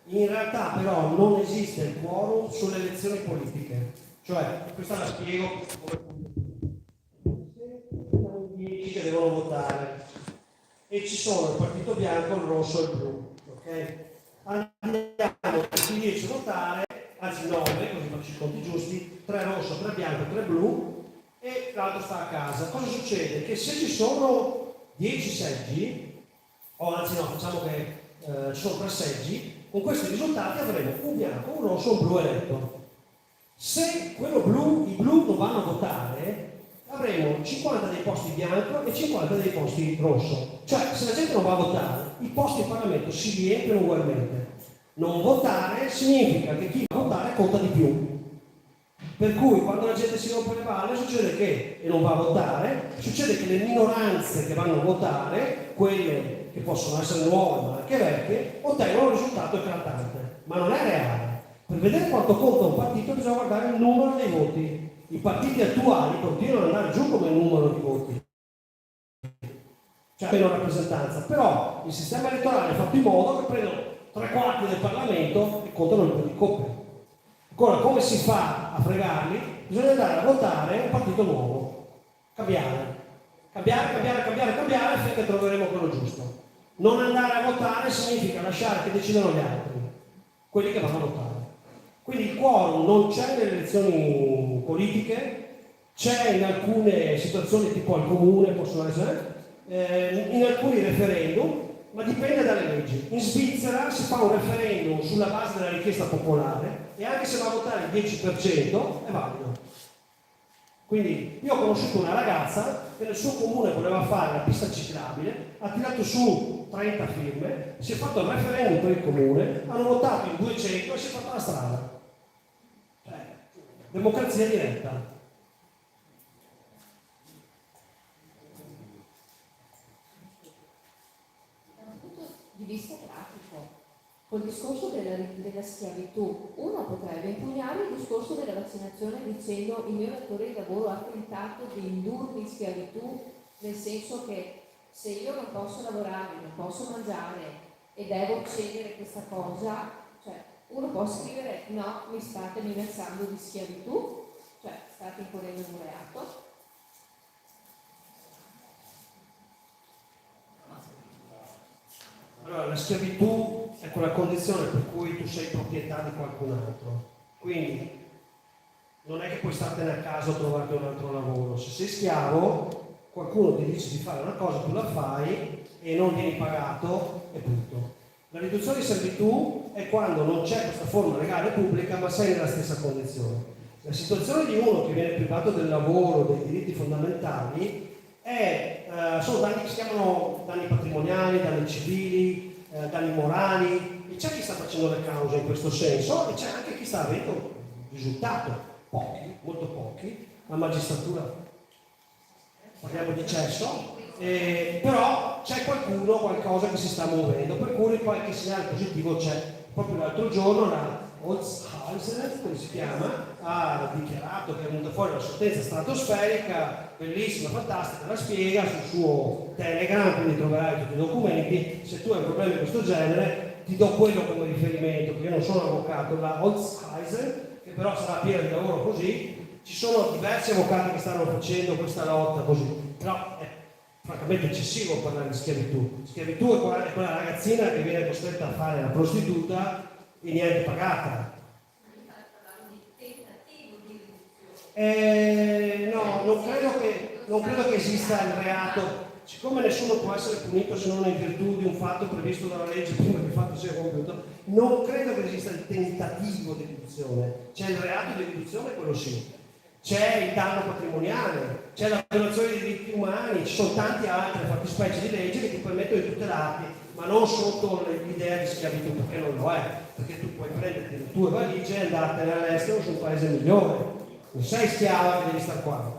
In realtà però non esiste il quorum sulle elezioni politiche. Cioè, questa la spiego come siamo 10 che devono votare e ci sono il partito bianco, il rosso e il blu. Ok? Andiamo tutti 10 a votare, anzi 9, così faccio i conti giusti, 3 rosso, 3 bianco, 3 blu e l'altro sta a casa. Cosa succede? Che se ci sono 10 seggi, o anzi no, facciamo che ci sono 3 seggi, con questi risultati avremo un bianco, un rosso, un blu eletto. Se quello blu, i blu non vanno a votare, avremo 50 dei posti bianco e 50 dei posti rosso. Cioè, se la gente non va a votare, i posti in Parlamento si riempiono ugualmente. Non votare significa che chi va a votare conta di più. Per cui quando la gente si rompe le balle succede che, e non va a votare, succede che le minoranze che vanno a votare, quelle che possono essere nuove ma anche vecchie, ottengono un risultato eclatante. Ma non è reale. Per vedere quanto conta un partito bisogna guardare il numero dei voti. I partiti attuali continuano ad andare giù come numero di voti, cioè meno rappresentanza, però il sistema elettorale è fatto in modo che prendono 3/4 del Parlamento e contano il po' di coppe. Ancora, come si fa a fregarli? Bisogna andare a votare un partito nuovo, cambiare finché troveremo quello giusto. Non andare a votare significa lasciare che decidano gli altri, quelli che vanno a votare. Quindi il quorum non c'è nelle elezioni politiche, c'è in alcune situazioni tipo al comune, possono essere, in alcuni referendum, ma dipende dalle leggi. In Svizzera si fa un referendum sulla base della richiesta popolare e anche se va a votare il 10% è valido. Quindi io ho conosciuto una ragazza che nel suo comune voleva fare la pista ciclabile, ha tirato su 30 firme, si è fatto il referendum per il comune, hanno votato in 200 e si è fatta la strada. Cioè, democrazia diretta. Da un punto di vista pratico, col discorso della schiavitù, uno potrebbe impugnare il discorso della vaccinazione dicendo il mio datore di lavoro ha tentato di indurmi in schiavitù, nel senso che se io non posso lavorare, non posso mangiare e devo scegliere questa cosa, cioè uno può scrivere no, mi state minacciando di schiavitù, cioè state imponendo un reato. Allora, la schiavitù è quella condizione per cui tu sei proprietà di qualcun altro. Quindi non è che puoi startene a casa o trovarti un altro lavoro. Se sei schiavo, qualcuno ti dice di fare una cosa, tu la fai e non vieni pagato e punto. La riduzione di servitù è quando non c'è questa forma legale pubblica, ma sei nella stessa condizione. La situazione di uno che viene privato del lavoro, dei diritti fondamentali, sono danni che si chiamano danni patrimoniali, danni civili, danni morali, e c'è chi sta facendo le cause in questo senso e c'è anche chi sta avendo risultato, pochi, molto pochi, la magistratura, parliamo di cesso, però c'è qualcuno, qualcosa che si sta muovendo, per cui qualche segnale positivo c'è. Proprio l'altro giorno la Holzhausen, come si chiama, ha dichiarato che è venuta fuori una sentenza stratosferica, bellissima, fantastica, la spiega sul suo Telegram, quindi troverai tutti i documenti. Se tu hai un problema di questo genere, ti do quello come riferimento, perché io non sono avvocato, la Holzhausen, che però sarà piena di lavoro così. Ci sono diversi avvocati che stanno facendo questa lotta così, però è francamente eccessivo parlare di schiavitù. Schiavitù è quella ragazzina che viene costretta a fare la prostituta e niente pagata. No, non credo che esista il reato. Siccome nessuno può essere punito se non in virtù di un fatto previsto dalla legge prima che il fatto sia compiuto, non credo che esista il tentativo di riduzione. C'è il reato di riduzione, quello sì. C'è il danno patrimoniale, c'è la violazione dei diritti umani, ci sono tante altre fattispecie di legge che ti permettono di tutelarti, ma non sotto l'idea di schiavitù, perché non lo è, perché tu puoi prenderti le tue valigie e andartene all'estero su un paese migliore, non sei schiava che devi stare qua.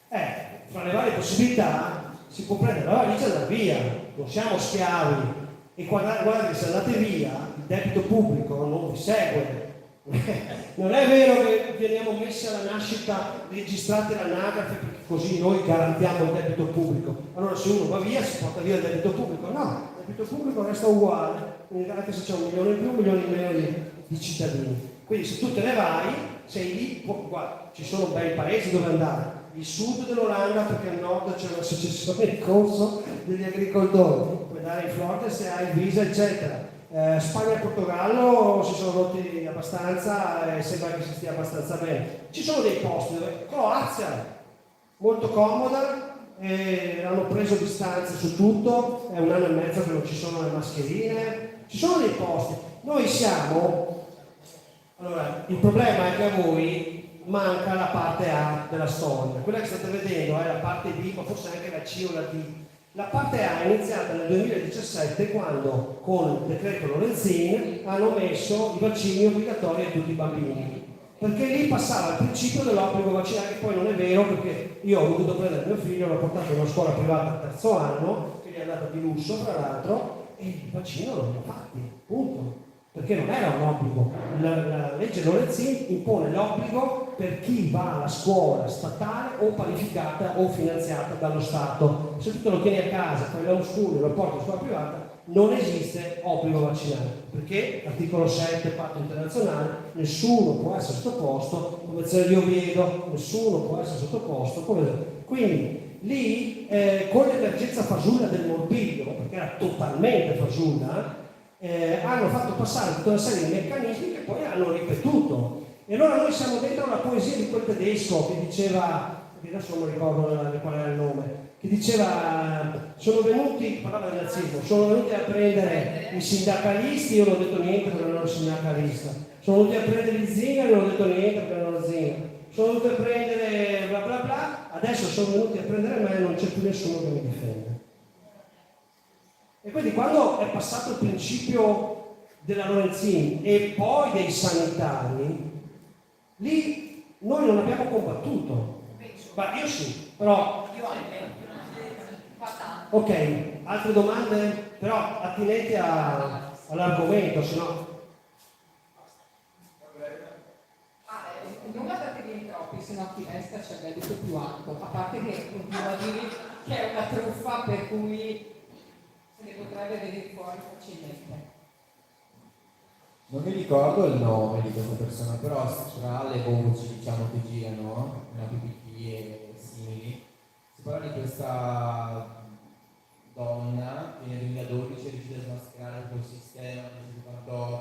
Fra le varie possibilità si può prendere la valigia e andare via, non siamo schiavi, e guarda che se andate via il debito pubblico non vi segue. Non è vero che veniamo messi alla nascita registrati all'anagrafe perché così noi garantiamo il debito pubblico. Allora se uno va via si porta via il debito pubblico. No, il debito pubblico resta uguale, anche se c'è 1 milione in più, 1 milione in meno di cittadini. Quindi se tu te ne vai, sei lì, guarda, ci sono bei paesi dove andare. Il sud dell'Olanda perché al nord c'è una secessione in corso degli agricoltori, puoi andare in Florida se hai il visa eccetera. Spagna e Portogallo si sono rotti abbastanza e sembra che si stia abbastanza bene. Ci sono dei posti dove Croazia, molto comoda, hanno preso distanze su tutto, è 1 anno e mezzo che non ci sono le mascherine, ci sono dei posti. Noi siamo, allora il problema è che a voi manca la parte A della storia, quella che state vedendo è la parte B, ma forse anche la C o la D. La parte A è iniziata nel 2017 quando con il decreto Lorenzin hanno messo i vaccini obbligatori a tutti i bambini, perché lì passava il principio dell'obbligo vaccinale, che poi non è vero perché io ho voluto prendere mio figlio, l'ho portato in una scuola privata al 3° anno, che gli è andata di lusso tra l'altro, e il vaccino non l'ho fatti, punto. Perché non era un obbligo. La legge Lorenzin impone l'obbligo per chi va alla scuola statale o parificata o finanziata dallo Stato. Se tu te lo tieni a casa, fai l'homeschool e lo porti in scuola privata, non esiste obbligo vaccinale. Perché? Articolo 7, patto internazionale, nessuno può essere sottoposto, Convenzione di Oviedo, nessuno può essere sottoposto. Quindi lì, con l'emergenza fasulla del morbillo, perché era totalmente fasulla, hanno fatto passare tutta una serie di meccanismi che poi hanno ripetuto. E allora noi siamo dentro la poesia di quel tedesco che diceva, adesso non mi ricordo qual era il nome, che diceva, sono venuti, parlava del nazismo, sono venuti a prendere i sindacalisti, io non ho detto niente perché non ero sindacalista, sono venuti a prendere gli zingari, non ho detto niente perché non ero zingaro, sono venuti a prendere bla bla bla, adesso sono venuti a prendere me e non c'è più nessuno che mi difende. E quindi quando è passato il principio della Lorenzin e poi dei sanitari, lì noi non abbiamo combattuto. Ma io sì, però... Ok, altre domande? Però attinenti all'argomento, se no... Non guardatevi troppi, se no chi resta c'è il debito più alto, a parte che continuo a dire che è una truffa per cui se ne potrebbe venire fuori facilmente. Non mi ricordo il nome di questa persona, però tra le voci, diciamo, che girano, nella PPT e simili, si parla di questa